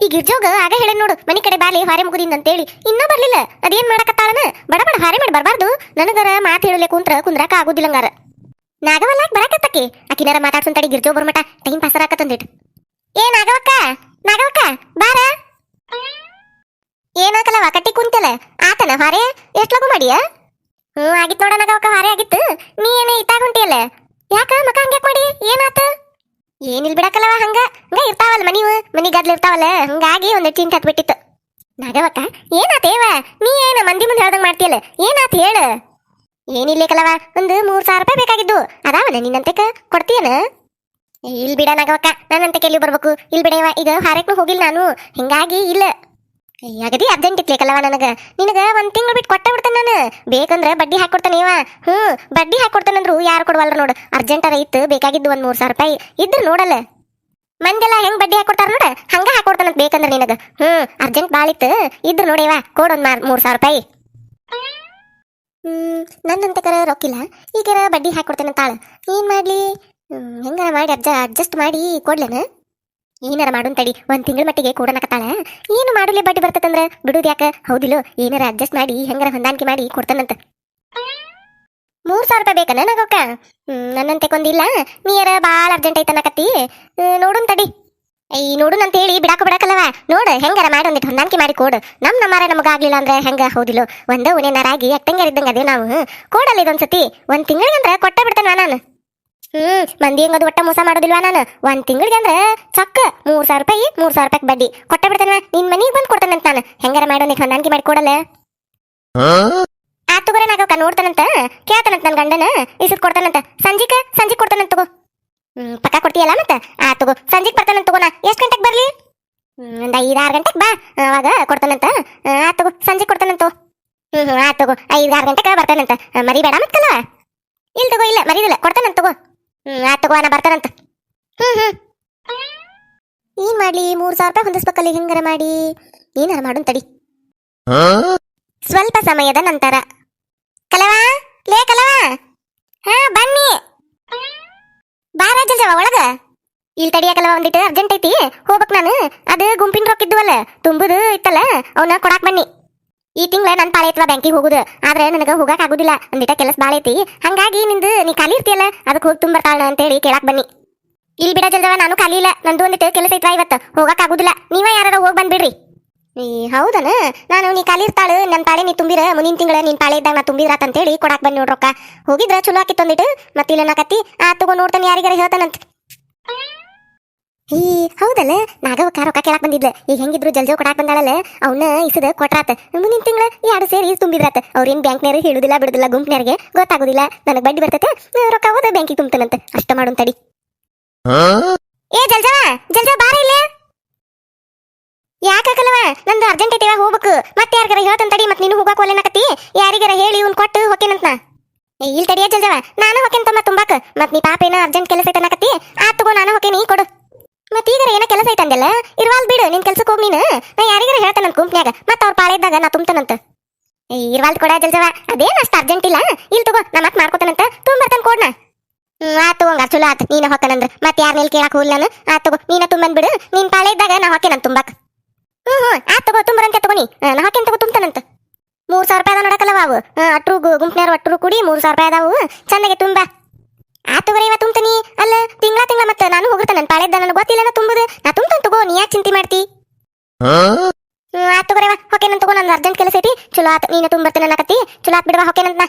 ಈ ಗಿರ್ಜೋಗ ಆಗ ಹೇಳ ನೋಡು ಮನಿ ಕಡೆ ಬಾಲಿ ಹಾರೆ ಮುಗುದಿಂದ ಅಂತೇಳಿ ಇನ್ನೂ ಬರ್ಲಿಲ್ಲ ಅದೇನ್ ಮಾಡಕತ್ತಾಳನ ಬಡ ಬಡ ಹಾರೆ ಮಾಡಿ ಬರ್ಬಾರ್ದು ನನಗರ ಮಾತು ಹೇಳಲೆ ಕುಂದ್ರಾಕ ಆಗುದಿಲ್ಲಂಗಾರ ನಾಗವಲ್ಲಾಕ್ ಬರಾಕತ್ತಕಿ ಆಕಿನಾರ ಮಾತಾಡ್ಸನ್ ತಡಿ ಗಿರ್ಜೋ ಬರ್ಮಟ ಟೈಮ್ ಪಾಸರ್ ಆಕತ್ತಂದಿಟ್ಟು ಏ ನಾಗವಕ್ಕ ಬಾರ ಏನಾಕಲ್ಲವ ಕಟ್ಟಿ ಕುಂತಲ್ಲ ಆತನ ಹಾರೆ ಎಷ್ಟ್ ಲಗು ಮಾಡಿಯ ಆಗಿತ್ ನೋಡ ನಾಗವಕ್ಕ ಹಾರೆ ಆಗಿತ್ತು ನೀ ಏನೇ ಇತ್ತಾಗ ಹೊಂಟಿಯಲ್ಲ ಯಾಕ ಮಕ ಹಂಗ್ಯಾಕ್ ಮಾಡಿ ಏನಾತ ಏನಿಲ್ ಬಿಡಕಲ್ಲವ ಹಂಗ ಇರ್ತಾವಲ್ಲ ಮನಿ ಗದ್ಲ ಇರ್ತಾವಲ್ಲ ಹಂಗಾಗಿ ಒಂದ್ ಚಿಂತೆ ಹತ್ಬಿಟ್ಟಿತ್ತು ನಾಗವಕ್ಕ ಏನಾತೇವ ನೀ ಏನ ಮಂದಿ ಮುಂದೆ ಹೇಳ್ದಂಗ್ ಮಾಡ್ತೀಯಲ್ಲ ಏನಾತ ಹೇಳ ಏನಿಲ್ಲೇಕಲ್ಲವ ಒಂದು 3,000 ರೂಪಾಯಿ ಬೇಕಾಗಿದ್ದು ಅದಾವನ ನಿನ್ನಂತೆಕ ಕೊಡ್ತೀಯನ ಇಲ್ ಬಿಡ ನಾಗವಕ್ಕ ನನ್ನಂತೆ ಎಲ್ಲಿ ಬರ್ಬೇಕು ಇಲ್ ಬಿಡವ ಈಗ ಹಾರಕ್ನು ಹೋಗಿಲ್ಲ ನಾನು ಹಿಂಗಾಗಿ ಇಲ್ಲ ಅಗದಿ ಅರ್ಜೆಂಟ್ ಇತ್ಲೇಕಲ್ಲವ ನಿನಗ ಒಂದ್ ತಿಂಗಳು ಬಿಟ್ಟು ಕೊಟ್ಟ ಬಿಡ್ತಾನ ನಾನು ಬೇಕಂದ್ರ ಬಡ್ಡಿ ಹಾಕೊಡ್ತಾನೇವ ಬಡ್ಡಿ ಹಾಕೊಡ್ತಾನಂದ್ರು ಯಾರು ಕೊಡವಲ್ರ ನೋಡು ಅರ್ಜೆಂಟ್ ಇತ್ತು ಬೇಕಾಗಿದ್ದು ಒಂದ್ 3,000 ರೂಪಾಯಿ ಇದ್ರು ನೋಡಲ್ಲ ಮಂದೆಲ್ಲ ಹೆಂಗ್ ಬಡ್ಡಿ ಹಾಕೊಡ್ತಾರ ನೋಡ ಹಂಗ ಹಾಕೊಡ್ತಾನಂತ ಬೇಕಂದ್ರ ನಿನಗ ಅರ್ಜೆಂಟ್ ಬಾಳಿತ್ತು ಇದ್ರು ನೋಡೇವಾ ಕೊಡೊಂದ್ 3,000 ರೂಪಾಯಿ ನನ್ನಂತಕರ ರೊಕ್ಕಿಲ್ಲ ಈಗರ ಬಡ್ಡಿ ಹಾಕೊಡ್ತೇನಂತಾಳ ಏನ್ ಮಾಡ್ಲಿ ಹೆಂಗಾರ ಮಾಡಿ ಅಡ್ಜಸ್ಟ್ ಮಾಡಿ ಕೊಡ್ಲೇನ ಏನಾರ ಮಾಡೋನ್ ತಡಿ ಒಂದ್ ತಿಂಗಳ ಮಟ್ಟಿಗೆ ಕೊಡನಕತ್ತಾಳ ಏನು ಮಾಡಲಿ ಬಡ್ಡಿ ಬರ್ತದಂದ್ರ ಬಿಡುದು ಯಾಕ ಹೌದಿಲ್ಲ ಏನಾರ ಅಡ್ಜಸ್ಟ್ ಮಾಡಿ ಹೆಂಗಾರ ಹೊಂದಾಣಿಕೆ ಮಾಡಿ ಕೊಡ್ತಾನಂತ 3,000 ರೂಪಾಯಿ ಬೇಕನ ನಗೋಕ ನನ್ನಂತೆ ಕೊಂದಿಲ್ಲ ನೀರ ಬಾಳ ಅರ್ಜೆಂಟ್ ಐತನಕತ್ತಿ ನೋಡುನ್ ತಡಿ ನೋಡುನ್ ಅಂತ ಹೇಳಿ ಬಿಡಾಕಲ್ಲವ ನೋಡ ಹೆಂಗಾರ ಮಾಡಿ ಒಂದಿಟ್ಟು ಹೊಂದಾಣಿಕೆ ಮಾಡಿ ಕೊಡು ನಮ್ಮಾರ ನಮಗಾಗ್ಲಿಲ್ಲ ಅಂದ್ರೆ ಹೆಂಗ ಹೌದಿಲ್ಲ ಒಂದ ಉನೇನಾರಾಗಿ ಅಟ್ಟಂಗಾರಿದ್ದಂಗ ಅದೇ ನಾವು ಕೊಡಲ್ಲ ಇದೊಂದ್ಸತಿ ಒಂದ್ ತಿಂಗಳಿಗಂದ್ರ ಕೊಟ್ಟ ಬಿಡ್ತೇನೆ ನಾನು ಮಂದಿ ಹೆಂಗದು ಒಟ್ಟ ಮೋಸ ಮಾಡೋದಿಲ್ವಾ ನಾನು ಒಂದ್ ತಿಂಗಳಿಗೆ ಅಂದ್ರೆ ಚಕ್ಕ 3,000 ರೂಪಾಯಿ ಬಡ್ಡಿ ಕೊಟ್ಟ ಬಿಡ್ತೇನೆ ನಿನ್ ಮನಿಗ್ ಬಂದ್ ಕೊಡ್ತಾನಂತ ನಾನು ಹೆಂಗಾರ ಮಾಡೋ ನೀ ಹೊಂದಾಣಿಕೆ ಮಾಡಿ ಕೊಡಲ್ಲ ಆತು ಬರ ನಾಗಕ್ಕ ನೋಡ್ತಾನಂತ ಕೇಳ್ತಾನಂತ ನನ್ ಗಂಡನ ಇಸದ್ ಕೊಡ್ತಾನಂತ ಸಂಜಿಕ್ ಕೊಡ್ತಾನಂತ ತಗೋ ಪಕ್ಕ ಕೊಡ್ತೀಯಲ್ಲ ಮತ್ತ ತಗೋ ಸಂಜಿಕ್ ಬರ್ತಾನಂತ ತಗೋಣ ಎಷ್ಟ್ ಗಂಟೆಗೆ ಬರ್ಲಿ ಒಂದ್ 5-6 ಗಂಟೆಗೆ ಬಾ ಅವಾಗ ಕೊಡ್ತಾನಂತ ತಗೋ ಸಂಜೆ ಕೊಡ್ತಾನಂತ ತಗೋ 5-6 ಗಂಟೆಗೆ ಬರ್ತಾನಂತ ಮರಿಬೇಡ ಮತ್ತಲ್ಲ ಇಲ್ಲ ಮರಿದಿಲ್ಲ ಕೊಡ್ತಾನಂತ ತಗೋ ತಗೋ ನಾ ಬರ್ತಾನಂತ ಏನ್ ಮಾಡ್ಲಿ 3,000 ರೂಪಾಯಿ ಹೊಂದಿಸ್ಬೇಕಲ್ಲಿ ಹೆಂಗಾರ ಮಾಡಿ ಏನಾರ ಮಾಡೋನ್ ತಡಿ ಸ್ವಲ್ಪ ಸಮಯದ ನಂತರ ಕಲವಾ ಬನ್ನಿ ಬಾರ ಜಲ್ಜವ ಒಳಗ ಇಲ್ಲಿ ತಡಿಯಕಲ್ವ ಒಂದಿಟ್ಟು ಅರ್ಜೆಂಟ್ ಐತಿ ಹೋಗ್ಬೇಕ್ ನಾನು ಅದು ಗುಂಪಿನ ರೊಕ್ಕಿದ್ವಲ್ಲ ತುಂಬುದು ಇತ್ತಲ್ಲ ಅವನ್ನ ಕೊಡಾಕ್ ಬನ್ನಿ ಈ ತಿಂಗಳ ನನ್ ಪಾಳೆ ಐತ್ವಾ ಬ್ಯಾಂಕಿಗೆ ಹೋಗುದು ಆದ್ರೆ ನನಗ ಹೋಗಾಕ್ ಆಗುದಿಲ್ಲ ಒಂದಿಟ ಕೆಲಸ ಬಾಳ ಐತಿ ಹಂಗಾಗಿ ನೀ ಖಾಲಿ ಇರ್ತಿಯಲ್ಲ ಅದಕ್ಕೆ ಹೋಗಿ ತುಂಬರ್ತಾಳ ಅಂತ ಹೇಳಿ ಕೇಳಾಕ್ ಬನ್ನಿ ಇಲ್ಲಿ ಬಿಡ ಜಲ್ದವ ನಾನು ಖಾಲಿ ಇಲ್ಲ ನಂದು ಒಂದಿಟ್ಟು ಕೆಲಸ ಐತ್ವಾ ಇವತ್ತು ಹೋಗಾಕ್ ಆಗುದಿಲ್ಲ ನೀವ ಯಾರು ಹೋಗಿ ಬಂದ್ಬಿಡ್ರಿ ಹೌದನ ನಾನು ನೀ ಖಾಲಿ ಇರ್ತಾಳು ನನ್ನ ಪಾಳೆ ನೀ ತುಂಬಿರ ಮುಂದಿನ ತಿಂಗಳ ನಿನ್ ಪಾಳೆ ಇದ್ದಾಗ ನಾ ತುಂಬಿದ್ರಾತ ಅಂತ ಹೇಳಿ ಕೊಡಾಕ್ ಬನ್ನಿ ನೋಡ್ರೊಕ್ಕ ಹೋಗಿದ್ರ ಚಲೋ ಆಕಿತ್ತು ಒಂದಿಟ್ಟು ಮತ್ತಿಲ್ಲ ನಾಕತ್ತಿ ತಗೋ ನೋಡ್ತಾನೆ ಯಾರಿಗಾರ ಹೇಳ್ತಾನಂತ ಹೌದಲ್ಲ ನಾಗವಕ್ಕ ರೊಕ್ಕ ಕೇಳಾಕ್ ಬಂದಿದ್ಲ ಈಗ ಹೆಂಗಿದ್ರು ಜಲ್ಜೋ ಕೊಡಾಕ್ ಬಂದಾಳಲ್ಲ ಅವನ್ನ ಇಸದ ಕೊಟ್ರಾತ ಮುಂದಿನ ತಿಂಗಳ ಎರಡು ಸೇರಿ ತುಂಬಿದ್ರಾತ ಅವ್ರೇನ್ ಬ್ಯಾಂಕ್ನಾರ ಹೇಳುದಿಲ್ಲ ಬಿಡುದಿಲ್ಲ ಗುಂಪ್ನಾರಿಗೆ ಗೊತ್ತಾಗುದಿಲ್ಲ ನನಗ್ ಬಡ್ಡಿ ಬರ್ತೈತೆ ರೊಕ್ಕ ಹೋದ ಬ್ಯಾಂಕಿಗೆ ತುಂಬ್ತಾನಂತ ಅಷ್ಟ ಮಾಡೋನ್ ತಡಿ ಏ ಜಲ್ಜಾ ಬಾರ ಇಲ್ಲ ಯಾಕಲ್ವ ನಂದು ಅರ್ಜೆಂಟ್ ಐತಿವ ಹೋಗ್ಬೇಕು ಮತ್ತೆ ಯಾರಿಗಾರ ಹೇಳ್ತಾನ ತಡಿ ಮತ್ ನೀನು ಹೋಗಾಕ ಒಲ್ಲೆನಕತ್ತಿ ಯಾರಿಗಾರ ಹೇಳಿ ಇವ್ನ್ ಕೊಟ್ಟು ಹೋಕೇನಂತ ಇಲ್ಲಿ ತಡಿಯ ಜಲ್ಜವ ನಾನು ಹೋಕೇನ್ ತಮ್ಮ ತುಂಬಾಕ ಮತ್ ನೀ ಪಾಪ ಏನೋ ಅರ್ಜೆಂಟ್ ಕೆಲಸ ಐತನಕತ್ತಿ ತಗೋ ನಾನು ಹೋಕೇನಿ ಕೊಡು ಮತ್ ಈಗ ಏನೋ ಕೆಲಸ ಐತಂದೆಲ್ಲ ಇರ್ವಾಲ್ ಬಿಡು ನಿನ್ ಕೆಲ್ಸಕ್ಕೆ ಹೋಗಿ ನೀನು ನಾ ಯಾರಿಗಾರ ಹೇಳ್ತಾನ ನನ್ ಗುಂಪ್ನ್ಯಾಗ ಮತ್ ಅವ್ರ ಪಾಳೆ ಇದ್ದಾಗ ನಾ ತುಂಬ್ತಾನಂತ ಇರ್ವಾಲ್ ಕೊಡ ಜಲ್ಜವ ಅದೇನ್ ಅಷ್ಟ ಅರ್ಜೆಂಟ್ ಇಲ್ಲ ಇಲ್ಲಿ ತಗೋ ನಾ ಮತ್ ಮಾಡ್ಕೊತಾನಂತ ತುಂಬರ್ತಾನ ಕೊಡ್ನ ತಗೋಂಗ ಚಲೋ ಆತ ನೀನ ಹೊಕ್ಕನಂದ್ರ ಮತ್ ಯಾರ ಮೇಲೆ ಕೇಳಾಕ ಹೋಗ್ಲ ನಾನು ತಗೋ ನೀನ ತುಂಬಂದ್ಬಿಡು ನಿನ್ ಪಾಳೆ ಇದ್ದಾಗ ನಾ ಹೊಕ್ಕೇನಂತ ತುಂಬಾಕ್ ತಗೋ ತುಂಬರಂತೆ ತಗೋನಿ ನಾ ಹಾಕೇನ್ ತಗೋ ತುಂಬ್ತಾನಂತ 3,000 ರೂಪಾಯಿ ಅದ ನೋಡಕಲ್ಲವ ಅವು ಅಟ್ರು ಗುಂಪ್ನ್ಯಾರು ಅಟ್ರು ಕೂಡಿ 3,000 ರೂಪಾಯಿ ಅದಾವು ಚೆನ್ನಾಗಿ ತುಂಬ ತಗೋರಿ ಇವ ತುಂಬ್ತಾನಿ ಅಲ್ಲ ತಿಂಗಳ ಮತ್ತೆ ನಾನು ಹೋಗಿರ್ತಾನೆ ನನ್ನ ಪಾಳೆದ್ದ ನನಗೆ ಗೊತ್ತಿಲ್ಲ ನಾ ತುಂಬುದು ನಾ ತುಂಬ್ತಾನೆ ತಗೋ ನೀ ಯಾಕೆ ಚಿಂತೆ ಮಾಡ್ತಿ ತಗೋರಿವ ಹೊಕೇನಂತ ತಗೋ ನನ್ನ ಅರ್ಜೆಂಟ್ ಕೆಲಸ ಐತಿ ಚಲೋ ಆತ ನೀನು ತುಂಬರ್ತೇನೆ ಅನ್ನಕತ್ತಿ ಚಲೋ ಆತ್ ಬಿಡವಾ ಹೊಕೇನಂತ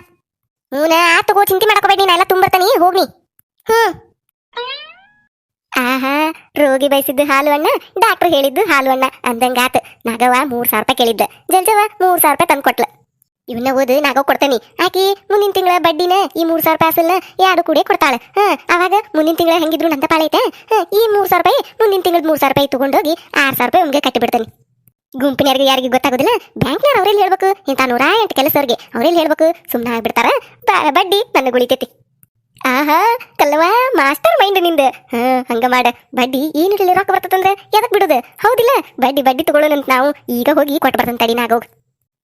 ತಗೋ ಚಿಂತೆ ಮಾಡಕೋಬೇಡಿ ನಾ ಎಲ್ಲ ತುಂಬರ್ತಾನಿ ಹೋಗ್ನಿ ಆಹಾ ರೋಗಿ ಬಯಸಿದ್ದು ಹಾಲು ಅಣ್ಣ ಡಾಕ್ಟರ್ ಹೇಳಿದ್ದು ಹಾಲು ಅಣ್ಣ ಅಂದಂಗಾತ ನಾಗವ 3,000 ರೂಪಾಯಿ ಕೇಳಿದ್ದ ಜಲ್ಜವ 3,000 ರೂಪಾಯಿ ತಂದು ಕೊಟ್ಲ ಇವನ್ನ ಓದು ನಾಗವ್ ಕೊಡ್ತೇನಿ ಆಕಿ ಮುಂದಿನ ತಿಂಗಳ ಬಡ್ಡಿನ ಈ 3,000 ರೂಪಾಯಿ ಅಸಲ್ನ ಎರಡು ಕೂಡಿ ಕೊಡ್ತಾಳೆ ಅವಾಗ ಮುಂದಿನ ತಿಂಗಳ ಹೆಂಗಿದ್ರು ನಂತ ಪಾಳೆ ಐತೆ ಈ 3,000 ರೂಪಾಯಿ ಮುಂದಿನ ತಿಂಗಳ 3,000 ರೂಪಾಯಿ ತಗೊಂಡೋಗಿ 6,000 ರೂಪಾಯಿ ಅವ್ನಿಗೆ ಕಟ್ಟಿಬಿಡ್ತೇನೆ ಗುಂಪಿನವ್ರಿಗೆ ಯಾರಿಗೆ ಗೊತ್ತಾಗೋದಿಲ್ಲ ಬ್ಯಾಂಕ್ನವ್ರು ಅವ್ರಲ್ಲಿ ಹೇಳ್ಬೇಕು ಇಂಥ 108 ಕೆಲಸವ್ರಿಗೆ ಅವ್ರಲ್ಲಿ ಹೇಳ್ಬೇಕು ಸುಮ್ಮನೆ ಆಗ್ಬಿಡ್ತಾರ ಬಡ್ಡಿ ನನ್ನ ಉಳಿತೈತಿ ಆಹಾ ಕಲ್ಲವಾ ಮಾಸ್ಟರ್ ಮೈಂಡ್ ನಿಂದ ಹಂಗ ಮಾಡ ಬಡ್ಡಿ ಏನು ರೊಕ್ಕ ಬರ್ತದಂದ್ರೆ ಎದಕ್ ಬಿಡುದು ಹೌದಿಲ್ಲ ಬಡ್ಡಿ ತಗೊಳ್ಳೋಣಂತ ನಾವು ಈಗ ಹೋಗಿ ಕೊಟ್ಟು ಬರ್ತಂತ ತಡಿ ನಾಗೋಗ್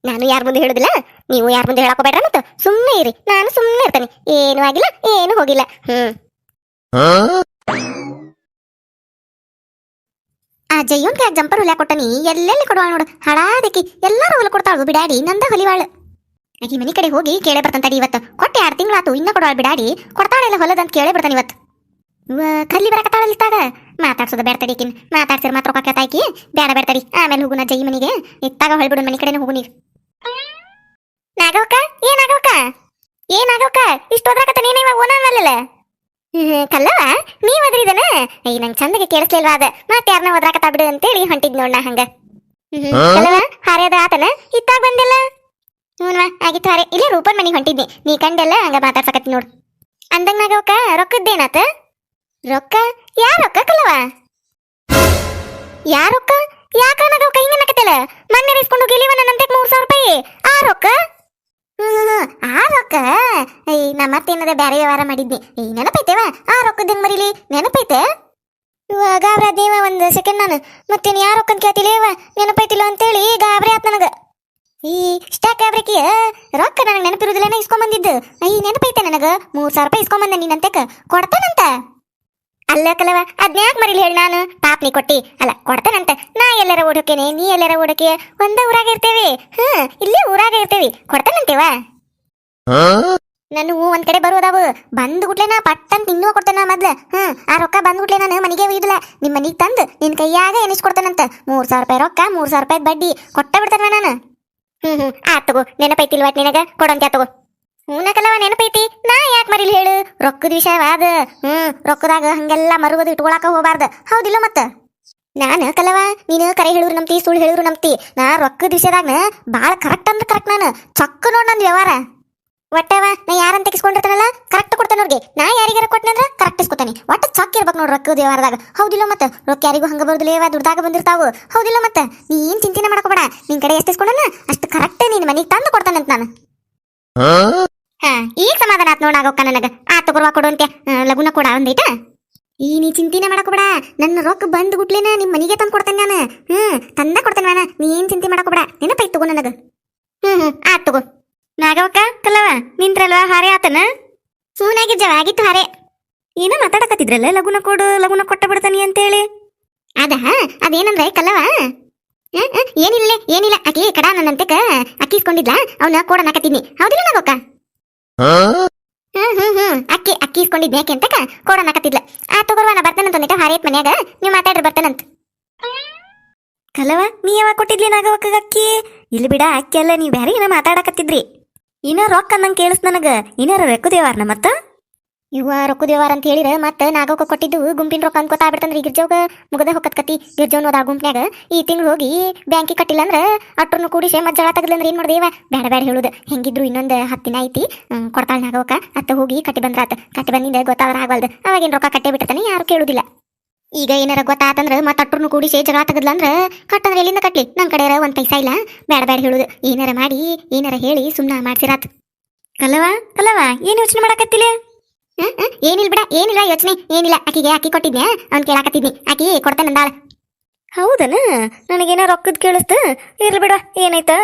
ನಾನು ಯಾರ ಮುಂದೆ ಹೇಳುದಿಲ್ಲ ನೀವು ಯಾರ ಮುಂದೆ ಹೇಳಕೋಬೇಡ್ರ ಮತ್ತ ಸುಮ್ಮನೆ ಇರಿ ನಾನು ಸುಮ್ಮನೆ ಇರ್ತೇನೆ ಏನು ಆಗಿಲ್ಲ ಏನು ಹೋಗಿಲ್ಲ ಆ ಜಯ್ಯೋನ್ ಕ್ಯಾಕ್ ಜಂಪರ್ ಹೊಲ್ಯಾಕ ಕೊಟ್ಟನಿ ಎಲ್ಲೆಲ್ಲಿ ಕೊಡುವಾಳ ನೋಡು ಹಳಾದಕಿ ಎಲ್ಲಾರು ಹೊಲ ಕೊಡ್ತಾಳು ಬಿಡಾಡಿ ನಂದ ಹೊಲಿವಾಳ ಆಕಿ ಮನಿ ಕಡೆ ಹೋಗಿ ಕೇಳೇ ಬರ್ತಾನೆ ಇವತ್ತು ಕೊಟ್ಟೆ 2 ತಿಂಗಳಾತು ಇನ್ನ ಕೊಡುವಾಳ ಬಿಡಾಡಿ ಕೊಡ್ತಾಳೆಲ್ಲ ಹೊಲದಂತ ಕೇಳೇ ಬರ್ತಾನೆ ಇವತ್ತು ಕಲ್ಲಿ ಬರಕತ್ತಾಳಲ್ಲ ಇತ್ತಾಗ ಮಾತಾಡ್ಸೋದು ಬೇಡ್ತಡಿಕಿನ್ ಮಾತಾಡ್ಸಿರ್ ಮಾತ್ರ ರೊಕ್ಕ ಕೇತಾಕಿ ಬೇಡ ಬೇಡ್ತಡಿ ಆಮೇಲೆ ಹೋಗುನ ಜೈ ಮನಿಗೆ ಇತ್ತಾಗ ಹೊಳ್ಬಿಡು ಮನಿ ಕಡೆನೇ ಹೋಗು ನೀರು ನಾಗವಕ್ಕ ಏನಾಗವಕ್ಕ ಇಷ್ಟು ಓದ್ರಾಕತ್ತ ನೀನೇ ಇವಾಗ ಓನಲ್ಲ ಕಲ್ಲವ ನೀವ್ ಅದ್ರಿದನ ನಂಗೆ ಚಂದಗೆ ಕೇಳಿಸ್ಲಿಲ್ವಾ ಅದ ಮತ್ತೆ ಯಾರನ್ನ ಓದ್ರಾಕತ್ತ ಬಿಡು ಅಂತೇಳಿ ಹೊಂಟಿದ್ ನೋಡ್ ನಾ ಹಂಗ ಕಲ್ಲವ ಹಾರ್ಯದ ಆತನ ಇತ್ತಾಗ ಬಂದಿಲ್ಲ ಹ್ಞೂನ್ವಾ ಆಗಿತ್ತು ಹಾರೆ ಇಲ್ಲೇ ರೂಪನ್ ಮನಿಗೆ ಹೊಂಟಿದ್ನಿ ನೀ ಕಂಡೆಲ್ಲ ಹಂಗ ಮಾತಾಡ್ಸಕತ್ತಿ ನೋಡು ಅಂದಂಗ ನಾಗವಕ್ಕ ರೊಕ್ಕದ್ದೇನಾತ ರೊಕ್ಕ ಯಾರೊಕ್ಕ ಕಲ್ಲವ ಯಾರೊಕ್ಕ ಯಾಕ ನಾಗವಕ್ಕ ಹಿಂಗ ನಕತ್ತಲ್ಲ ಮೊನ್ನೆ ಇಸ್ಕೊಂಡು ಹೋಗಿಲಿವ ನನ್ನಂತೆ 3,000 ರೂಪಾಯಿ ಆ ರೊಕ್ಕ ಆ ರೊಕ್ಕ ನಾ ಮತ್ತೇನದ ಬ್ಯಾರೆ ವ್ಯವಹಾರ ಮಾಡಿದ್ನಿ ನೆನಪೈತೇವ ಆ ರೊಕ್ಕದ ಹೆಂಗ್ ಮರಿಲಿ ನೆನಪೈತೆ ಗಾಬ್ರಿ ಅದೇವ ಒಂದ್ ಸೆಕೆಂಡ್ ನಾನು ಮತ್ತೇನು ಯಾರ ರೊಕ್ಕಂತ ಕೇಳ್ತಿಲೇವ ನೆನಪೈತಿಲ್ಲ ಅಂತೇಳಿ ಗಾಬ್ರಿ ಆತ್ ನನಗ ಈ ಸ್ಟಾಕ್ ಗಾಬ್ರಿಕಿಯ ರೊಕ್ಕ ನನಗೆ ನೆನಪಿರುದಿಲ್ಲ ಇಸ್ಕೊಂಬಂದಿದ್ದು ನೆನಪೈತೆ ನನಗ 3,000 ರೂಪಾಯಿ ಇಸ್ಕೊಂಬಂದ ನೀನಂತೆಕ ಕೊಡ್ತಾನಂತ ಅಲ್ಲ ಕಲವ ಅದ್ನ್ಯಾಕ್ ಮರಿಲಿ ಹೇಳಿ ನಾನು ಪಾಪ್ ನೀ ಕೊಟ್ಟಿ ಅಲ್ಲ ಕೊಡ್ತಾನಂತ ನಾ ಎಲ್ಲರ ಓಡೋಕೇನೆ ನೀ ಎಲ್ಲರ ಓಡೋಕೆ ಒಂದೇ ಊರಾಗ ಇರ್ತೇವಿ ಇಲ್ಲೇ ಊರಾಗ ಇರ್ತೇವಿ ಕೊಡ್ತಾನಂತೇವ ನಾನು ಒಂದ್ ಕಡೆ ಬರೋದಾವು ಬಂದ್ ಗುಟ್ಲೆ ನಾ ಪಟ್ಟಂತ ಇನ್ನೂ ಕೊಡ್ತೇನ ಮೊದ್ಲ ಆ ರೊಕ್ಕ ಬಂದ್ ಗುಟ್ಲೆ ನಾನು ಮನಿಗೆ ಒಯ್ದಿಲ್ಲ ನಿಮ್ ಮನಿಗ್ ತಂದು ನಿನ್ ಕೈಯಾಗ ಎನಿಸ್ಕೊಡ್ತಾನಂತ 3,000 ರೂಪಾಯಿ ರೊಕ್ಕ 3,000 ರೂಪಾಯಿ ಬಡ್ಡಿ ಕೊಟ್ಟ ಬಿಡ್ತಾನ ನಾನು ಆತ್ ತಗೋ ನೆನಪೈತಿಲ್ವಾಟ್ ನಿನಗ ಕೊಡಂತ ತಗೋ ಕಲವ ನೆನಪೈತಿ ನಾ ಯಾಕೆ ಮರಿಲಿ ಹೇಳು ರೊಕ್ಕದ ವಿಷಯವಾದ ರೊಕ್ಕದಾಗ ಹಂಗೆಲ್ಲ ಮರುಗದು ಇಟ್ಕೊಳಕ ಹೋಗ್ಬಾರ್ದ ಹೌದಿಲ್ಲ ಮತ್ತ ನಾನು ಕಲವ ನೀನು ಕರೆ ಹೇಳಿದ್ರು ನಂಬ್ತಿ ಸುಳ್ಳು ಹೇಳಿದ್ರು ನಂಬ್ತಿ ನಾ ರೊಕ್ಕದ ವಿಷಯದಾಗ ಬಾಳ ಕರೆಕ್ಟ್ ಅಂದ್ರೆ ಕರೆಕ್ಟ್ ನಾನು ಚೊಕ್ಕ ನೋಡ್ ನಂದು ವ್ಯವಹಾರ ಒಟ್ಟವ ನಾ ಯಾರಂತ ಕಿಸ್ಕೊಂಡಿರ್ತಾನಲ್ಲ ಕರೆಕ್ಟ್ ಕೊಡ್ತಾನ ಅವ್ರಿಗೆ ನಾ ಯಾರಿಗಾರ ಕೊಟ್ಟನೆ ಅಂದ್ರೆ ಕರೆಕ್ಟ್ ಇಸ್ಕೊತಾನೆ ಒಟ್ಟ ಚೊಕ್ಕ ಇರ್ಬೇಕು ನೋಡ್ರಿ ರೊಕ್ಕದ ವ್ಯವಹಾರದಾಗ ಹೌದಿಲ್ಲ ಮತ್ತ ರೊಕ್ಕ ಯಾರಿಗೂ ಹಂಗ ಬರುದಿಲ್ಲ ದುಡ್ದಾಗ ಬಂದಿರ್ತಾವು ಹೌದಿಲ್ಲ ಮತ್ತ ನೀ ಏನ್ ಚಿಂತೆನೆ ಮಾಡ್ಕೋಬೇಡ ನಿನ್ ಕಡೆ ಎಷ್ಟು ಇಸ್ಕೊಂಡನ ಅಷ್ಟು ಕರೆಕ್ಟ್ ನಿನ್ ಮನಿಗೆ ತಂದು ಕೊಡ್ತಾನಂತ ನಾನು ಈಗ ಸಮಾಧಾನ ಆತ್ ನೋಡಾಗೋಕ್ಕ ನನಗ ಆತ ಕೊಡುವ ಕೊಡು ಅಂತೆ ಲಗುನ ಕೊಡ ಒಂದೈತ ನೀ ಚಿಂತಿನ ಮಾಡಕೋಬೇಡ ನನ್ನ ರೊಕ್ಕ ಬಂದ್ ಗುಟ್ಲೇನ ನಿಮ್ ಮನಿಗೆ ತಂದು ಕೊಡ್ತೇನೆ ನಾನು ತಂದ ಕೊಡ್ತೇನೆ ನಾನು ನೀ ಏನ್ ಚಿಂತೆ ಮಾಡಕೋಬೇಡ ನೆನಪೈತ್ ತಗೋ ನನಗ ಆತ್ ತಗೋ ನಾಗವಕ್ಕ ಕಲ್ಲವ ನಿಂತ್ರಲ್ವಾ ಹಾರೆ ಆತನ ಸೂನಾಗಿಜ್ಜವ ಆಗಿತ್ತು ಹಾರೆ ಏನ ಮಾತಾಡಕತ್ತಿದ್ರಲ್ಲ ಲಗುನ ಕೊಡು ಲಗುನ ಕೊಟ್ಟ ಬಿಡ್ತಾನಿ ಅಂತೇಳಿ ಅದೇನಂದ್ರೆ ಕಲ್ಲವ ಏನಿಲ್ಲ ಆಕಿ ಕಡ ನನ್ನಂತೆಕ ಅಕ್ಕಿ ಇಸ್ಕೊಂಡಿದ್ಲ ಅವನ ಕೊಡ ನಾಕತ್ತಿದ್ನಿ ಹೌದಿಲ್ಲ ನಾಗವಕ್ಕ ಅಕ್ಕಿ ಇಸ್ಕೊಂಡಿದ್ದೆ ಯಾಕೆ ಅಂತಕ ಕೊಡ ನಾಕತ್ತಿದ್ಲ ಆ ತಗೋರ್ವ ನಾ ಬರ್ತೇನಂತ ಹಾರೇತ್ ಮನ್ಯಾಗ ನೀವು ಮಾತಾಡ್ರಿ ಬರ್ತೇನಂತ ಕಲವ ನೀ ಯಾವಾಗ ಕೊಟ್ಟಿದ್ಲಿ ನಾಗವಕ್ಕ ಅಕ್ಕಿ ಇಲ್ಲಿ ಬಿಡ ಅಕ್ಕಿ ಅಲ್ಲ ನೀವ್ ಬ್ಯಾರೆ ಏನ ಮಾತಾಡಕತ್ತಿದ್ರಿ ಇನ್ನ ರೊಕ್ಕ ನಂಗೆ ಕೇಳಿಸ್ ನನಗ ಇನ್ನಾರ ರೊಕ್ಕದೇವಾರ್ನ ಮತ್ತ ಇವ ರೊಕ್ಕದೇವಾರ ಅಂತ ಹೇಳಿರ ಮತ್ತೆ ನಾಗವಕ್ಕ ಕೊಟ್ಟಿದ್ದು ಗುಂಪಿನ ರೊಕ್ಕ ಅನ್ಕೋತಾ ಬಿಡ್ತಂದ್ರಿ ಗಿರ್ಜೋಗ ಮುಗದ ಹೊಕ್ಕತ್ ಕತಿ ಗಿರ್ಜೋನ್ ಹೋದ ಗುಂಪ್ನ್ಯಾಗ ಈ ತಿಂಗಳು ಹೋಗಿ ಬ್ಯಾಂಕಿಗೆ ಕಟ್ಟಿಲ್ಲ ಅಂದ್ರ ಅಟ್ರನ್ನು ಕೂಡಿಸಿ ಮತ್ ಜಳ ತಗದ್ಲಂದ್ರ ಏನ್ ಮಾಡ್ದೇವ ಬೇಡ ಹೇಳುದು ಹೆಂಗಿದ್ರು ಇನ್ನೊಂದು 10 ದಿನ ಐತಿ ಕೊಡ್ತಾಳ ನಾಗವಕ್ಕ ಅತ್ತ ಹೋಗಿ ಕಟ್ಟಿ ಬಂದ್ರಾತ ಕಟ್ಟಿ ಬಂದಿಂದ ಗೊತ್ತಾದ್ರ ಆಗವಲ್ದು ಅವಾಗೇನ್ ರೊಕ್ಕ ಕಟ್ಟೆ ಬಿಟ್ಟಿರ್ತಾನೆ ಯಾರು ಕೇಳುದಿಲ್ಲ ಈಗ ಏನಾರ ಗೊತ್ತಾತಂದ್ರ ಮತ್ ಅಟ್ರನ್ನು ಕೂಡಿಸಿ ಜಗಳ ತಗದ್ಲಂದ್ರ ಕಟ್ಟಂದ್ರೆ ಎಲ್ಲಿಂದ ಕಟ್ಲಿ ನನ್ ಕಡೆ ಒಂದ್ ಪೈಸಾ ಇಲ್ಲ ಬೇಡ ಹೇಳುದು ಏನಾರ ಮಾಡಿ ಏನಾರ ಹೇಳಿ ಸುಮ್ನ ಮಾಡ್ಸಿರಾತ್ ಕಲವ ಏನ್ ಯೋಚನೆ ಮಾಡಕತ್ತಿಲ್ಲ ಏನಿಲ್ಲ ಬಿಡ ಏನಿಲ್ಲ ಯೋಚನೆ ಏನಿಲ್ಲ ಆಕಿಗೆ ಅಕ್ಕಿ ಕೊಟ್ಟಿದ್ನೆ ಅವ್ನ್ ಕೇಳಾಕತ್ತಿದ್ನಿ ಆಕಿ ಕೊಡ್ತಾನಂದಾಳ ಹೌದನ ನನಗೇನ ರೊಕ್ಕದ್ ಕೇಳಿಸ್ತ ಇರ್ಲಿ ಬಿಡ ಏನಾಯ್ತ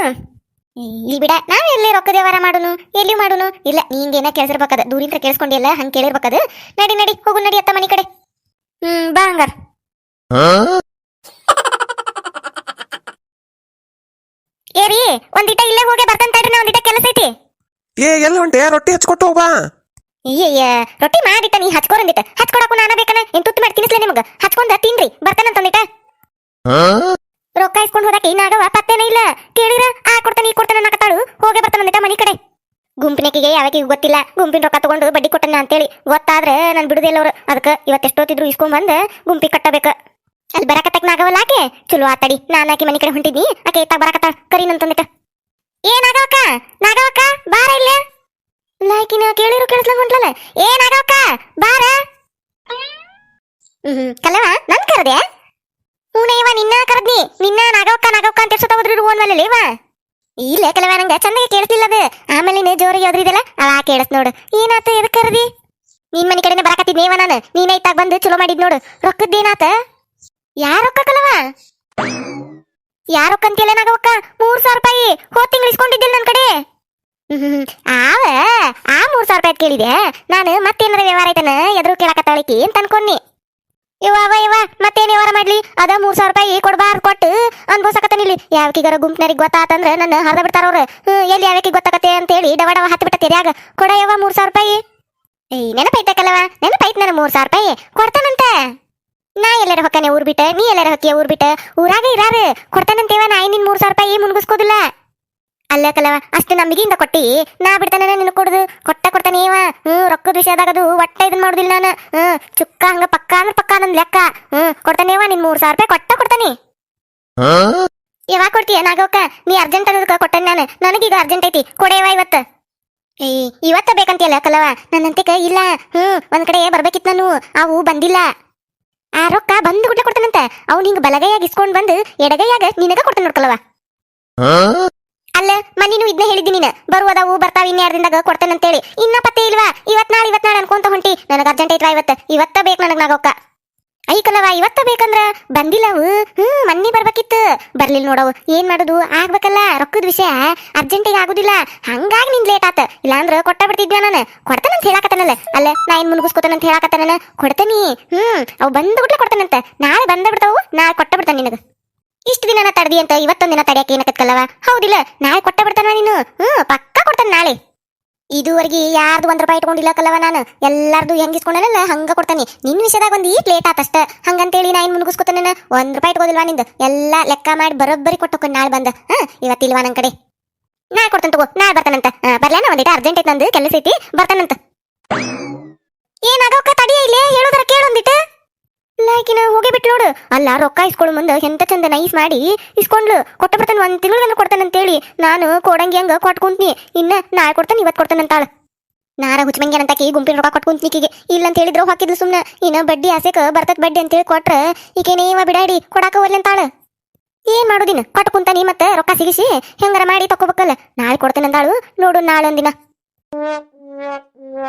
ಇಲ್ಲಿ ಬಿಡ ನಾವ್ ಎಲ್ಲಿ ರೊಕ್ಕದ ವ್ಯವಹಾರ ಮಾಡುನು ಎಲ್ಲಿ ಮಾಡುನು ಇಲ್ಲ ನಿಂಗೇನ ಕೇಳಿಸಿರ್ಬೇಕದ ದೂರಿಂದ ಕೇಳಿಸ್ಕೊಂಡಿಲ್ಲ ಹಂಗ ಕೇಳಿರ್ಬೇಕದ ನಡಿ ಹೋಗು ನಡಿ ಅತ್ತ ಮನಿ ಕಡೆ ಬಾ ಹಂಗಾರ ಏರಿ ಒಂದಿಟ ಇಲ್ಲೇ ಹೋಗಿ ಬರ್ತಂತಾಡ್ರಿ ನಾ ಒಂದಿಟ ಕೆಲಸ ಐತಿ ಎಲ್ಲ ಹೊಂಟೆ ರೊಟ್ಟಿ ಹಚ್ಕೊಟ್ಟು ಹೋಗ್ಬಾ ರೊಟ್ಟಿ ಮಾಡಿಟ್ಟ ನೀ ಹಚ್ಕೊರಂದಿಟ್ಟ ಹಚ್ಕೊಡಕು ನಾನ ಬೇಕನ ಏನ್ ತುತ್ತು ಮಾಡಿ ತಿನ್ನಿಸ್ಲೆ ನಿಮಗ ಹಚ್ಕೊಂಡ ತಿನ್ರಿ ಬರ್ತಾನಂತಂದಿಟ ರೊಕ್ಕ ಇಸ್ಕೊಂಡು ಹೋದಕ್ಕೆ ನಾಗವ ಪತ್ತೇನ ಇಲ್ಲ ಕೇಳಿರ ಆ ಕೊಡ್ತಾನೆ ಈ ಕೊಡ್ತಾನೆ ಅನ್ನಕತ್ತಾಳು ಹೋಗಿ ಬರ್ತಾನಂದಿಟ ಮನಿ ಕಡೆ ಗುಂಪಿನಕಿಗೆ ಯಾವಕಿಗೆ ಗೊತ್ತಿಲ್ಲ ಗುಂಪಿನ ರೊಕ್ಕ ತಗೊಂಡು ಬಡ್ಡಿ ಕೊಟ್ಟನ ಅಂತೇಳಿ ಗೊತ್ತಾದ್ರೆ ನಾನು ಬಿಡುದಿಲ್ಲ ಅವ್ರು ಅದಕ್ಕೆ ಇವತ್ತೆಷ್ಟೊತ್ತಿದ್ರು ಇಸ್ಕೊಂಬಂದ ಗುಂಪಿ ಕಟ್ಟಬೇಕ ಅಲ್ಲಿ ಬರಕತ್ತಕ್ ನಾಗವಲ್ಲ ಆಕೆ ಚಲೋ ಆತಡಿ ನಾನು ಆಕೆ ಮನಿ ಕಡೆ ಹೊಂಟಿದ್ನಿ ಆಕೆ ಇತ್ತಾಗ ಬರಕತ್ತಾಳ ಕರೀನಂತಂದಿಟ ನಾಗವಕ್ಕ ಬಾರ ಇಲ್ಲೇ ಲಾಕಿನ ಕೇಳಿರು ಕೇಳಿಸ್ಲಂಗ ಹೊಂಟ್ಲಲ್ಲ ನಾಗವಕ್ಕ ಬಾರ ಕಲ್ಲವ ನನ್ ಕರದೆ ಇವ ನಿನ್ನ ಕರದ್ನಿ ನಿನ್ನ ನಾಗವಕ್ಕ ಅಂತ ಎಷ್ಟೊತ್ತ ಹೋದ್ರಿ ಓನ್ವಲ್ಲ ಇಲ್ಲೇ ಕೆಲವ ನಂಗ ಚಂದಾಗಿ ಕೇಳಿಸ್ಲಿಲ್ಲದ ಆಮೇಲೆ ನೀ ಜೋರಿಗೆ ಹೋದ್ರಿದಲ್ಲ ಆ ಕೇಳಿಸ್ ನೋಡು ಏನಾತ ಎದಕ್ ಕರದಿ ನಿನ್ ಮನಿ ಕಡೆನೆ ಬರಾಕತ್ತಿದ್ನೇವ ನಾನು ನೀನ ಇತ್ತಾಗ ಬಂದು ಚಲೋ ಮಾಡಿದ್ ನೋಡು ರೊಕ್ಕದ್ದೇನಾತ ಯಾರೊಕ್ಕ ಕಲವ ಯಾರೊಕ್ಕ ಅಂತೆಲ್ಲ ನಾಗವಕ್ಕ 3,000 ರೂಪಾಯಿ ಹೋದ್ ತಿಂಗಳು ಇಸ್ಕೊಂಡಿದ್ದಿಲ್ಲ ನನ್ ಕಡೆ ಆ 3,000 ರೂಪಾಯಿ ಕೇಳಿದೆ ನಾನು ಮತ್ತೇನಾರ ವ್ಯವಹಾರ ಐತನ ಎದುರು ಕೇಳಕತ್ತಾಳಿಕಿ ಅಂತ ಅನ್ಕೊಂಡಿ ಇವ ಮತ್ತೇನ್ ವ್ಯವಹಾರ ಮಾಡ್ಲಿ ಅದ 3,000 ರೂಪಾಯಿ ಕೊಡ್ಬಾರ್ದು ಕೊಟ್ಟು ಅನ್ಬೋಸಕತ್ತನಿಲ್ಲಿ ಯಾವಕಿಗಾರ ಗುಂಪ್ನರಿಗೆ ಗೊತ್ತಾತಂದ್ರ ನನ್ನ ಹರ್ದ ಬಿಡ್ತಾರ ಅವ್ರು ಎಲ್ಲಿ ಯಾವಕಿ ಗೊತ್ತಾಕತ್ತೆ ಅಂತ ಹೇಳಿ ಡವ ಹತ್ತಿ ಬಿಟ್ಟ ತೆರ್ಯಾಗ ಕೊಡ ಯವ್ವ 3,000 ರೂಪಾಯಿ ಏಯ್ ನೆನಪೈತಕಲ್ಲವ ನೆನಪೈತ್ ನನ್ನ 3,000 ರೂಪಾಯಿ ಕೊಡ್ತಾನಂತ ನಾ ಎಲ್ಲಾರ ಹೊಕ್ಕನೆ ಊರ್ ಬಿಟ್ಟ ನೀ ಎಲ್ಲಾರ ಹೊಕ್ಕಿಯ ಊರ್ ಬಿಟ್ಟ ಊರಾಗ ಇರಾರ ಕೊಡ್ತಾನಂತೇವ ನಾ ನಿನ್ 3,000 ರೂಪಾಯಿ ಮುನ್ಗಿಸ್ಕೋದಿಲ್ಲ ಅಲ್ಲ ಕಲವ ಅಷ್ಟು ನಂಬಿಕೆಯಿಂದ ಕೊಟ್ಟಿ ನಾ ಬಿಡ್ತಾನ ನಿನ್ ಕೊಡುದು ಕೊಡ್ತಾನೆ ಇವ ರೊಕ್ಕದ ವಿಷಯದಾಗ ಅದು ಒಟ್ಟ ಇದನ್ ಮಾಡುದಿಲ್ಲ ನಾನು ಚುಕ್ಕ ಹಂಗ ಪಕ್ಕ ಅಂದ್ರೆ ಪಕ್ಕ ನನ್ ಲೆಕ್ಕ ಕೊಡ್ತಾನೇವ ನಿನ್ 3,000 ರೂಪಾಯಿ ಕೊಡ್ತಾನೆ ಯಾವಾಗ ಕೊಡ್ತೀಯ ನಾಗವಕ್ಕ ನೀ ಅರ್ಜೆಂಟ್ ಅನ್ನೋದಕ್ಕ ಕೊಟ್ಟನೆ ನಾನು ನನಗೀಗ ಅರ್ಜೆಂಟ್ ಐತಿ ಕೊಡೇವ ಇವತ್ತ ಇವತ್ತ ಬೇಕಂತೀಯಲ್ಲ ಕಲವ ನನ್ನಂತಿಕ ಇಲ್ಲ ಒಂದ್ ಕಡೆ ಬರ್ಬೇಕಿತ್ ನಾನು ಅವು ಬಂದಿಲ್ಲ ಆ ರೊಕ್ಕ ಬಂದು ಗುಡ್ಲೆ ಕೊಡ್ತಾನಂತ ಅವ್ನು ಹಿಂಗ ಬಲಗೈಯಾಗ ಇಸ್ಕೊಂಡ್ ಬಂದು ಎಡಗೈಯಾಗ ನಿನಗ ಕೊಡ್ತಾನ ನೋಡ್ಕಲವ ಅಲ್ಲ ಮನಿನೂ ಇದನ್ನ ಹೇಳಿದ್ದೀನಿ ನೀನು ಬರುವುದವು ಬರ್ತಾವ ಇನ್ಯಾರ್ದಿಂದಾಗ ಕೊಡ್ತೇನಂತೇಳಿ ಇನ್ನ ಪತ್ತೆ ಇಲ್ವಾ ಇವತ್ ನಾಳೆ ಅನ್ಕೊಂತ ಹೊಂಟಿ ನನಗ ಅರ್ಜೆಂಟ್ ಐತ್ವಾ ಇವತ್ತ ಬೇಕು ನನಗ್ ನಾಗವಕ್ಕ ಐಕಲವ ಇವತ್ತ ಬೇಕಂದ್ರ ಬಂದಿಲ್ಲವು ಮನ್ನಿ ಬರ್ಬೇಕಿತ್ತು ಬರ್ಲಿಲ್ಲ ನೋಡವು ಏನ್ ಮಾಡುದು ಆಗ್ಬೇಕಲ್ಲ ರೊಕ್ಕದ ವಿಷಯ ಅರ್ಜೆಂಟಿಗೆ ಆಗುದಿಲ್ಲ ಹಂಗಾಗಿ ನಿನ್ ಲೇಟ್ ಆತ ಇಲ್ಲಾಂದ್ರ ಕೊಟ್ಟ ಬಿಡ್ತಿದ್ದೆ ನಾನು ಕೊಡ್ತಾನಂತ ಹೇಳಾಕತ್ತಾನಲ್ಲ ಅಲ್ಲ ನಾ ಏನ್ ಮುನ್ಗಿಸ್ಕೊತಾನಂತ ಹೇಳಾಕತ್ತಾನ ಕೊಡ್ತಾನಿ ಅವು ಬಂದ್ ಬಿಟ್ಲೆ ಕೊಡ್ತಾನಂತ ನಾಳೆ ಬಂದ ಬಿಡ್ತಾವು ನಾಳೆ ಕೊಟ್ಟ ಬಿಡ್ತಾನ ನಿನಗ ಇಷ್ಟು ದಿನ ತಡ್ದಿ ಅಂತ ಇವತ್ತೊಂದಿನ ತಡಿಯಕ್ಕೆ ಏನಕತ್ಕಲ್ಲವ ಹೌದಿಲ್ಲ ನಾಳೆ ಕೊಟ್ಟ ಬಿಡ್ತಾನ ನೀನು ಪಕ್ಕ ಕೊಡ್ತಾನ ನಾಳೆ ಇದುವರೆಗೆ ಯಾರ್ದು 1 ರೂಪಾಯಿ ಇಟ್ಕೊಂಡಿಲ್ಲ ಕಲ್ಲವ ನಾನು ಎಲ್ಲಾರ್ದು ಹೆಂಗಿಸ್ಕೊಂಡಲ್ಲ ಹಂಗ ಕೊಡ್ತಾನೆ ನಿನ್ ವಿಷಯದಾಗ ಒಂದ್ ಈಟ್ ಲೇಟ್ ಆತಷ್ಟ ಹಂಗಂತೇಳಿ ನಾ ಏನ್ ಮುನ್ಗಿಸ್ಕೊತಾನ 1 ರೂಪಾಯಿ ಇಟ್ಕೋದಿಲ್ವಾ ನಿಂದ ಎಲ್ಲಾ ಲೆಕ್ಕ ಮಾಡಿ ಬರೋಬ್ಬರಿ ಕೊಟ್ಟಕೊಂಡು ನಾಳೆ ಬಂದ ಇವತ್ತಿಲ್ವಾ ನನ್ ಕಡೆ ನಾಳೆ ಕೊಡ್ತಾನ ತಗೋ ನಾಳೆ ಬರ್ತಾನಂತ ಬರ್ಲೇನ ಒಂದಿಟ ಅರ್ಜೆಂಟ್ ಐತಿ ನಂದು ಕೆಲಸ ಐತಿ ಬರ್ತಾನಂತ ಏನಾಗಕ್ಕ ತಡಿಯ ಇಲ್ಲೇ ಹೇಳೋದರ ಕೇಳೊಂದಿಟ ಲಾಕಿನ ಹೋಗಿ ಬಿಟ್ಟು ನೋಡು ಅಲ್ಲ ರೊಕ್ಕ ಇಸ್ಕೊಳ್ಳೋ ಮುಂದೆ ಎಂತ ಚಂದ ನೈಸ್ ಮಾಡಿ ಇಸ್ಕೊಂಡ್ಲು ಕೊಟ್ಟ ಬರ್ತಾನೆ 1 ತಿಂಗಳು ಕೊಡ್ತಾನಂತೇಳಿ ನಾನು ಕೊಡಂಗಿ ಹಂಗ ಕೊಟ್ಕೊಂತೀನಿ ಇನ್ನ ನಾಳೆ ಕೊಡ್ತಾನೆ ಇವತ್ತು ಕೊಡ್ತಾನಂತಾಳ ನಾರ ಹುಚ್ಚಮಂಗ್ಯಾನಂತಾಕಿ ಗುಂಪಿನ ರೊಕ್ಕ ಕೊಟ್ಕೊಂತೀಕಿಗೆ ಇಲ್ಲ ಅಂತ ಹೇಳಿದ್ರು ಹಾಕಿದ್ಲು ಸುಮ್ನೆ ಇನ್ನ ಬಡ್ಡಿ ಆಸೆಕ ಬರ್ತದ ಬಡ್ಡಿ ಅಂತೇಳಿ ಕೊಟ್ರ ಈಗೇನೇವ ಬಿಡಾಡಿ ಕೊಡಾಕ ಒಲ್ಲೆಂತಾಳ ಏನ್ ಮಾಡುದಿನ ಕೊಟ್ಕೊಂತಾನಿ ಮತ್ತೆ ರೊಕ್ಕ ಸಿಗಿಸಿ ಹೆಂಗಾರ ಮಾಡಿ ತಕೋಬೇಕಲ್ಲ ನಾಳೆ ಕೊಡ್ತಾನಂತಾಳು ನೋಡು ನಾಳೆ ಒಂದಿನ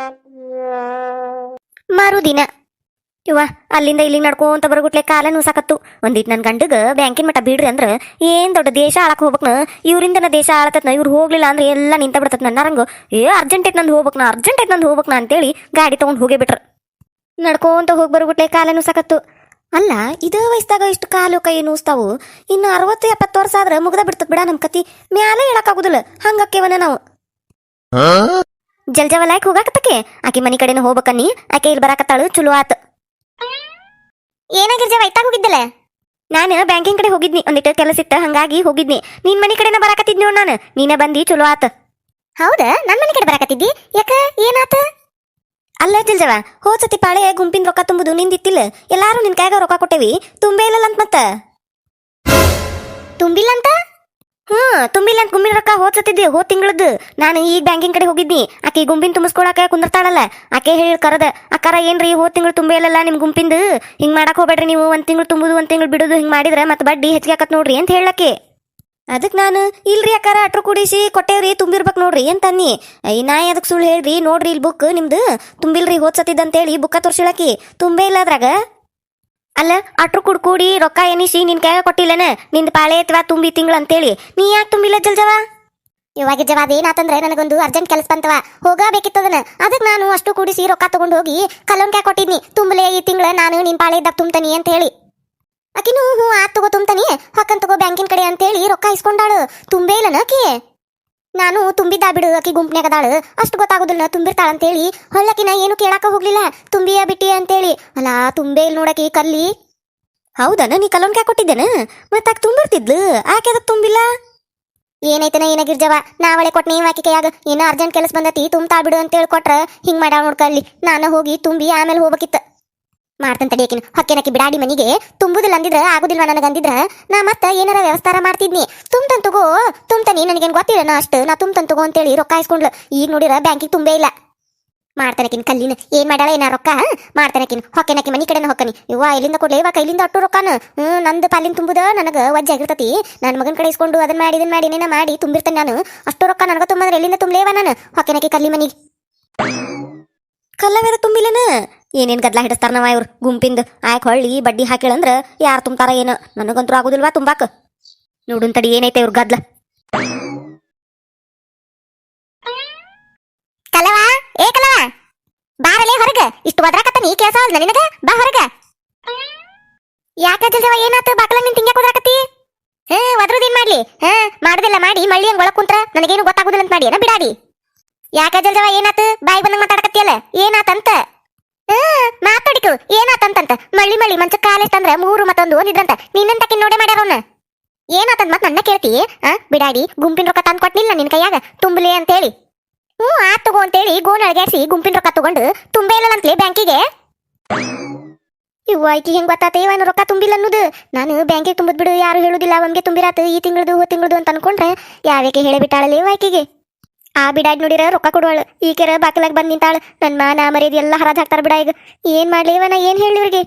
ಮರುದಿನ ಇವ ಅಲ್ಲಿಂದ ಇಲ್ಲಿಗೆ ನಡ್ಕೊಂತ ಬರಗುಟ್ಲೆ ಕಾಲ ನೂಸಾಕತ್ತು ಒಂದಿಟ್ ನನ್ ಗಂಡಗ ಬ್ಯಾಂಕಿನ ಮಟ್ಟ ಬಿಡ್ರಿ ಅಂದ್ರ ಏನ್ ದೊಡ್ಡ ದೇಶ ಆಳಕ್ ಹೋಗ್ಬೇಕ್ನ ಇವ್ರಿಂದನ ದೇಶ ಆಳತತ್ನ ಇವ್ರು ಹೋಗ್ಲಿಲ್ಲ ಅಂದ್ರೆ ಎಲ್ಲ ನಿಂತ ಬಿಡ್ತತ್ ನನ್ನರಂಗ ಅರ್ಜೆಂಟ್ ಐತ್ ನಂದು ಹೋಗ್ಬೇಕ್ನ ಅಂತೇಳಿ ಗಾಡಿ ತಗೊಂಡ್ ಹೋಗೇ ಬಿಟ್ರ ನಡ್ಕೊಂತ ಹೋಗಿ ಬರಗುಟ್ಲೆ ಕಾಲ ನೂಸಾಕತ್ತು ಅಲ್ಲ ಇದೇ ವಯಸ್ಸಾಗ ಇಷ್ಟು ಕಾಲು ಕೈ ನೂಸ್ತಾವು ಇನ್ನು 60-70 ವರ್ಷ ಆದ್ರ ಮುಗ್ದ ಬಿಡ್ತತ್ ಬಿಡ ನಮ್ ಕತಿ ಮ್ಯಾಲ ಹೇಳಕ್ಕಾಗುದಿಲ್ಲ ಹಂಗಕ್ಕೇವನ ನಾವು ಜಲ್ಜವಲಾಯ್ಕ್ ಹೋಗಾಕತ್ತಕ್ಕೆ ಆಕಿ ಮನಿ ಕಡೆನ ಹೋಗ್ಬೇಕನ್ನಿ ಆಕೆ ಇಲ್ಲಿ ಬರಾಕತ್ತಾಳು ಚಲೋ ಆತ ಏನಾಗಿರ್ಜವ ಐತಾಗ ಹೋಗಿದ್ದಲ್ಲ ನಾನು ಬ್ಯಾಂಕಿಂಗ್ ಕಡೆ ಹೋಗಿದ್ನಿ ಒಂದಿಟ್ಟು ಕೆಲಸ ಇತ್ತ ಹಂಗಾಗಿ ಹೋಗಿದ್ನಿ ನಿನ್ ಮನಿ ಕಡೆನ ಬರಾಕತ್ತಿದ್ ನೋಡ್ ನಾನು ನೀನ ಬಂದಿ ಚಲೋ ಆತ ಹೌದಾ ನನ್ ಮನಿ ಕಡೆ ಬರಾಕತ್ತಿದ್ದಿ ಯಾಕ ಏನಾತ ಅಲ್ಲ ಜಲ್ಜವ ಹೋದ್ಸತಿ ಪಾಳೆ ಗುಂಪಿನ ರೊಕ್ಕ ತುಂಬುದು ನಿಂದಿತ್ತಿಲ್ಲ ಎಲ್ಲಾರು ನಿನ್ ಕೈಗ ರೊಕ್ಕ ಕೊಟ್ಟೇವಿ ತುಂಬೇ ಇಲ್ಲ ಅಂತ ಮತ್ತ ತುಂಬಿಲ್ಲ ಅಂತ ತುಂಬಿಲ್ಲ ಅಂತ ಗುಂಬಿನ ರೊಕ್ಕ ಹೋದ್ಸತಿದ್ದೆ ಹೋದ್ ತಿಂಗಳದ್ದು ನಾನು ಈಗ ಬ್ಯಾಂಕಿಂಗ್ ಕಡೆ ಹೋಗಿದ್ನಿ ಆಕೆ ಗುಂಪಿನ ತುಂಬಿಸ್ಕೊಳಕ ಕುಂದಿರ್ತಾಳಲ್ಲ ಆಕೆ ಹೇಳಿ ಕರದ ಅಕ್ಕಾರ ಏನ್ರಿ ಹೋದ್ ತಿಂಗಳು ತುಂಬೇ ಇಲ್ಲಲ್ಲ ನಿಮ್ ಗುಂಪಿಂದ ಹಿಂಗ್ ಮಾಡಕ್ ಹೋಗ್ಬೇಡ್ರಿ ನೀವು 1 ತಿಂಗಳು ತುಂಬುದು 1 ತಿಂಗಳು ಬಿಡುದು ಹಿಂಗ್ ಮಾಡಿದ್ರೆ ಮತ್ತೆ ಬಡ್ಡಿ ಹೆಚ್ಚಿಗೆ ಆಕತ್ ನೋಡ್ರಿ ಅಂತ ಹೇಳಕ್ಕೆ ಅದಕ್ಕೆ ನಾನು ಇಲ್ರಿ ಅಕ್ಕಾರ ಅಟ್ರು ಕೂಡಿಸಿ ಕೊಟ್ಟೇವ್ರಿ ತುಂಬಿರ್ಬೇಕು ನೋಡ್ರಿ ಅಂತನ್ನಿ ನಾ ಅದಕ್ಕೆ ಸುಳ್ಳು ಹೇಳ್ರಿ ನೋಡ್ರಿ ಇಲ್ಲಿ ಬುಕ್ ನಿಮ್ದು ತುಂಬಿಲ್ರಿ ಹೋದ್ಸತಿದ್ದಂತೇಳಿ ಬುಕ್ಕ ತೋರ್ಸಿಳಕಿ ತುಂಬೇ ಇಲ್ಲ ಅದ್ರಾಗ ಅಲ್ಲ ಅಟ್ರು ಕೂಡಿ ರೊಕ್ಕ ಎನಿಸಿ ನಿನ್ ಕೈಗ ಕೊಟ್ಟಿಲ್ಲನ ನಿಂದ ಪಾಳೆ ಅಥವಾ ತುಂಬಿ ತಿಂಗಳು ಅಂತೇಳಿ ನೀ ಯಾಕೆ ತುಂಬಿಲ್ಲ ಜಲ್ಜವ ಇವಾಗ ಜವ ಅದೇನಾತಂದ್ರೆ ನನಗೊಂದು ಅರ್ಜೆಂಟ್ ಕೆಲಸ ಬಂತವ ಹೋಗಬೇಕಿತ್ತದನ ಅದಕ್ಕೆ ನಾನು ಅಷ್ಟು ಕೂಡಿಸಿ ರೊಕ್ಕ ತಗೊಂಡು ಹೋಗಿ ಕಲೋನ್ಕ ಕೊಟ್ಟಿದ್ನಿ ತುಂಬಲೆ ಈ ತಿಂಗಳ ನಾನು ನಿನ್ ಪಾಳೆ ಇದ್ದಾಗ ತುಂಬ್ತಾನಿ ಅಂತ ಹೇಳಿ ಆಕಿನೂ ಆತ್ ತಗೋ ತುಂಬ್ತಾನಿ ಹೊಕ್ಕನ್ ತಗೋ ಬ್ಯಾಂಕಿನ ಕಡೆ ಅಂತೇಳಿ ರೊಕ್ಕ ಇಸ್ಕೊಂಡಾಳು ತುಂಬೇ ಇಲ್ಲನ ಆಕಿ ನಾನು ತುಂಬಿದ್ದ ಬಿಡು ಆಕಿ ಗುಂಪ್ನ್ಯಾಗದಾಳು ಅಷ್ಟು ಗೊತ್ತಾಗುದಿಲ್ಲ ತುಂಬಿರ್ತಾಳ ಅಂತೇಳಿ ಹೊಳ್ಳಕಿನ ಏನು ಕೇಳಾಕ ಹೋಗ್ಲಿಲ್ಲ ತುಂಬಿಯ ಬಿಟ್ಟಿ ಅಂತೇಳಿ ಅಲ್ಲ ತುಂಬೇ ಇಲ್ಲ ನೋಡಕಿ ಕಲ್ಲಿ ಹೌದನ ನೀ ಕಲೋನ್ಕ ಕೊಟ್ಟಿದ್ದೇನ ಮತ್ತ ಆಕೆ ತುಂಬಿರ್ತಿದ್ಲು ಆಕೆ ಅದಕ್ಕೆ ತುಂಬಿಲ್ಲ ಏನೈತನ ಏನಾಗಿರ್ಜವ ನಾವಳೆ ಕೊಟ್ಟು ನೀವು ಆಕಿ ಕೈಯಾಗ ಏನೋ ಅರ್ಜೆಂಟ್ ಕೆಲಸ ಬಂದತಿ ತುಂಬ್ತಾ ಬಿಡು ಅಂತೇಳಿ ಕೊಟ್ರ ಹಿಂಗ್ ಮಾಡ್ಯಾವ ನೋಡ್ಕಲ್ಲಿ ನಾನು ಹೋಗಿ ತುಂಬಿ ಆಮೇಲೆ ಹೋಗ್ಬೇಕಿತ್ತ ಮಾಡ್ತಂತ ತಡಿಯಕಿನ ಹೊಕ್ಕೇನಕಿ ಬಿಡಾಡಿ ಮನಿಗೆ ತುಂಬುದಿಲ್ಲ ಅಂದಿದ್ರ ಆಗುದಿಲ್ವ ನನಗಂದಿದ್ರ ನಾ ಮತ್ತೆ ಏನಾರ ವ್ಯವಸ್ಥಾರ ಮಾಡ್ತಿದ್ನಿ ತುಂಬ್ತನ್ ತಗೋ ತುಂಬ್ತಾನಿ ನನಗೇನ್ ಗೊತ್ತಿಲ್ಲ ಅಷ್ಟು ನಾ ತುಂಬ್ತನ್ ತಗೋ ಅಂತೇಳಿ ರೊಕ್ಕ ಇಸ್ಕೊಂಡ್ಲು ಈಗ ನೋಡಿರ ಬ್ಯಾಂಕಿಗೆ ತುಂಬೇ ಇಲ್ಲ ಮಾಡ್ತಾನಕಿನ ಕಲ್ಲಿನ ಏನ್ ಮಾಡ್ಯಾಳ ಏನ ರೊಕ್ಕ ಮಾಡ್ತಾನಕಿನ ಹೊಕ್ಕೇನಕಿ ಮನಿ ಕಡೆನ ಹೊಕ್ಕನಿ ಇವ್ವ ಇಲ್ಲಿಂದ ಕೊಡ್ಲಿ ಇವ ಕೈಲಿಂದ ಅಟ್ಟು ರೊಕ್ಕನ ನಂದು ಪಾಲಿನ ತುಂಬುದ ನನಗ ವಜ್ಜೆ ಆಗಿರ್ತತಿ ನನ್ನ ಮಗನ ಕಡೆ ಇಸ್ಕೊಂಡು ಅದನ್ನ ಮಾಡಿ ಇದನ್ನ ಮಾಡಿ ಏನೇನ ಮಾಡಿ ತುಂಬಿರ್ತೇನೆ ನಾನು ಅಷ್ಟು ರೊಕ್ಕ ನನಗ ತುಂಬಂದ್ರೆ ಎಲ್ಲಿಂದ ತುಂಬಲೇವ ನಾನು ಹೊಕ್ಕೇನಕಿ ಕಲ್ಲಿ ಮನಿಗೆ ಕಲ್ಲ ಬೇರೆ ತುಂಬಿಲ್ಲನ ಏನೇನ್ ಗದ್ಲ ಹಿಡಿಸ್ತಾರ ನಾವ ಇವ್ರು ಗುಂಪಿಂದ ಆಯ್ಕೆ ಹೊಳ್ಳಿ ಬಡ್ಡಿ ಹಾಕಿಳಂದ್ರ ಯಾರು ತುಂಬ್ತಾರ ಏನ ನನಗಂತೂ ಆಗುದಿಲ್ವಾ ತುಂಬಾಕ ನೋಡುನ್ ತಡಿ ಏನೈತೆ ಇವ್ರ ಗದ್ಲ ಕಲವಾ ಏ ಕಲವಾ ಬಾರಲೇ ಹೊರಗ ಇಷ್ಟು ಒದ್ರಾಕತ್ತ ನೀ ಕೆಲಸ ನಿನಗ ಬಾ ಹೊರಗ ಯಾಕ ಜಲ್ಜವ ಏನಾತ ಬಾಕಲ ನಿನ್ ತಿಂಗ್ಯಾಕ ಹೋದ್ರಾಕತ್ತಿ ಒದ್ರದೇನ್ ಮಾಡ್ಲಿ ಮಾಡುದಿಲ್ಲ ಮಾಡಿ ಮಳ್ಳಿ ಹಂಗ ಒಳಗ್ ಕುಂತ್ರ ನನಗೇನು ಗೊತ್ತಾಗುದಿಲ್ಲ ಅಂತ ಮಾಡಿ ಏನ ಬಿಡಾಡಿ. ಯಾಕ ಜಲ್ಜವ ಏನಾತ ಬಾಯಿ ಬಂದಂಗ ಮಾತಾಡಕತ್ತಿಯಲ್ಲ ಏನಾತಂತ ಮಾತಾಡಿಕು ಏನಾತಂತ ಮಳ್ಳಿ ಮಳ್ಳಿ ಮಂಚ ಕಾಲೆಷ್ಟಂದ್ರ 3 ಮತ್ತೊಂದು ಒಂದಿದ್ರಂತ ನಿನ್ನಂತಕಿ ನೋಡೆ ಮಾಡ್ಯಾರವನ್ನ ಏನಾತಂತ ಮತ್ ನನ್ನ ಕೇಳ್ತಿ ಬಿಡಾಡಿ ಗುಂಪಿನ ರೊಕ್ಕ ತಂದ್ ಕೊಟ್ನಿಲ್ಲ ನಿನ್ ಕೈಯಾಗ ತುಂಬಲಿ ಅಂತೇಳಿ ಆತ್ ತಗೋ ಅಂತೇಳಿ ಗೋನ್ ಅಳಗ್ಯಾಸಿ ಗುಂಪಿನ ರೊಕ್ಕ ತಗೊಂಡು ತುಂಬೇ ಇಲ್ಲಂತಲೇ ಬ್ಯಾಂಕಿಗೆ. ಇವ್ ಆಯ್ಕಿ ಹೆಂಗ್ ಗೊತ್ತಾತ ಇವನು ರೊಕ್ಕ ತುಂಬಿಲ್ಲ ಅನ್ನೋದು. ನಾನು ಬ್ಯಾಂಕಿಗೆ ತುಂಬದ್ ಬಿಡು ಯಾರು ಹೇಳುದಿಲ್ಲ ಒಮ್ಗೆ ತುಂಬಿರಾತ ಈ ತಿಂಗಳದು ತಿಂಗಳದು ಅಂತ ಅನ್ಕೊಂಡ್ರೆ ಯಾವ್ಯಾಕೆ ಹೇಳಿ ಬಿಟ್ಟಾಳಲ್ಲ ಇವ್ ಆಯ್ಕಿಗೆ. ಆ ಬಿಡಾಡ್ ನೋಡಿರ ರೊಕ್ಕ ಕೊಡುವಳು ಈಕೆರ ಬಾಕಲಾಗ ಬಂದ್ ನಿಂತಾಳ. ನನ್ ಮಾನ ಮರ್ಯಾದೆ ಎಲ್ಲ ಹರಾಜ್ ಹಾಕ್ತಾರ ಬಿಡ ಈಗ ಏನ್ ಮಾಡ್ಲಿ ಇವನ ಏನ್ ಹೇಳಿ ಇವ್ರಿಗೆ.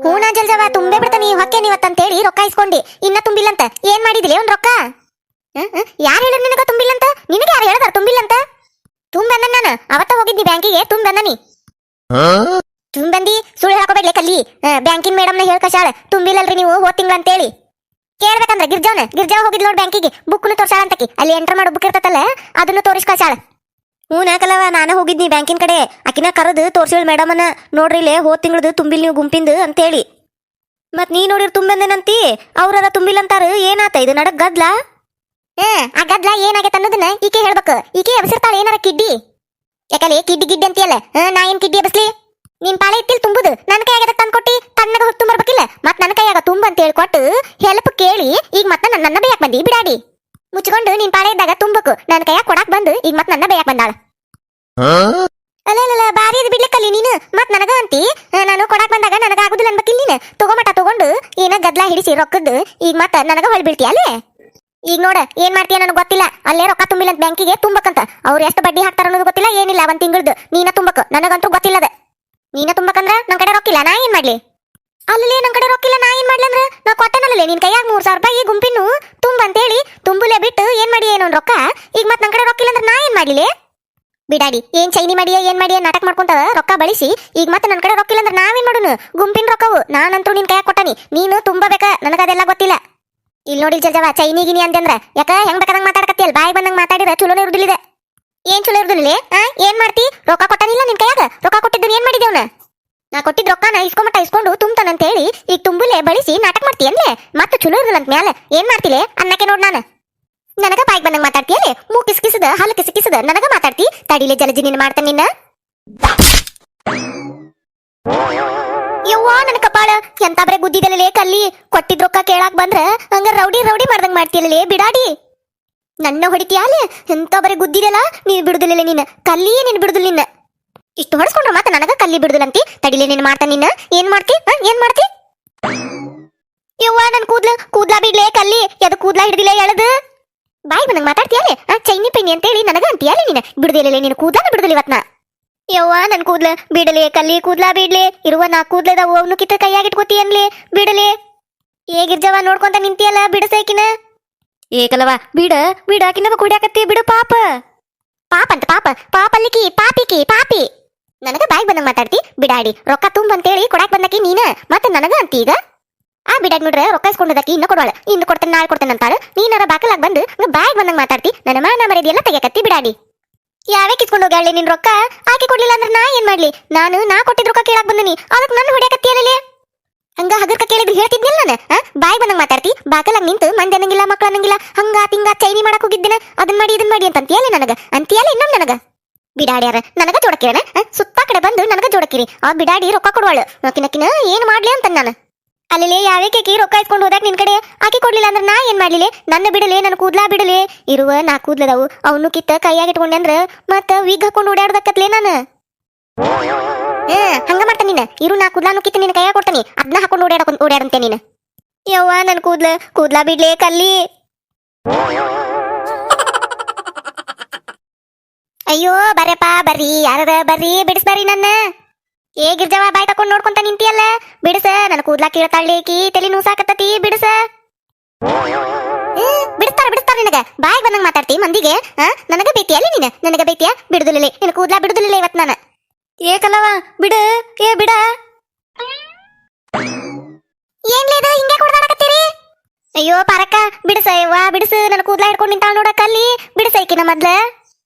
ಹೂನಾ ಜಲ್ಜವ ತುಂಬೇ ಬಿಡ್ತಾನಿ ಹೊಕ್ಕೆ ನೀವತ್ತಂತೇಳಿ ರೊಕ್ಕ ಇಸ್ಕೊಂಡಿ ಇನ್ನ ತುಂಬಿಲ್ಲಂತ ಏನ್ ಮಾಡಿದಿಲ್ಲ ಅವ್ನ್ ರೊಕ್ಕ ಯಾರು ಹೇಳಿರ್ ನಿನಗ ತುಂಬಿಲ್ಲಂತ ನಿನಗೆ ಯಾರು ಹೇಳಿದಾರ ತುಂಬಿಲ್ಲಂತ ತುಂಬಂದ ನಾನು ಅವತ್ತ ಹೋಗಿದ್ನಿ ಬ್ಯಾಂಕಿಗೆ ತುಂಬಂದನಿ ತುಂಬಂದಿ ಸುಳ್ಳು ಹಾಕೋಬೇಡ್ಲೆ ಕಲ್ಲಿ ಬ್ಯಾಂಕಿನ ಮೇಡಮ್ನ ಹೇಳ್ಕಶಾಳ ತುಂಬಿಲ್ಲಲ್ರಿ ನೀವು ಹೋದ್ ತಿಂಗಳ ಅಂತೇಳಿ ಕೇಳ್ಬೇಕಂದ್ರ ಗಿರ್ಜಾವ್ ಹೋಗಿದ್ ನೋಡ್ ಬ್ಯಾಂಕಿಗೆ ಬುಕ್ನು ತೋರ್ಸಾಳ ಅಂತಕಿ ಅಲ್ಲಿ ಎಂಟರ್ ಮಾಡೋ ಬುಕ್ ಇರ್ತತಲ್ಲ ಅದನ್ನು ತೋರಿಸ್ಕಶಾಳ. ನಾಕಲವ ನಾನು ಹೋಗಿದ್ನಿ ಬ್ಯಾಂಕಿನ ಕಡೆ ಆಕಿನ ಕರೆದು ತೋರ್ಸಿಳ್ ಮೇಡಮನ್ನ ನೋಡ್ರಿ ಇಲ್ಲೇ ಹೋದ್ ತಿಂಗಳದು ತುಂಬಿಲ್ ನೀವು ಗುಂಪಿಂದು ಅಂತೇಳಿ. ಮತ್ ನೀ ನೋಡಿರ್ ತುಂಬಂದೇನಂತಿ ಅವ್ರರ ತುಂಬಿಲ್ಲಂತಾರ ಏನಾತ ಇದು ನಡಕ್ ಗದ್ಲ ಆ ಗದ್ಲ ಏನಾಗೈತೆ ಅನ್ನೋದನ್ನ ಈಕೆ ಹೇಳ್ಬೇಕು. ಈಕೆ ಎಬ್ಸಿರ್ತಾಳ ಏನಾರ ಕಿಡ್ಡಿ ಯಾಕಲೆ ಕಿಡ್ಡಿ ಅಂತೀಯಲ್ಲ ನಾ ಏನ್ ಕಿಡ್ಡಿ ಎಬ್ಸ್ಲಿ ನಿನ್ ಪಾಳೆ ಇಟ್ಟಿಲ್ ತುಂಬುದು ನನ್ನ ಕೈಯಾಗ ತಂದ್ಕೊಟ್ಟಿ ತಣ್ಣಗ ಹೊತ್ತು ತುಂಬರ್ಬೇಕಿಲ್ಲ ಮತ್ ನನ್ನ ಕೈಯಾಗ ತುಂಬ ಅಂತ ಹೇಳ್ಕೊಟ್ಟು ಹೆಲ್ಪ್ ಕೇಳಿ ಈಗ ಮತ್ತ ನನ್ನ ಬೇಯಕ್ ಬಂದಿ ಬಿಡಾಡಿ. ಮುಚ್ಕೊಂಡು ನಿನ್ ಪಾಳೆ ಇದ್ದಾಗ ತುಂಬಕು ನನ್ನ ಕೈಯಾಗ ಕೊಡಾಕ್ ಬಂದು ಈಗ ಮತ್ ನನ್ನ ಬೇಯಕ್ ಬಂದಾಳ. ಅಲ್ಲ ಬಾರಿ ಅದು ಬಿಡ್ಲಿಕ್ಕಲ್ಲಿ ನೀನು ಮತ್ ನನಗ ಅಂತಿ ನಾನು ಕೊಡಾಕ್ ಬಂದಾಗ ನನಗ ಆಗುದಿಲ್ಲ ಅನ್ಬೇಕಿಲ್ಲ ನೀನು ತಗೋಮಟ ತಗೊಂಡು ಏನ ಗದ್ಲಾ ಹಿಡಿಸಿ ರೊಕ್ಕದ್ದು ಈಗ ಮತ್ತ ನನಗ ಹೊಳ್ ಬೀಳ್ತೀಯ ಅಲ್ಲೇ. ಈಗ ನೋಡ ಏನ್ ಮಾಡ್ತೀಯ ನನಗೆ ಗೊತ್ತಿಲ್ಲ ಅಲ್ಲೇ ರೊಕ್ಕ ತುಂಬಿಲ್ಲ ಅಂತ ಬ್ಯಾಂಕಿಗೆ ತುಂಬಕಂತ ಅವ್ರು ಎಷ್ಟು ಬಡ್ಡಿ ಹಾಕ್ತಾರ ಅನ್ನೋದು ಗೊತ್ತಿಲ್ಲ ಏನಿಲ್ಲ ಒಂದ್ ತಿಂಗಳದ್ದು ನೀನ ತುಂಬಕ್ ನನಗಂತೂ ಗೊತ್ತಿಲ್ಲದ. ನೀನ ತುಂಬಕಂದ್ರ ನನ್ ಕಡೆ ರೊಕ್ಕಿಲ್ಲ ನಾ ಏನ್ ಮಾಡ್ಲಿ ಅಲ್ಲೇ ನನ್ ಕಡೆ ರೊಕ್ಕಿಲ್ಲ ನಾ ಏನ್ ಮಾಡ್ಲಿ ಅಂದ್ರ ನಾ ಕೊಟ್ಟನಲ್ಲೇ ನಿನ್ ಕೈಯಾಗ 3,000 ರೂಪಾಯಿ ಗುಂಪಿನ್ನು ತುಂಬ ಅಂತೇಳಿ ತುಂಬುಲೆ ಬಿಟ್ಟು ಏನ್ ಮಾಡಿ ಏನೋ ರೊಕ್ಕ ಈಗ ಮತ್ ನನ್ ಕಡೆ ರೊಕ್ಕಿಲ್ಲ ಅಂದ್ರ ನಾ ಏನ್ ಮಾಡ್ಲಿ ಬಿಡಾಡಿ. ಏನ್ ಚೈನಿ ಮಾಡಿಯ ಏನ್ ಮಾಡಿಯ ನಾಟಕ ಮಾಡ್ಕೊಂತ ರೊಕ್ಕ ಬಳಸಿ ಈಗ ಮತ್ತೆ ನನ್ ಕಡೆ ರೊಕ್ಕಿಲ್ಲ ಅಂದ್ರ ನಾವೇನ್ ಮಾಡೋನು ಗುಂಪಿನ ರೊಕ್ಕವು ನಾನಂತೂ ನಿನ್ ಕೈಯಾಗ ಕೊಟ್ಟನಿ ನೀನು ತುಂಬಬೇಕ ನನಗದೆಲ್ಲ ಗೊತ್ತಿಲ್ಲ. ಇಲ್ಲಿ ನೋಡಿ ಜಲ್ಜವ ಚೈನಿಗಿನಿ ಅಂತಂದ್ರ ಯಾಕ ಹೆಂಗ್ ಬೇಕಾದಂಗ ಮಾತಾಡಕತ್ತಿಯಲ್ ಬಾಯಿ ಬಂದಂಗ ಮಾತಾಡಿದ್ರೆ ಚಲೋನೇ ಇರುದಿಲ್ಲ ಏನ್ ಚಲೋ ಇರುದಿಲ್ಲ ಏನ್ ಮಾಡ್ತಿ ರೊಕ್ಕ ಕೊಟ್ಟನಿಲ್ಲ ನಿನ್ ಕೈಯಾಗ ರೊಕ್ಕ ಕೊಟ್ಟಿದ್ದನ್ ಏನ್ ಮಾಡಿದೇವ್ನ ನಾ ಕೊಟ್ಟಿದ್ ರೊಕ್ಕನ ಇಸ್ಕೊಂಡು ತುಂಬತಾನಂತ ಹೇಳಿ ಈಗ ತುಂಬುಲೆ ಬಳಸಿ ನಾಟಕ ಮಾಡ್ತೀಯನ್ಲೆ ಮತ್ತೆ ಚಲೋ ಇರಲ್ಲ ಅಂತ ಮ್ಯಾಲ ಏನ್ ಮಾಡ್ತಿಲೆ ಅನ್ನಕ್ಕೆ ನೋಡ್ ನಾನು ನನಗ ಬಾಯಿಗೆ ಬಂದಂಗ ಮಾತಾಡ್ತೀಯಲ್ಲೇ ಮೂ ಕಿಸ್ಕಿಸದ ಹಲ್ಲು ಕಿಸ್ಕಿಸದ ನನಗ ಮಾತಾಡ್ತಿ ತಡಿಲೆ ಜಲಜಿ ನಿನ್ನ ಮಾಡ್ತಾನೆ ನಿನ್ನ ಯವ್ವಾ ನನ್ನ ಕಪಾಳ ಎಂತ ಬರೇ ಗುದ್ದಿದಲ್ಲೇ ಕಲ್ಲಿ ಕೊಟ್ಟಿದ್ ರೊಕ್ಕ ಕೇಳಾಕ್ ಬಂದ್ರ ಹಂಗ ರೌಡಿ ಮಾಡ್ದಂಗ ಮಾಡ್ತೀಯಲ್ಲೇ ಬಿಡಾಡಿ ನನ್ನ ಹೊಡಿತೀಯಾಲೆ ಎಂತ ಬರೇ ಗುದ್ದಿದಲ್ಲ ನೀನ್ ಬಿಡುದಿಲ್ಲ ನಿನ್ನ ಕಲ್ಲಿಯೇ ನೀನ್ ಬಿಡುದಿಲ್ಲ ನಿನ್ನ ಇಷ್ಟು ಹೊಡ್ಸ್ಕೊಂಡ್ರ ಮತ್ತೆ ನನಗ ಕಲ್ಲಿ ಬಿಡುದಿಲ್ಲಂತಿ ತಡಿಲೆ ನೀನ್ ಮಾಡ್ತಾನ ನಿನ್ನ ಏನ್ ಮಾಡ್ತಿ ಏನ್ ಮಾಡ್ತಿ ಯವ್ವಾ ನನ್ ಕೂದ್ಲಾ ಬಿಡ್ಲೆ ಕಲ್ಲಿ ಎದ ಕೂದ್ಲಾ ಹಿಡ್ದಿಲ್ಲ ಎಳದು ಬಾಯಿ ಬಂದಂಗ ಮಾತಾಡ್ತೀಯಾಲೆ ಚೈನಿ ಪೈನಿ ಅಂತೇಳಿ ನನಗ ಅಂತೀಯಾಲೆ ನೀನ್ ಬಿಡುದಿಲ್ಲ ನೀನು ಕೂದ್ಲಾನ ಬಿಡುದಿಲ್ಲ ಇವತ್ನ ಯವ್ವ ನನ್ ಕೂದ್ಲ ಬಿಡಲಿ ಕಲ್ಲಿ ಕೂದ್ಲಾ ಬಿಡ್ಲಿ ಇರುವ ನಾ ಕೂದ್ಲದ ಹೋಗ್ನು ಕಿತ್ತ ಕೈಯಾಗಿಟ್ಕೋತಿ ಅನ್ಲಿ ಬಿಡಲಿ ಹೇಗಿರ್ಜವ ನೋಡ್ಕೊಂತ ನಿಂತಿಯಲ್ಲ ಬಿಡಸೈಕಿನ ಏಕಲವ ಬಿಡಾಕಿನ ಕುಡಿಯಾಕತ್ತಿ ಬಿಡು ಪಾಪ ಅಂತ ಪಾಪ ಅಲ್ಲಿಕಿ ಪಾಪಿ ನನಗ ಬಾಯಿ ಬಂದಂಗ ಮಾತಾಡ್ತಿ ಬಿಡಾಡಿ ರೊಕ್ಕ ತುಂಬ ಅಂತೇಳಿ ಕೊಡಾಕ್ ಬಂದಕಿ ನೀನ ಮತ್ತೆ ನನಗ ಅಂತಿ ಈಗ ಆ ಬಿಡಾಡ್ ನೋಡ್ರೆ ರೊಕ್ಕ ಇಸ್ಕೊಂಡದಕ್ಕಿ ಇನ್ನ ಕೊಡವಾಳ ಇಂದು ಕೊಡ್ತೇನೆ ನಾಳೆ ಕೊಡ್ತೇನೆ ಅಂತಾಳ ನೀನಾರ ಬಾಕಲಾಗ ಬಂದು ಬಾಯಿಗೆ ಬಂದಂಗ ಮಾತಾಡ್ತಿ ನನ್ನ ಮಾನ ಮರ್ಯಾದೆ ಎಲ್ಲ ತೆಗಿಯಕತ್ತಿ ಬಿಡಾಡಿ ಯಾವೇ ಕಿತ್ಕೊಂಡು ಹೋಗ್ಯಾಳೆ ನಿನ್ ರೊಕ್ಕ ಆಕೆ ಕೊಡ್ಲಿಲ್ಲ ಅಂದ್ರೆ ನಾ ಏನ್ ಮಾಡ್ಲಿ ನಾ ಕೊಟ್ಟಿದ್ ರೊಕ್ಕ ಕೇಳಾಕ್ ಬಂದನಿ ಅದಕ್ಕೆ ನನ್ನ ಹೊಡ್ಯಾಕತ್ತಿಯಲ್ಲೇ ಹಂಗ ಹಗರ್ಕ ಕೇಳಿದ್ರು ಹೇಳ್ತಿದ್ನಿಲ್ಲ ನಾನು ಬಾಯಿ ಬಂದಂಗ ಮಾತಾಡ್ತಿ ಬಾಕಲಾಗ ನಿಂತು ಮಂದಿ ಅನ್ನಂಗಿಲ್ಲ ಮಕ್ಳು ಅನ್ನಂಗಿಲ್ಲ ಹಂಗ ತಿಂಗ ಚೈನಿ ಮಾಡಕ್ ಹೋಗಿದ್ದೇನ ಅದನ್ ಮಾಡಿ ಇದನ್ ಮಾಡಿ ಅಂತ ಅಂತೀಯಲ್ಲ ನನಗ ಅಂತೀಯಲ್ಲ ಇನ್ನೊಂದು ನನಗ ಬಿಡಾಡ್ಯಾರ ನನಗ ಜೋಡಕಿರಣ ಸುತ್ತ ಕಡೆ ಬಂದು ನನಗ ಜೋಡಕಿರಿ ಆ ಬಿಡಾಡಿ ರೊಕ್ಕ ಕೊಡುವಳು ನಕಿನಕಿನ ಏನ್ ಮಾಡ್ಲಿ ಅಂತ ನಾನು ಅಲ್ಲಿ ಯಾವೇ ಕೇಕಿ ರೊಕ್ಕ ಇಸ್ಕೊಂಡು ಹೋದಾಗ ನಿನ್ ಕಡೆ ಆಕೆ ಕೊಡ್ಲಿಲ್ಲ ಅಂದ್ರೆ ನಾ ಏನ್ ಮಾಡ್ಲಿಲ್ಲ ನನ್ನ ಬಿಡಲಿ ನನ್ನ ಕೂದ್ಲಾ ಬಿಡಲಿ ಇರುವ ನಾ ಕೂದ್ಲದವು ಅವನು ಕಿತ್ತ ಕೈಯಾಗ ಇಟ್ಕೊಂಡೆ ಅಂದ್ರ ಮತ್ತ ವೀಗ್ ಹಾಕೊಂಡು ಓಡಾಡ್ದಕ್ಕತ್ಲೇ ನಾನು ಹಂಗ ಮಾಡ್ತಾನ ನೀನ ಇರು ನಾ ಕೂದ್ಲಾನು ಕಿತ್ತ ನಿನ್ನ ಕೈಯಾಗ ಕೊಡ್ತಾನಿ ಅದನ್ನ ಹಾಕೊಂಡು ಓಡಾಡಂತೆ ನೀನು ಯವ್ವ ನನ್ ಕೂದ್ಲಾ ಬಿಡ್ಲೇ ಕಲ್ಲಿ ಅಯ್ಯೋ ಬರಪ್ಪ ಬರ್ರಿ ಯಾರ ಬರ್ರಿ ಬಿಡಿಸ್ಬಾರಿ ನನ್ನ ಗಿರ್ಜವ ಬಾಯ್ ತಕೊಂಡ್ ನೋಡ್ಕೊಂತ ನಿಂತಿಯಲ್ಲ ಬಿಡಿಸ ನನ್ನ ಕೂದ್ಲಾ ಕೀಳತಾಳ್ಲೇಕಿ ತಲೆ ನೂಸಾಕತ್ತತಿ ಬಿಡಿಸ ಬಿಡಿಸ್ತಾರ ನಿನಗ ಬಾಯ್ ಬಂದಂಗ ಮಾತಾಡ್ತಿ ಮಂದಿಗೆ ನನಗ ಬೇತಿಯಲ್ಲಿ ನೀನ ನನಗ ಬೇತಿಯ ಬಿಡುದಿಲ್ಲ ನಿನ್ನ ಕೂದ್ಲಾ ಬಿಡುದಿಲ್ಲ ಇವತ್ ನಾನು ಏಕಲ್ಲವ ಬಿಡು ಬಿಡ ಏನ್ಲೇದ ಹಿಂಗೆ ಕೊಡ್ದಾಡಕತ್ತೀರಿ ಅಯ್ಯೋ ಪಾರಕ್ಕ ಬಿಡಿಸ ಯವ್ವ ಬಿಡಿಸು ನನ್ನ ಕೂದ್ಲಾ ಹಿಡ್ಕೊಂಡು ನಿಂತಾಳ ನೋಡಕ್ಕ ಅಲ್ಲಿ ಬಿಡಿಸೈಕಿನ ಮೊದ್ಲ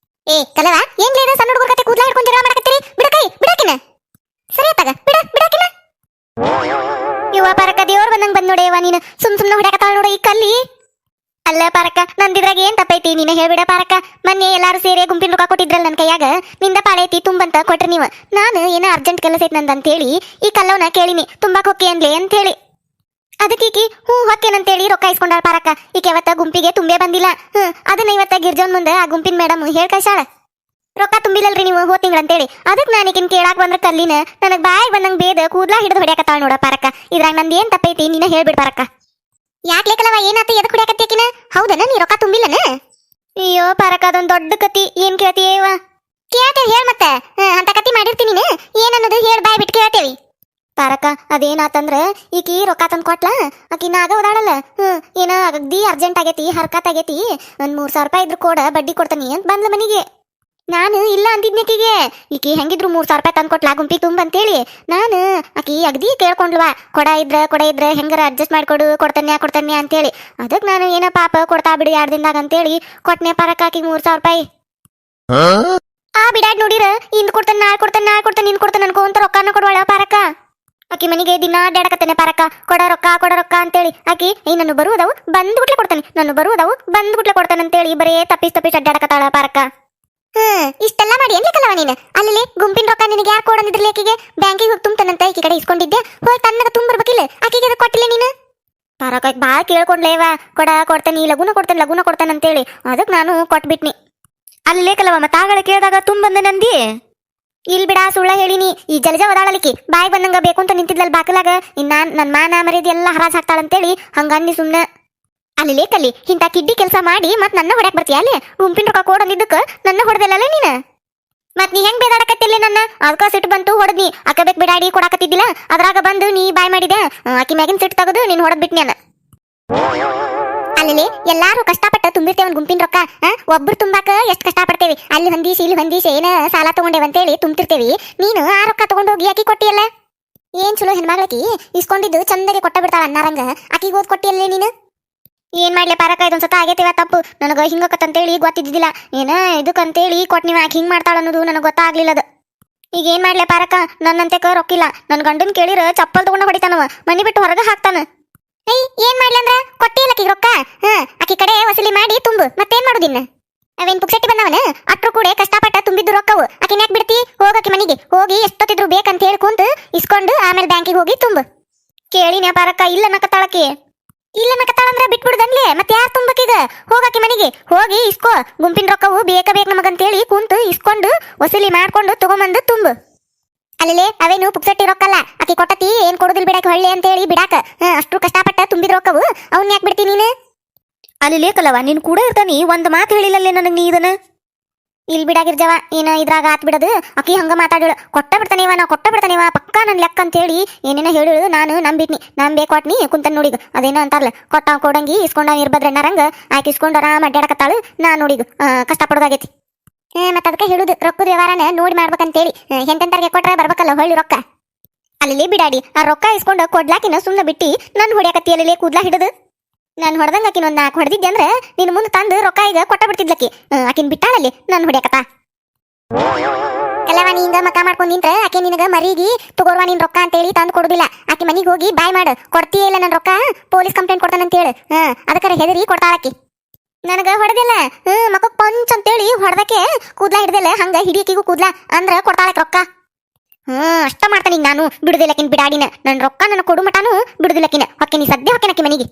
ಕಲವ ಏನ್ಲೇದ ಸಣ್ಣ ಹುಡುಗರ ಕತೆ ಕೂದ್ಲಾ ಹಿಡ್ಕೊಂಡು ಜಗಳ ಮಾಡಕತ್ತೀರಿ ಬಿಡಕೈ ಬಿಡಕಿನ ಸರಿ ಆತಾಗ ಬಿಡಾಕಿನ ಇವ ಪರಕ ದೇವ್ರ ಬಂದಂಗ್ ಬಂದ್ ನೋಡೇವ ನೀನು ಸುಮ್ನೆ ಹೊಡ್ಯಾಕತ್ತಾಳ ನೋಡ ಈ ಕಲ್ಲಿ. ಅಲ್ಲ ಪಾರಕ್ಕ, ನಂದಿದ್ರಾಗ ಏನ್ ತಪ್ಪೈತಿ ನೀನು ಹೇಳ್ಬಿಡ ಪಾರಕ್ಕ. ಮೊನ್ನೆ ಎಲ್ಲಾರು ಸೇರಿ ಗುಂಪಿನ ರೊಕ್ಕ ಕೊಟ್ಟಿದ್ರಲ್ಲ ನನ್ನ ಕೈಯಾಗ, ನಿಂದ ಪಾಳೈತಿ ತುಂಬಂತ ಕೊಟ್ರಿ ನೀವು. ನಾನು ಏನೋ ಅರ್ಜೆಂಟ್ ಕೆಲಸ ಐತಿ ನಂದು ಅಂತೇಳಿ ಈ ಕಲ್ಲವನ್ನ ಕೇಳಿನಿ, ತುಂಬಾಕ್ ಹೊಕ್ಕಿ ಅನ್ಲಿ ಅಂತೇಳಿ. ಅದಕ್ಕೀಕಿ ಹೊಕ್ಕೇನಂತೇಳಿ ರೊಕ್ಕ ಇಸ್ಕೊಂಡಾಳ ಪಾರಕ್ಕ. ಈಕೆ ಅವತ್ತ ಗುಂಪಿಗೆ ತುಂಬೇ ಬಂದಿಲ್ಲ. ಅದನ್ನ ಇವತ್ತ ಗಿರ್ಜೋನ್ ಮುಂದೆ ಆ ಗುಂಪಿನ ಮೇಡಮ್ ಹೇಳ್ ಕಳ್ಸಾಳ, ರೊಕ್ಕ ತುಂಬಿಲ್ಲಲ್ರಿ ನೀವು ಹೋದ್ ತಿಂಗಳಂತೇಳಿ. ಅದಕ್ಕೆ ನಾನು ಈಗಿನ ಕೇಳಾಕ್ ಬಂದ್ರ ಕಲ್ಲಿನ ನನಗ್ ಬಾಯಿ ಬಂದಂಗ್ ಬೇದ ಕೂದ್ಲಾ ಹಿಡಿದು ಹೊಡ್ಯಾಕತ್ತಾಳ ನೋಡ ಪಾರಕ್ಕ. ಇದ್ರಾಗ ನಂದು ಏನ್ ತಪ್ಪೈತಿ ನೀನ ಹೇಳ್ಬಿಡ್ ಪಾರಕ್ಕ. ಯಾಕ್ಲೇಕಲ್ಲವ ಏನಾತ ಎದಕ್ ಹೊಡ್ಯಾಕತ್ತೇಕಿನ? ಹೌದನ ನೀ ರೊಕ್ಕ ತುಂಬಿಲ್ಲನ? ಅಯ್ಯೋ ಪಾರಕ್ಕ, ಅದೊಂದ್ ದೊಡ್ಡ ಕತಿ. ಏನ್ ಕೇಳ್ತೀಯವ? ಕೇಳ್ತೇವಿ ಹೇಳ್ ಮತ್ತೆ. ಅಂತ ಕತಿ ಮಾಡಿರ್ತೀನಿ ಏನನ್ನೋದು ಹೇಳ್ ಬಾಯ್ ಬಿಟ್ಟು ಕೇಳ್ತೇವಿ. ಪಾರಕ್ಕ, ಅದೇನಾತಂದ್ರ ಈಕಿ ರೊಕ್ಕ ತಂದ್ ಕೊಟ್ಲ. ಆಕಿ ನಾಗ ಓದಾಡಲ್ಲ, ಏನ ಅಗದಿ ಅರ್ಜೆಂಟ್ ಆಗೇತಿ, ಹರ್ಕತ್ ಆಗೇತಿ, ಒಂದ್ 3,000 ರೂಪಾಯಿ ಇದ್ರು ಕೊಡ ಬಡ್ಡಿ ಕೊಡ್ತಾನಿ ಅಂತ ಬಂದ್ಲ ಮನಿಗೆ. ನಾನು ಇಲ್ಲ ಅಂದಿದ್ನೇಕಿಗೆ. ಈಕಿ ಹೆಂಗಿದ್ರು 3,000 ರೂಪಾಯಿ ತಂದ್ ಕೊಟ್ಲಾ ಗುಂಪಿಗೆ ತುಂಬಂತೇಳಿ. ನಾನು ಆಕಿ ಅಗದಿ ಕೇಳ್ಕೊಂಡ್ಲವಾ, ಕೊಡ ಇದ್ರ ಹೆಂಗಾರ ಅಡ್ಜಸ್ಟ್ ಮಾಡ್ಕೊಡು, ಕೊಡ್ತಾನೆ ಅಂತೇಳಿ. ಅದಕ್ಕೆ ನಾನು ಏನ ಪಾಪ ಕೊಡ್ತಾ ಬಿಡು 2 ದಿನದಾಗ ಅಂತೇಳಿ ಕೊಟ್ನೆ ಪಾರಕ್ಕ ಆಕಿಗೆ 3,000 ರೂಪಾಯಿ. ಆ ಬಿಡಾಡ್ ನೋಡಿರ ಇಂದ್ ಕೊಡ್ತಾನೆ ನಾಳೆ ಕೊಡ್ತಾನೆ ನಿನ್ ಕೊಡ್ತಾನೆ ಅನ್ಕೊಂತ ರೊಕ್ಕನ ಕೊಡುವಳ ಪಾರಕ್ಕ. ಆಕಿ ಮನಿಗೆ ದಿನ ಅಡ್ಡಾಡಕತ್ತೇನೆ ಪಾರಕ್ಕ, ಕೊಡ ರೊಕ್ಕ ಅಂತೇಳಿ. ಆಕಿ ನಾನು ಬರುವುದವು ಬಂದ್ಬಿಟ್ಲೆ ಕೊಡ್ತಾನೆ, ನಾನು ಬರುವುದವು ಬಂದ್ಬಿಟ್ಲೆ ಕೊಡ್ತಾನೆ ಅಂತೇಳಿ ಬರೇ ತಪ್ಪಿಸ್ ಅಡ್ಡಾಡಕತ್ತಾಳ ಪಾರಕ್ಕ. ಇಷ್ಟೆಲ್ಲ ಮಾಡಿ ಏನ್ಲಿಕ್ಕಲ್ಲವ ನೀನು? ಅಲ್ಲಿ ಗುಂಪಿನ ರೊಕ್ಕ ನಿನಗೆ ಯಾರು ಕೊಡಂದಿದ್ರಲಿ? ಆಕಿಗೆ ಬ್ಯಾಂಕಿಗೆ ಹೋಗಿ ತುಂಬತಾನಂತ ಈಕಿ ಕಡೆ ಇಸ್ಕೊಂಡಿದ್ದೆ, ಹೋಗಿ ತನ್ನಗ ತುಂಬಿರ್ಬೇಕಿಲ್ಲ. ಆಕಿಗೆ ಅದಕ್ಕೆ ಕೊಟ್ಟಿಲ್ಲ ನೀನು? ಪಾರಕ್ಕ ಭಾಳ ಕೇಳ್ಕೊಂಡ್ಲೇವ, ಕೊಡ್ತಾನೆ ಲಗುನ ಕೊಡ್ತಾನೆ ಅಂತೇಳಿ. ಅದಕ್ಕೆ ನಾನು ಕೊಟ್ಬಿಟ್ನಿ. ಅಲ್ಲಿ ಕಲವ ಮತ್ತ ಆಗಳ ಕೇಳಿದಾಗ ತುಂಬಂದ ನಂದಿ. ಇಲ್ ಬಿಡ, ಸುಳ್ಳ ಹೇಳಿನಿ. ಈ ಜಲಜ ಒದಾಳಲಿಕ್ಕಿ ಬಾಯಿ ಬಂದಂಗ ಬೇಕು ಅಂತ ನಿಂತಿದ್ಲಲ್ ಬಾಕಲಾಗ. ನಾನ್ ನನ್ನ ಮಾನ ಮರ್ಯಾದೆ ಎಲ್ಲ ಹರಾಜ್ ಹಾಕ್ತಾಳಂತೇಳಿ ಹಂಗಂದಿ ಸುಮ್ನ. ಅಲ್ಲಿ ಕಲ್ಲಿ ಇಂಥ ಕಿಡ್ಡಿ ಕೆಲಸ ಮಾಡಿ ಮತ್ ನನ್ನ ಹೊಡ್ಯಾಕ್ ಬರ್ತೀಯ? ಅಲ್ಲಿ ಗುಂಪಿನ ರೊಕ್ಕ ಕೊಡಂದಿದ್ದಕ್ಕ ನನ್ನ ಹೊಡೆದಲ್ಲ ನೀನ. ಮತ್ ನೀ ಹೆಂಗ್ ಬೇದಾಡಕತ್ತಿಲ್ಲ ನನ್ನ? ಅದಕ್ಕ ಸಿಟ್ಟು ಬಂತು ಹೊಡೆದ್ನಿ. ಅಕ್ಕ ಬೇಕ್ ಬಿಡಾಡಿ ಕೊಡಾಕತ್ತಿದ್ದಿಲ್ಲ, ಅದ್ರಾಗ ಬಂದು ನೀ ಬಾಯ್ ಮಾಡಿದೆ. ಆಕಿ ಮ್ಯಾಗಿನ ಸಿಟ್ಟು ತಗದು ನೀನ್ ಹೊಡೆದ್ ಬಿಟ್ನಿ ನಾನು. ಅಲ್ಲಿ ಎಲ್ಲಾರು ಕಷ್ಟಪಟ್ಟ ತುಂಬಿರ್ತೇವೆ ಒಂದು ಗುಂಪಿನ ರೊಕ್ಕ. ಒಬ್ರು ತುಂಬಾಕ ಎಷ್ಟು ಕಷ್ಟಪಡ್ತೇವಿ. ಅಲ್ಲಿ ಹೊಂದೀಸಿ ಏನ ಸಾಲ ತಗೊಂಡೇವಂತೇಳಿ ತುಂಬ್ತಿರ್ತೇವಿ. ನೀನು ಆ ರೊಕ್ಕ ತಗೊಂಡೋಗಿ ಆಕಿ ಕೊಟ್ಟಿಯಲ್ಲ. ಏನ್ ಚಲೋ ಹೆಣ್ಮಗ್ಳಕಿ ಇಸ್ಕೊಂಡಿದ್ದು ಚಂದಗೆ ಕೊಟ್ಟ ಬಿಡ್ತಾಳ ಅನ್ನಾರಂಗ. ಆಕಿಗೆ ಓದ್ ಕೊಟ್ಟಿಯಲ್ಲೇ ನೀನು? ಏನ್ ಮಾಡ್ಲಿ ಪಾರಕ್ಕ, ಇದೊಂದ್ಸತ ಆಗೇತಿವ ತಪ್ಪು. ನನಗ ಹಿಂಗಕ್ಕತ್ತಂತೇಳಿ ಗೊತ್ತಿದ್ದಿಲ್ಲ. ಏನ ಇದಕ್ಕಂತೇಳಿ ಕೊಟ್ ನೀವ್ ಆಕಿ ಹಿಂಗ್ ಮಾಡ್ತಾಳ ಅನ್ನೋದು ನನಗೆ ಗೊತ್ತಾಗ್ಲಿಲ್ಲ. ಅದು ಈಗ ಏನ್ ಮಾಡ್ಲಿ ಪಾರಕ್ಕ, ನನ್ನಂತೆ ರೊಕ್ಕಿಲ್ಲ. ನನ್ ಗಂಡನ್ ಕೇಳಿರ ಚಪ್ಪಲ್ ತಗೊಂಡ ಹೊಡಿತಾನವ, ಮನಿ ಬಿಟ್ಟು ಹೊರಗ ಹಾಕ್ತಾನ. ಏನ್ ಮಾಡ್ಲಿ ಅಂದ್ರ ಕೊಟ್ಟಿಲ್ಲ ಆಕಿ ರೊಕ್ಕ. ಆಕಿ ಕಡೆ ವಸೂಲಿ ಮಾಡಿ ತುಂಬು, ಮತ್ತೇನ್ ಮಾಡುದಿನ್ನ? ಅವೇನ್ ಪುಕ್ಸೆಟ್ಟಿ ಬಂದವನ? ಅಟ್ರು ಕೂಡ ಕಷ್ಟಪಟ್ಟ ತುಂಬಿದ್ದು ರೊಕ್ಕವು. ಆಕಿನ ಯಾಕೆ ಬಿಡ್ತಿ? ಹೋಗಕಿ ಮನಿಗೆ ಹೋಗಿ ಎಷ್ಟೊತ್ತಿದ್ರು ಬೇಕಂತ ಹೇಳಿ ಕುಂತು ಇಸ್ಕೊಂಡು ಆಮೇಲೆ ಬ್ಯಾಂಕಿಗೆ ಹೋಗಿ ತುಂಬು. ಕೇಳಿನ ಪಾರಕ್ಕ, ಇಲ್ಲ ನಕ್ಕತ್ತಾಳಕಿ. ಇಲ್ಲ ನಕ್ಕತ್ತಾಳಂದ್ರ ಬಿಟ್ಬಿಡುದನ್ಲೇ, ಮತ್ತೆ ಯಾರು ತುಂಬಕೀಗ? ಹೋಗಾಕಿ ಮನಿಗೆ ಹೋಗಿ ಇಸ್ಕೋ. ಗುಂಪಿನ ರೊಕ್ಕವು ಬೇಕು ನಮಗಂತೇಳಿ ಕುಂತು ಇಸ್ಕೊಂಡು ವಸೂಲಿ ಮಾಡ್ಕೊಂಡು ತಗೊಂಬಂದು ತುಂಬು. ಅಲ್ಲೇ ಅವೇನು ಪುಕ್ಸಟ್ಟಿ ರೊಕ್ಕಲ್ಲ, ಆಕಿ ಕೊಟ್ಟತಿ ಏನ್ ಕೊಡುದಿಲ್ ಬಿಡಾಕ ಹೊಳ್ಳಿ ಅಂತೇಳಿ ಬಿಡಾಕ. ಅಷ್ಟು ಕಷ್ಟಪಟ್ಟ ತುಂಬಿದ ರೊಕ್ಕವು ಅವ್ನ ಯಾಕೆ ಬಿಡ್ತಿ ನೀನು? ಅಲ್ಲಿ ಲೇಕಲ್ಲವ, ನೀನ್ ಕೂಡ ಇರ್ತಾನಿ, ಒಂದ್ ಮಾತು ಹೇಳಿಲ್ಲಲ್ಲೇ ನನಗ್ ನೀ ಇದನ್ನ. ಇಲ್ಲಿ ಬಿಡಾಗಿರ್ಜವ ಏನ ಇದ್ರಾಗ ಆತ್ ಬಿಡದು. ಆಕಿ ಹಂಗ ಮಾತಾಡಿಳು, ಕೊಟ್ಟ ಬಿಡ್ತಾನೇವ ಪಕ್ಕ ನನ್ ಲೆಕ್ಕ ಅಂತೇಳಿ ಏನೇನ ಹೇಳಿಳು. ನಾನು ನಂಬಿಟ್ನಿ, ಕೊಟ್ನಿ ಕುಂತನ್ ನೋಡಿಗ. ಅದೇನೋ ಅಂತಾರಲ್ಲ, ಕೊಡಂಗಿ ಇಸ್ಕೊಂಡ ಇರ್ಬದ್ರಣ್ಣರಂಗ ಆಕಿ ಇಸ್ಕೊಂಡ್ ಆರಾಮ್ ಅಡ್ಡಾಡಕತ್ತಾಳು. ನಾನ್ ನೋಡಿಗ ಕಷ್ಟಪಡೋದಾಗೈತಿ. ಮತ್ತ ಅದಕ್ಕೆ ಹೇಳುದು ರೊಕ್ಕದ ವ್ಯವಹಾರನ ನೋಡಿ ಮಾಡ್ಬೇಕಂತೇಳಿ. ಎಂತೆಂತರ್ಗೆ ಕೊಟ್ರೆ ಬರ್ಬೇಕಲ್ಲ ಹೊಳ್ಳಿ ರೊಕ್ಕ. ಅಲ್ಲಿ ಬಿಡಾಡಿ ಆ ರೊಕ್ಕ ಇಸ್ಕೊಂಡು ಕೊಡ್ಲಾಕಿನ ಸುಮ್ಮನೆ ಬಿಟ್ಟಿ ನನ್ ಹೊಡ್ಯಾಕತ್ತಿ ಅಲ್ಲಿ ಕೂದ್ಲಾ ಹಿಡಿದು. ನಾನು ಹೊಡೆದಂಗ ಆಕಿನ ಒಂದ್ 4 ಹೊಡೆದಿದ್ದೆ ಅಂದ್ರೆ ನಿನ್ ಮುಂದೆ ತಂದು ರೊಕ್ಕ ಈಗ ಕೊಟ್ಟ ಬಿಡ್ತಿದ್ಲಕ್ಕಿ. ಆಕಿನ ಬಿಟ್ಟಾಳಲ್ಲಿ ನನ್ ಹೊಡ್ಯಾಕತ್ತ. ಕಲ್ಲವ, ನೀ ಹಿಂಗ ಮಕ್ಕ ಮಾಡ್ಕೊಂಡ್ ನಿಂತ್ರ ಆಕೆ ನಿನಗ ಮರಿಗಿ ತಗೋರ್ವಾ ನಿನ್ ರೊಕ್ಕ ಅಂತೇಳಿ ತಂದು ಕೊಡುದಿಲ್ಲ. ಆಕಿ ಮನಿಗೆ ಹೋಗಿ ಬಾಯ್ ಮಾಡು, ಕೊಡ್ತೀಯ ಇಲ್ಲ ನನ್ ರೊಕ್ಕ ಪೊಲೀಸ್ ಕಂಪ್ಲೇಂಟ್ ಕೊಡ್ತಾನಂತೇಳಿ. ಅದಕ್ಕರ ಹೆದರಿ ಕೊಡ್ತಾಳಾಕಿ. ನನಗ ಹೊಡೆದಿಲ್ಲ, ಮಕ್ಕಕ್ ಪಂಚ್ ಅಂತೇಳಿ ಹೊಡೆದಕ್ಕೆ ಕೂದ್ಲಾ ಹಿಡ್ದಿಲ್ಲ. ಹಂಗ ಹಿಡಿಯಕಿಗೂ ಕೂದ್ಲಾ ಅಂದ್ರ ಕೊಡ್ತಾಳಕ್ ರೊಕ್ಕ. ಅಷ್ಟ ಮಾಡ್ತಾನೀಗ ನಾನು. ಬಿಡುದಿಲ್ಲಕಿನ್ ಬಿಡಾಡಿನ ನನ್ ರೊಕ್ಕ ನನ್ನ ಕೊಡು ಮಟಾನು ಬಿಡುದಿಲ್ಲಕಿನ. ಹೊಕ್ಕೇನಿ ಸದ್ಯ ಹೊಕ್ಕೇನಕಿ ಮನಿಗೆ.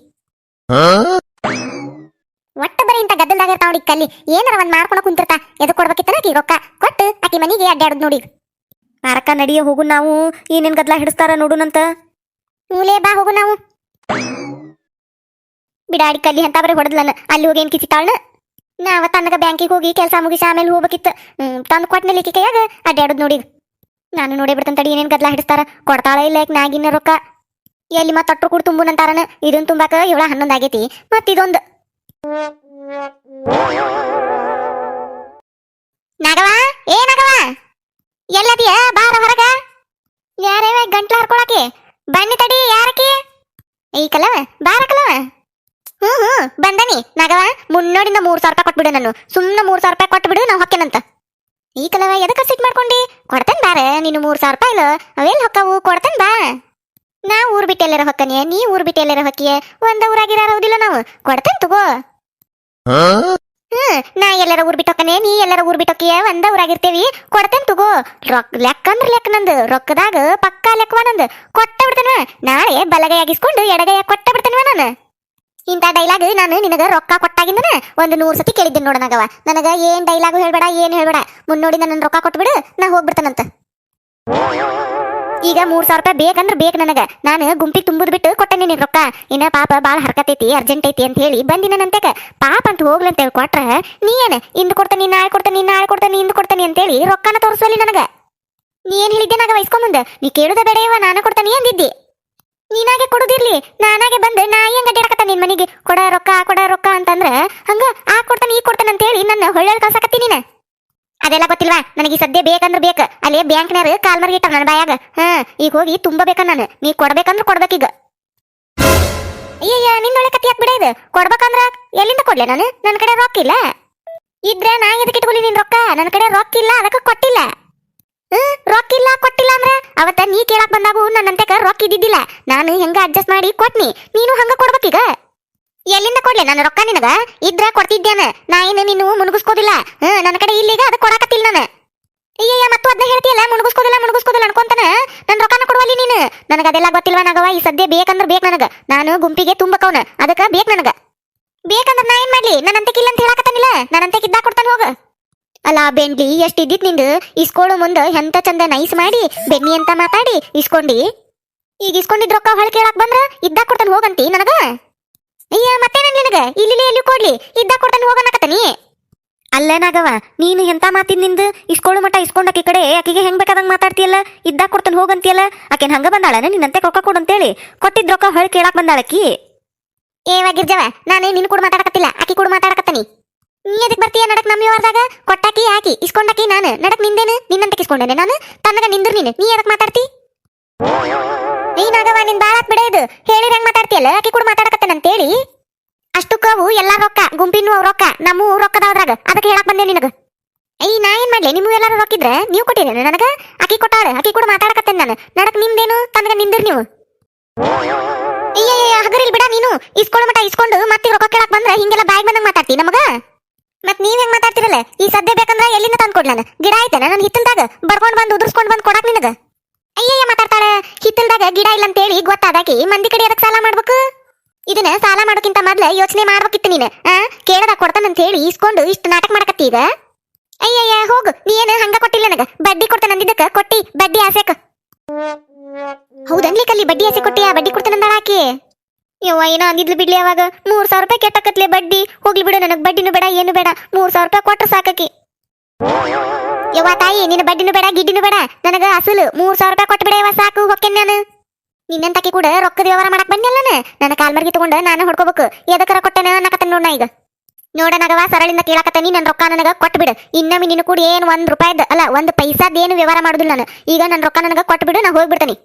ಒಟ್ಟ ಬರೀ ಇಂತ ಗದ್ದಲ್ದಾಗ ಇರ್ತಾವ ನೋಡಿ ಕಲ್ಲಿ. ಏನಾರ ಒಂದ್ ಮಾಡ್ಕೊಂಡ ಕುಂತಿರ್ತಾ. ಎದಕ್ ಕೊಡ್ಬೇಕಿತ್ತನ ಆಕಿ ರೊಕ್ಕ ಕೊಟ್ಟು ಆಕಿ ಮನಿಗೆ ಅಡ್ಡಾಡುದ್ ನೋಡಿ. ಪಾರಕ್ಕ ನಡಿಯ ಹೋಗು, ನಾವು ಏನೇನ್ ಗದ್ಲಾ ಹಿಡಿಸ್ತಾರ ನೋಡುನಂತ. ಮೂಲೆ ಬಾ ಹೋಗು ನಾವು. ಬಿಡಾಡಿ ಕಲ್ಲಿ ಅಂತ ಬರೀ ಹೊಡೆದ್ಲನ. ಅಲ್ಲಿ ಹೋಗಿ ಏನ್ ಕಿಸಿತಾಳ್ನ? ನಾವ ತನ್ನಗ ಬ್ಯಾಂಕಿಗೆ ಹೋಗಿ ಕೆಲಸ ಮುಗಿಸಿ ಆಮೇಲೆ ಹೋಗ್ಬೇಕಿತ್ತು. ತಂದು ಕೊಟ್ಟನೆ ಲಿಕ್ಕಿ ಕೈಯಾಗ ಅಡ್ಡಾಡುದ್ ನೋಡಿ. ನಾನು ನೋಡೇ ಬಿಡ್ತಾನ ತಡಿ ಏನೇನ್ ಗದ್ಲಾ ಹಿಡಿಸ್ತಾರ. ಕೊಡ್ತಾಳ ಇಲ್ಲ ಯಾಕೆ ನಾಗಿನ ರೊಕ್ಕ? ಎಲ್ಲಿ ಮತ್ತ ಅಟ್ರು ಕೂಡ ತುಂಬುನಂತಾರನ. ಇದನ್ ತುಂಬಾಕ 7-11 ಆಗೈತಿ. ಮತ್ತಿದೊಂದು ನಾಗವ, ನಾಗವ ಎಲ್ಲದಿಯ? ಬಾರ ಹೊರಗ. ಯಾರೇ ಗಂಟ್ಲ ಹರ್ಕೊಳಕಿ ಬನ್ನಿ ತಡಿ. ಯಾರಕಿ? ಈ ಕಲವ ಬಾರ ಕಲವ. ಬಂದನಿ ನಾಗವ. ಮುನ್ನೋಡಿಂದ 3,000 ರೂಪಾಯಿ ಕೊಟ್ಬಿಡು. ನಾನು ಸುಮ್ಮನೆ 3,000 ರೂಪಾಯಿ ಕೊಟ್ಬಿಡು, ನಾವು ಹೊಕ್ಕೇನಂತ. ಈ ಕಲವ ಎದಕ್ಕ ಸಿಟ್ ಮಾಡ್ಕೊಂಡಿ? ಕೊಡ್ತೇನ್ ಬಾರ. ನೀನು 3,000 ರೂಪಾಯಿ ಅವೆಲ್ ಹೊಕ್ಕವು? ಕೊಡ್ತೇನ್ ಬಾ. ನಾ ಊರ್ ಬಿಟ್ಟು ಎಲ್ಲಾರ ಹೊಕ್ಕನಿಯ ನೀ ಊರ್ ಬಿಟ್ಟು ಎಲ್ಲಾರ ಹೊಕ್ಕಿಯ ಒಂದ ಊರಾಗಿರಾರ ಹೌದಿಲ್ಲ ನಾವು ಕೊಡ್ತೇನೆ ತಗೋ. ನಾ ಎಲ್ಲಾರ ಊರ್ ಬಿಟ್ಟು ಹೊಕ್ಕನೆ ನೀ ಎಲ್ಲಾರ ಊರ್ ಬಿಟ್ಟು ಹೊಕ್ಕಿಯ ಒಂದ ಊರಾಗಿರ್ತೇವಿ ಕೊಡ್ತೇನೆ ತಗೋ. ಲೆಕ್ಕ ಅಂದ್ರ ಲೆಕ್ಕ ನಂದು ರೊಕ್ಕದಾಗ ಪಕ್ಕಾ ಲೆಕ್ಕವ ನಂದು ಕೊಟ್ಟ ಬಿಡ್ತೇನೆ. ನಾಳೆ ಬಲಗೈ ಆಗಿಸ್ಕೊಂಡು ಎಡಗೈಯ ಕೊಟ್ಟ ಬಿಡ್ತೇನೆ ನಾನು. ಇಂಥ ಡೈಲಾಗ್ ನಾನು ನಿನಗ ರೊಕ್ಕ ಕೊಟ್ಟಾಗಿಂದನ ಒಂದು 100 ಸತಿ ಕೇಳಿದ್ದೀನಿ ನೋಡ ನಗವ. ನನಗ ಏನ್ ಡೈಲಾಗು ಹೇಳ್ಬೇಡ ಏನ್ ಹೇಳ್ಬೇಡ, ಮುನ್ನೋಡಿ ನನ್ನ ರೊಕ್ಕ ಕೊಟ್ಬಿಡು ನಾ ಹೋಗ್ಬಿಡ್ತಾನಂತ. ಈಗ 3,000 ರೂಪಾಯಿ ಬೇಕಂದ್ರ ಬೇಕು ನನಗ. ನಾನು ಗುಂಪಿಗೆ ತುಂಬುದ್ ಬಿಟ್ಟು ಕೊಟ್ಟೇನಿ ನಿನ್ ರೊಕ್ಕ. ಇನ್ನ ಪಾಪ ಬಾಳ ಹರ್ಕತೈತಿ ಅರ್ಜೆಂಟ್ ಐತಿ ಅಂತ ಹೇಳಿ ಬಂದಿನಂತೆಕ ಪಾಪ ಅಂತ ಹೋಗ್ಲಂತ ಹೇಳಿ ಕೊಟ್ರ ನೀ ಏನ ಇಂದು ಕೊಡ್ತಾನಿ ನಾಳೆ ಕೊಡ್ತಾನಿ ನಾಳೆ ಕೊಡ್ತಾನಿ ಇಂದು ಕೊಡ್ತಾನಿ ಅಂತೇಳಿ ರೊಕ್ಕನ ತೋರಿಸುವಲ್ಲಿ ನನಗ. ನೀ ಏನ್ ಹೇಳಿದ್ದೆ ನಾಗ ವಹಿಸ್ಕೊಂಬಂದ ನೀ ಕೇಳುದ ಬೇಡವ ನಾನು ಕೊಡ್ತಾನಿ ಅಂದಿದ್ದಿ. ನೀನಾಗೆ ಕೊಡುದಿರ್ಲಿ ನಾನಾಗೆ ಬಂದು ನಾ ಹೆಂಗ ಅಡ್ಡಾಡಕತ್ತ ನಿನ್ ಮನಿಗೆ ಕೊಡ ರೊಕ್ಕ ಅಂತಂದ್ರ ಹಂಗ ಆ ಕೊಡ್ತಾನೆ ಈ ಕೊಡ್ತಾನೆ ಅಂತ ಹೇಳಿ ನನ್ನ ಹೊಳ್ಳ ಕಳ್ಸಾಕತ್ತಿ ನೀನ. ಅದೆಲ್ಲ ಗೊತ್ತಿಲ್ವಾ ನನಗೆ ಸದ್ಯ ಬೇಕಂದ್ರ ಬೇಕ. ಅಲ್ಲಿ ಬ್ಯಾಂಕ್ನಾರ ಕಾಲ್ ಮರ್ಗಿಟ್ಟ ನನ್ನ ಬಾಯಾಗ. ಈಗ ಹೋಗಿ ತುಂಬಬೇಕ ನಾನು. ನೀ ಕೊಡ್ಬೇಕಂದ್ರ ಕೊಡ್ಬೇಕೀಗ. ಅಯ್ಯಯ್ಯ ನಿನ್ನೊಳೆ ಕತ್ತಿ ಯಾಕೆ ಬಿಡ ಇದು ಕೊಡ್ಬೇಕಂದ್ರ ಎಲ್ಲಿಂದ ಕೊಡ್ಲೆ ನಾನು? ನನ್ನ ಕಡೆ ರೊಕ್ಕ ಇಲ್ಲ. ಇದ್ರೆ ನಾ ಎದಕ್ಕೆ ಇಟ್ಕೊಳ್ಳಿ ನಿನ್ ರೊಕ್ಕ? ನನ್ನ ಕಡೆ ರೊಕ್ಕ ಇಲ್ಲ ಅದಕ್ಕೆ ಕೊಟ್ಟಿಲ್ಲ. ರೊಕ್ಕ ಇಲ್ಲ ಕೊಟ್ಟಿಲ್ಲ ಅಂದ್ರ ಅವತ್ತ ನೀ ಕೇಳಾಕ್ ಬಂದಾಗು ನನ್ನಂತೆಕ ರೊಕ್ಕ ಇದ್ದಿದ್ದಿಲ್ಲ. ನಾನು ಹೆಂಗ ಅಡ್ಜಸ್ಟ್ ಮಾಡಿ ಕೊಟ್ನಿ, ನೀನು ಹಂಗ ಕೊಡ್ಬೇಕೀಗ. ಎಲ್ಲಿಂದ ಕೊಡ್ಲೆ ನನ್ನ ರೊಕ್ಕ? ನಿನಗ ಇದ್ರ ಕೊಡ್ತಿದ್ದೇನೆ ನಾ. ಏನು ನೀನು ಮುಣುಗಿಸ್ಕೋದಿಲ್ಲ. ನನ್ನ ಕಡೆ ಇಲ್ಲೀಗ ಅದಕ್ಕೆ ಕೊಡಾಕತ್ತಿಲ್ಲ ನಾನು. ಅಯ್ಯಯ್ಯ ಮತ್ತು ಅದನ್ನ ಹೇಳ್ತೀಯಲ್ಲ ಮುಣುಗಿಸ್ಕೋದಿಲ್ಲ ಅನ್ಕೊಂತಾನ ನನ್ನ ರೊಕ್ಕನ ಕೊಡುವಲ್ಲಿ ನೀನು. ನನಗ ಅದೆಲ್ಲ ಗೊತ್ತಿಲ್ವ ನಗವ. ಈ ಸದ್ಯ ಬೇಕಂದ್ರ ಬೇಕು ನನಗ. ನಾನು ಗುಂಪಿಗೆ ತುಂಬಕವನ ಅದಕ್ಕ ಬೇಕು ನನಗ. ಬೇಕಂದ್ರ ನಾ ಏನ್ ಮಾಡ್ಲಿ? ನನ್ನಂತೆಕಿಲ್ಲ ಅಂತ ಹೇಳಾಕತ್ತಾನಿಲ್ಲ. ನನ್ನಂತೆಕ್ ಇದ್ದಾಗ ಕೊಡ್ತಾನೆ ಹೋಗ. ಅಲ್ಲ ಬೆಂಡ್ಲಿ ಎಷ್ಟ್ ಇದ್ದಿತ್ ನಿಂದು? ಇಸ್ಕೊಳ್ಳೋ ಮುಂದ ಎಂತ ಚಂದ ನೈಸ್ ಮಾಡಿ ಬೆನ್ನಿ ಅಂತ ಮಾತಾಡಿ ಇಸ್ಕೊಂಡಿ. ಈಗ ಇಸ್ಕೊಂಡಿದ್ ರೊಕ್ಕ ಹೊಳ ಕೇಳಾಕ್ ಬಂದ್ರ ಇದ್ದಾಗ ಕೊಡ್ತಾನೆ ಹೋಗಂತಿ ನನಗ. ಅಯ್ಯ ಮತ್ತೇನನ್ ನಿನಗ? ಇಲ್ಲಿ ಎಲ್ಲಿ ಕೊಡ್ಲಿ ಇದ್ದಾಗ ಕೊಡ್ತಾನೆ ಹೋಗನಕತ್ತನಿ. ಅಲ್ಲ ನಾಗವ ನೀನು ಎಂತ ಮಾತಿದ್ ನಿಂದು? ಇಸ್ಕೊಳ್ಳೋ ಮಟ್ಟ ಇಸ್ಕೊಂಡಕ್ ಈ ಕಡೆ ಆಕಿಗೆ ಹೆಂಗ್ ಬೇಕಾದಂಗ ಮಾತಾಡ್ತಿಯಲ್ಲ. ಇದ್ದಾಗ ಕೊಡ್ತಾನೆ ಹೋಗಂತಿಯಲ್ಲ. ಆಕೆನ್ ಹಂಗ ಬಂದಾಳ ನಿನ್ನಂತೆ ರೊಕ್ಕ ಕೊಡು ಅಂತೇಳಿ ಕೊಟ್ಟಿದ್ ರೊಕ್ಕ ಹೊಳ ಕೇಳಾಕ್ ಬಂದಾಳಕಿ. ಏವಾಗಿರ್ಜವ ನಾನು ನಿನ್ ಕೂಡ ಮಾತಾಡಕತ್ತಿಲ್ಲ ಆಕಿ ಕೂಡ ಮಾತಾಡಕತ್ತನಿ. ನೀ ಎದಕ್ ಬರ್ತೀಯ ನಡಕ್ ನಮ್ಮ ವ್ಯವಹಾರದಾಗ? ಕೊಟ್ಟಾಕಿ ಆಕಿ ಇಸ್ಕೊಂಡಾಕಿ ನಾನು. ನಡಕ್ ನಿಂದೇನು? ನಿನ್ನಂತ ಇಸ್ಕೊಂಡೇನೆ ನಾನು. ತನ್ನಗ ನಿಂದ್ರು ನೀ ಎದಕ್ ಮಾತಾಡ್ತಿ? ನೀನಾಗವ ನಿನ್ ಬಾಳಾತ್ ಬಿಡ ಇದು. ಹೇಳಿರ ಹೆಂಗ್ ಮಾತಾಡ್ತಿಯಲ್ಲ ಆಕಿ ಕೂಡ ಮಾತಾಡಕತ್ತೇನಂತೇಳಿ. ಅಷ್ಟಕ್ಕವು ಎಲ್ಲಾ ರೊಕ್ಕ ಗುಂಪಿನ ರೊಕ್ಕ ನಮ್ಮ ರೊಕ್ಕದವ್ರಾಗ ಅದಕ್ಕೆ ಹೇಳಕ್ ಬಂದೆ ನಿನಗ. ನಾ ಏನ್ ಮಾಡ್ಲಿ? ನಿಮ್ಗೆ ಎಲ್ಲಾರು ರೊಕ್ಕಿದ್ರೆ ನೀವು ಕೊಟ್ಟಿರೇನು ನನಗ? ಆಕಿ ಕೊಟ್ಟಾಳ ಆಕಿ ಕೂಡ ಮಾತಾಡಕತ್ತೇನೆ ನಾನು. ನಡಕ್ ನಿಮ್ದೇನು? ತನಗ ನಿಂದ್ರಿ ನೀವು. ಅಯ್ಯಯ್ಯ ಹಗರಿಲ್ ಬಿಡ ನೀನು. ಇಸ್ಕೊಳ್ಳೋ ಮಟ ಇಸ್ಕೊಂಡು ಮತ್ತೆ ರೊಕ್ಕ ಕೇಳಕ್ ಬಂದ್ರೆ ಹಿಂಗೆಲ್ಲ ಬಾಯ್ ಬಂದಂಗ ಮಾತಾಡ್ತಿ ನಮಗ. ಮತ್ ನೀವ್ ಹೆಂಗ್ ಮಾತಾಡ್ತಿರಲ್ಲ? ಈ ಸದ್ಯ ಬೇಕಂದ್ರ ಎಲ್ಲಿಂದ ತಂದ್ ಕೊಡ್ಲ? ಗಿಡ ಐತೆನ ನನ್ ಹಿತ್ತಲ್ದಾಗ ಬಡ್ಕೊಂಡ್ ಬಂದು ಉದುರ್ಸ್ಕೊಂಡ್ ಬಂದ್ ಕೊಡಾಕ್ ನಿನಗ? ಅಯ್ಯಯ್ಯ ಮಾತಾಡ್ತಾಳ. ಹಿತ್ತಲ್ದಾಗ ಗಿಡ ಇಲ್ಲ ಅಂತೇಳಿ ಗೊತ್ತಾದಾಕಿ ಮಂದಿ ಕಡೆ ಅದಕ್ಕೆ ಸಾಲ ಮಾಡ್ಬೇಕು. ಇದನ್ನ ಸಾಲ ಮಾಡೋಕ್ಕಿಂತ ಮೊದ್ಲ ಯೋಚನೆ ಮಾಡ್ಬೇಕಿತ್ತು ನೀನು. ಕೇಳದಾಗ ಕೊಡ್ತಾನಂತ ಹೇಳಿ ಇಸ್ಕೊಂಡು ಇಷ್ಟು ನಾಟಕ ಮಾಡಕತ್ತಿ ಈಗ. ಅಯ್ಯಯ್ಯ ಹೋಗು. ನೀ ಏನ ಹಂಗ ಕೊಟ್ಟಿಲ್ಲ ನನಗ. ಬಡ್ಡಿ ಕೊಡ್ತಾನ ಅಂದಿದ್ದಕ್ಕ ಕೊಟ್ಟಿ ಬಡ್ಡಿ ಆಸೆಕ. ಹೌದನ್ಲಿ ಕಲ್ಲಿ ಬಡ್ಡಿ ಆಸೆ ಕೊಟ್ಟಿಯಾ? ಬಡ್ಡಿ ಕೊಡ್ತಾನಂದಾಳ ಆಕಿ. ಯವ್ವ ಏನೋ ಅಂದಿದ್ಲು ಬಿಡ್ಲಿ. ಅವಾಗ 3,000 ರೂಪಾಯಿ ಕೆಟ್ಟಕತ್ಲೆ ಬಡ್ಡಿ. ಹೋಗ್ಲಿ ಬಿಡು ನನಗ್ ಬಡ್ಡಿನೂ ಬೇಡ ಏನು ಬೇಡ. 3,000 ರೂಪಾಯಿ ಕೊಟ್ರ ಸಾಕಿ. ಯವ್ವ ತಾಯಿ ನಿನ್ನ ಬಡ್ಡಿನೂ ಬೇಡ ಗಿಡ್ಡಿನೂ ಬೇಡ. ನನಗ ಅಸಲು 3,000 ರೂಪಾಯಿ ಕೊಟ್ಟು ಬಿಡ ಸಾಕು ಹೊಕ್ಕೇನ್ ನಾನು. ನಿನ್ನಂತಕಿ ಕೂಡ ರೊಕ್ಕದ ವ್ಯವಹಾರ ಮಾಡಕ್ ಬಂದಿಲ್ಲ. ನನ್ನ ಕಾಲ್ಮರ್ಗಿ ತಗೊಂಡ ನಾನು ಹೊಡ್ಕೋಬೇಕು. ಎದಕ್ಕರ ಕೊಟ್ಟೆನ ಅನ್ನಕತ್ತೇನೆ ನೋಡ ಈಗ. ನೋಡ ನಗವ ಸರಳಿಂದ ಕೇಳಕತ್ತೀನಿ. ನನ್ನ ರೊಕ್ಕ ನನಗ ಕೊಟ್ಬಿಡು. ಇನ್ನೊಮ್ಮೆ ನಿನ್ನ ಕೂಡ ಏನು 1 ರೂಪಾಯಿದ ಅಲ್ಲ 1 ಪೈಸಾದ ಏನು ವ್ಯವಹಾರ ಮಾಡುದಿಲ್ಲ ನಾನು. ಈಗ ನನ್ನ ರೊಕ್ಕ ನನಗ ಕೊಟ್ಬಿಡು ನಾ ಹೋಗ್ಬಿಡ್ತೀನಿ.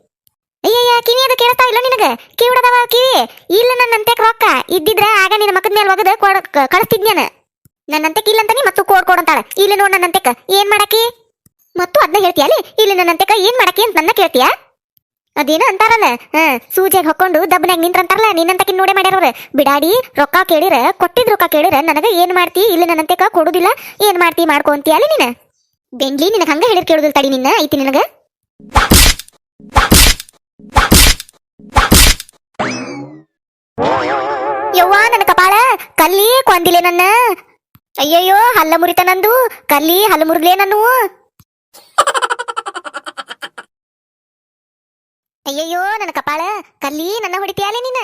ಅಯ್ಯಯ್ಯ ಕಿವಿ ಅದು ಕೇಳ್ತಾ ಇಲ್ಲ ನಿನಗ? ಕಿವಿಡದವ ಕಿವಿ ಇಲ್ಲ. ನನ್ನಂತೆಕ್ ರೊಕ್ಕ ಇದ್ದಿದ್ರ ಆಗ ನಿನ್ನ ಮಕ್ಕದ ಮೇಲೆ ಒಗದ ಕಳಿಸ್ತಿದ್ನ್ಯಾನ. ನನ್ನಂತೆಕ್ ಇಲ್ಲ ಅಂತಾನಿ ಮತ್ತು ಕೊಡಂತಾಳ. ಇಲ್ಲ ನೋಡ್ ನನ್ನಂತೆಕ್ ಏನ್ ಮಾಡಾಕಿ ಮತ್ತು ಅದನ್ನ ಹೇಳ್ತೀಯ ಅಲ್ಲಿ? ಇಲ್ಲ ನನ್ನಂತೆಕ ಏನ್ ಮಾಡಾಕಿ ಅಂತ ನನ್ನ ಕೇಳ್ತೀಯ? ಅದೇನ ಅಂತಾರಲ್ಲ ಸೂಜಿಯಾಗ ಹಾಕೊಂಡು ದಬ್ಬನಾಗ ನಿಂತ್ರಂತಾರಲ್ಲ ನಿನ್ನಂತಕಿನ್ ನೋಡೇ ಮಾಡ್ಯಾರವ್ರ. ಬಿಡಾಡಿ ರೊಕ್ಕ ಕೇಳಿರ ಕೊಟ್ಟಿದ್ ರೊಕ್ಕ ಕೇಳಿರ ನನಗ ಏನ್ ಮಾಡ್ತಿ? ಇಲ್ಲ ನನ್ನಂತೆಕ ಕೊಡುದಿಲ್ಲ ಏನ್ ಮಾಡ್ತಿ ಮಾಡ್ಕೊಂತೀಯ ಅಲ್ಲಿ ನೀನ? ಬೆಂಗ್ಲಿ ನಿನಗ ಹಂಗ ಹೇಳಿರ್ ಕೇಳುದಿಲ್ಲ ತಡಿ ನಿನ್ನ ಐತಿ ನಿನಗ. ಯವ್ವ ನನ್ನ ಕಪಾಳ ಕಲ್ಲಿ ಕೊಂದಿಲೆ ನನ್ನ. ಅಯ್ಯಯ್ಯೋ ಹಲ್ಲ ಮುರಿತ ನಂದು. ಕಲ್ಲಿ ಹಲ್ಲ ಮುರಿದ್ಲೇ ನಾನು. ಅಯ್ಯಯ್ಯೋ ನನ್ನ ಕಪಾಳ ಕಲ್ಲಿ ನನ್ನ ಹೊಡಿತೀಯಾಲೆ ನೀನ?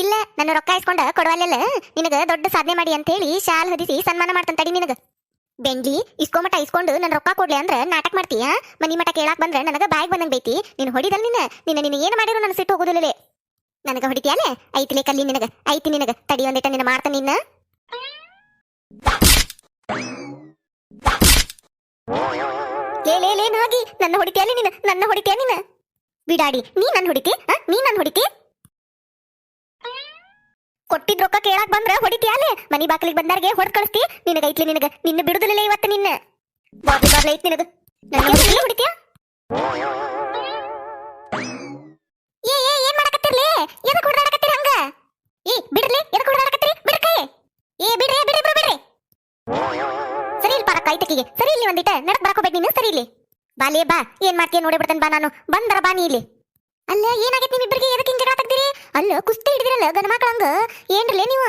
ಇಲ್ಲ ನನ್ನ ರೊಕ್ಕ ಇಸ್ಕೊಂಡ ಕೊಡವಲ್ಲೆಲ್ಲ ನಿನಗ ದೊಡ್ಡ ಸಾಧನೆ ಮಾಡಿ ಅಂತ ಹೇಳಿ ಶಾಲ್ ಹೊದಿಸಿ ಸನ್ಮಾನ ಮಾಡ್ತಾನ ತಡಿ ನಿನಗ. ಬೆಂಗ್ಲಿ ಇಸ್ಕೊಂಮಟ ಇಸ್ಕೊಂಡು ನನ್ನ ರೊಕ್ಕ ಕೊಡ್ಲಿ ಅಂದ್ರ ನಾಟಕ ಮಾಡ್ತೀಯ? ಮನಿ ಮಠ ಕೇಳಾಕ್ ಬಂದ್ರೆ ನನಗ ಬಾಯಿಗೆ ಬಂದಂಗ್ ಬೈತಿ. ನೀನು ಹೊಡಿದಲ್ ನಿನ್ನ ಏನ್ ಮಾಡಿರು ನನ್ನ ಸಿಟ್ಟು ಹೋಗುದಿಲ್ಲ. ನನಗ ಹೊಡಿತೀಯಾಲೆ? ಐತಿಲೆ ಕಲ್ಲಿ ನಿನಗ ಐತಿ ನಿನಗ. ತಡಿ ಒಂದಿಟ ನಿನ್ನ ಮಾಡ್ತಾನ ನಿನ್ನ. ಲೇ ನಾಗಿ ನನ್ನ ಹೊಡಿತೀಯಾಲೆ ನೀನು? ನನ್ನ ಹೊಡಿತೀಯ ನೀನು? ಬಿಡಾಡಿ ನೀ ನನ್ನ ಹೊಡಿತಿ? ನೀ ನನ್ನ ಹೊಡಿತಿ? ಕೊಟ್ಟಿದ್ ರೊಕ್ಕ ಕೇಳಾಕ್ ಬಂದ್ರ ಹೊಡಿತೀಯಾಲೆ? ಮನಿ ಬಾಕಲಿಗೆ ಬಂದಾರ್ಗೆ ಹೊಡ್ ಕಳಿಸ್ತಿ. ನಿನಗ ಐತ್ಲಿ ನಿನಗ ನಿನ್ನ ಬಿಡುದಿಲ್ಲ ಇವತ್ತು ನಿನ್ನ. ಬಾರ್ಲಿ ಐತಿ ನಿನಗ. ನನ್ನ ಹೊಡಿತೀಯ? ಏ ಎದಕ್ ಹೊಡೆದಾಡಕತ್ತೀರಿ ಹಂಗ ಏ ಬಿಡ್ರಿ ಎದಕ್ ಹೊಡೆದಾಡಕತ್ತೀರಿ ಬಿಡ್ರಿ ಕೈ ಏ ಬಿಡ್ರಿ ಬಿಡ್ರಿ ಬಿಡ್ರಿ ಸರಿ ಇಲ್ಲಿ ಪಾರಕ್ಕ ಐತಕಿಗೆ ಸರಿ ಇಲ್ಲಿ ಒಂದಿಟ ನಡಕ್ ಬರಕ್ ಹೋಗ್ಬೇಕು ನೀನು ಸರಿ ಇಲ್ಲಿ ಬಾಲೇ ಬಾ ಏನ್ ಮಾಡ್ತೀಯ ನೋಡಿ ಬಿಡ್ತೇನೆ ಬಾ ನಾನು ಬಂದರ ಬಾ ನೀ ಇಲ್ಲಿ ಅಲ್ಲ ಏನಾಗೈತಿ ನಿಮ್ಮಿಬ್ಬರಿಗೆ ಎದಕ್ಕೆ ಹಿಂಗೆ ಜಗಳ ತೆಗ್ದಿರಿ ಅಲ್ಲ ಕುಸ್ತಿ ಹಿಡಿದಿರಲ್ಲ ಗಂಡ ಮಕ್ಕಳಂಗ ಏನ್ರಲೇ ನೀವು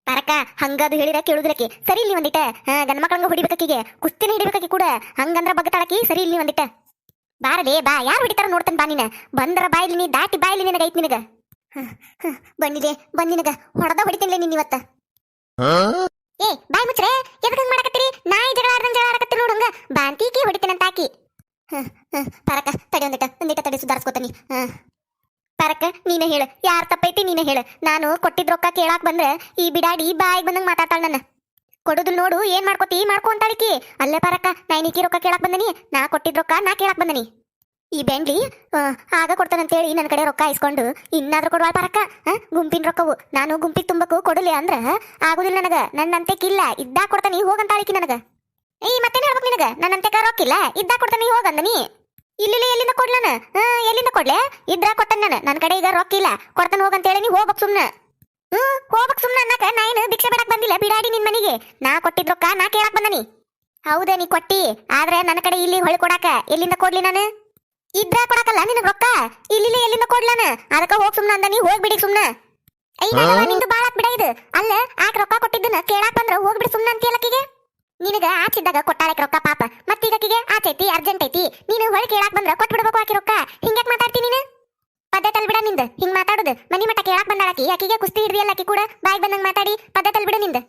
ಪಾರಕ್ಕ ಹಂಗದು ಹೇಳಿರ ಕೇಳುದ್ರಕಿ ಸರಿ ಇಲ್ಲಿ ಒಂದಿಟ ಗಂಡ ಮಕ್ಕಳಂಗ ಹೊಡಿಬೇಕಾಕಿಗೆ ಕುಸ್ತಿನ ಹಿಡಿಬೇಕಾಕಿ ಕೂಡ ಹಂಗಂದ್ರ ಬಗ್ತಾಳಕಿ ಸರಿ ಇಲ್ಲಿ ಒಂದಿಟ ಬಾರಲೇ ಬಾ ಯಾರು ಹಿಡಿತಾರ ನೋಡ್ತಾನೆ ಬಾ ನೀನ ಬಂದರ ಬಾ ಇಲ್ಲಿ ನೀ ದಾಟಿ ಬಾ ಇಲ್ಲಿ ನಿನಗೈತಿ ನಿನಗ ಬಂದಿದೆ ಬಂದ್ ನಿನಗ ಹೊಡೆದ ಹೊಡಿತೇನೆ ನೀನ್ ಇವತ್ತ ಏ ಬಾಯ್ ಮುಚ್ರೆ ಎದಕ್ ಹಂಗ ಮಾಡಕತ್ತೀರಿ ನಾಯಿ ಜಗಳ ಆಡಕತ್ತೀರಿ ನೋಡು ಹಂಗ ಬಾಂತಿಗೆ ಹೊಡಿತೇನಂತ ಹಾಕಿ ಪಾರಕ್ಕ ತಡಿ ಒಂದಿಟ ತಡಿ ಸುಧಾರಿಸ್ಕೋತಾನಿ ಪಾರಕ್ಕ ನೀನ ಹೇಳ ಯಾರ್ ತಪ್ಪೈತಿ ನೀನ ಹೇಳ ನಾನು ಕೊಟ್ಟಿದ್ ರೊಕ್ಕ ಕೇಳಾಕ್ ಬಂದ್ರೆ ಈ ಬಿಡಾಡಿ ಬಾಯಿಗೆ ಬಂದಂಗ ಮಾತಾಡ್ತಾಳ ನನ್ನ ಕೊಡುದಿಲ್ ನೋಡು ಏನ್ ಮಾಡ್ಕೋತಿ ಮಾಡ್ಕೊ ಅಂತಾಳಿಕಿ ಅಲ್ಲೇ ಪಾರಕ್ಕ ನೈನಿಕಿ ರೊಕ್ಕ ಕೇಳಾಕ್ ಬಂದನಿ ನಾ ಕೊಟ್ಟಿದ್ ರೊಕ್ಕ ನಾ ಕೇಳಾಕ್ ಬಂದನಿ ಈ ಬೆಂಡ್ಲಿ ಆಗ ಕೊಡ್ತಾನಂತೇಳಿ ನನ್ನ ಕಡೆ ರೊಕ್ಕ ಇಸ್ಕೊಂಡು ಇನ್ನಾದ್ರೂ ಕೊಡುವ ಪಾರಕ್ಕ ಗುಂಪಿನ ರೊಕ್ಕವು ನಾನು ಗುಂಪಿಗೆ ತುಂಬಕ್ಕೂ ಕೊಡಲಿ ಅಂದ್ರ ಆಗುದಿಲ್ಲ ನನಗ ನನ್ನಂತೆಕಿಲ್ಲ ಇದ್ದಾಗ ಕೊಡ್ತಾನಿ ಹೋಗಂತಾಳಿಕಿ ನನಗ ಏಯ್ ಮತ್ತೇನ್ ಹೇಳ್ಬೇಕು ನಿನಗ ನನ್ನಂತೆಕ ರೊಕ್ಕಿಲ್ಲ ಇದ್ದಾಗ ಕೊಡ್ತಾನಿ ಹೋಗಂದನಿ ಇಲ್ಲಿ ಎಲ್ಲಿಂದ ಕೊಡ್ಲನ ಎಲ್ಲಿಂದ ಕೊಡ್ಲೆ ಇದ್ರ ಕೊಟ್ಟನ್ ನಾನು ನನ್ನ ಕಡೆ ಈಗ ರೊಕ್ಕಿಲ್ಲ ಕೊಡ್ತಾನ ಹೋಗಂತೇಳಿ ನೀ ಹೋಗ್ಬೇಕು ಸುಮ್ನ ಹೋಗ್ಬೇಕು ಸುಮ್ನ ಅನ್ನಕ ನಾ ಏನು ಭಿಕ್ಷೆ ಬೇಡಕ್ ಬಂದಿಲ್ಲ ಬಿಡಾಡಿ ನಿನ್ ಮನಿಗೆ ನಾ ಕೊಟ್ಟಿದ್ ರೊಕ್ಕ ನಾ ಕೇಳಾಕ್ ಬಂದನಿ ಹೌದಾ ನೀ ಕೊಟ್ಟಿ ಆದ್ರೆ ನನ್ನ ಕಡೆ ಇಲ್ಲಿ ಹೊಳಿ ಕೊಡಾಕ ಎಲ್ಲಿಂದ ಕೊಡ್ಲಿ ನಾನು ಇದ್ರ ಕೊಡಕಲ್ಲ ನಿನಗ್ ರೊಕ್ಕ ಇಲ್ಲಿ ಎಲ್ಲಿಂದ ಕೊಡ್ಲಾನ ಅದಕ್ಕ ಹೋಗ್ ಸುಮ್ನ ಅಂದ ನೀ ಹೋಗ್ಬಿಡಿ ಸುಮ್ನ ನಿಂದು ಬಾಳ ಬಿಡ ಇದು ಅಲ್ಲ ಆಕ ರೊಕ್ಕ ಕೊಟ್ಟಿದ್ದನ್ನ ಕೇಳಾಕ್ ಬಂದ್ರ ಹೋಗ್ಬಿಡಿ ಸುಮ್ನ ಅಂತೀಯಲ್ಲಕಿಗೆ ನಿನಗ ಆಚಿದ್ದಾಗ ಕೊಟ್ಟಾಳಕ್ ರೊಕ್ಕ ಪಾಪ ಮತ್ತೀಗಕಿಗೆ ಆಚೈತಿ ಅರ್ಜೆಂಟ್ ಐತಿ ನೀನು ಹೊಳಿ ಕೇಳಾಕ್ ಬಂದ್ರ ಕೊಟ್ಬಿಡ್ಬೇಕು ಆಕಿ ರೊಕ್ಕ ಹಿಂಗ್ಯಾಕ್ ಮಾತಾಡ್ತಿ ನೀನು ಪದ್ಧತಿ ಬಿಡ ನಿಂದ ಹಿಂಗ್ ಮಾತಾಡುದು ಮನಿ ಮಠ ಕೇಳಾಕ್ ಬಂದಾಳಕಿ ಆಕಿಗೆ ಕುಸ್ತಿ ಹಿಡಿದಿಯಲ್ಲ ಆಕಿ ಕೂಡ ಬಾಯ್ ಬಂದಂಗ್ ಮಾತಾಡಿ ಪದ್ಧತಿ ಬಿಡ ನಿಂದ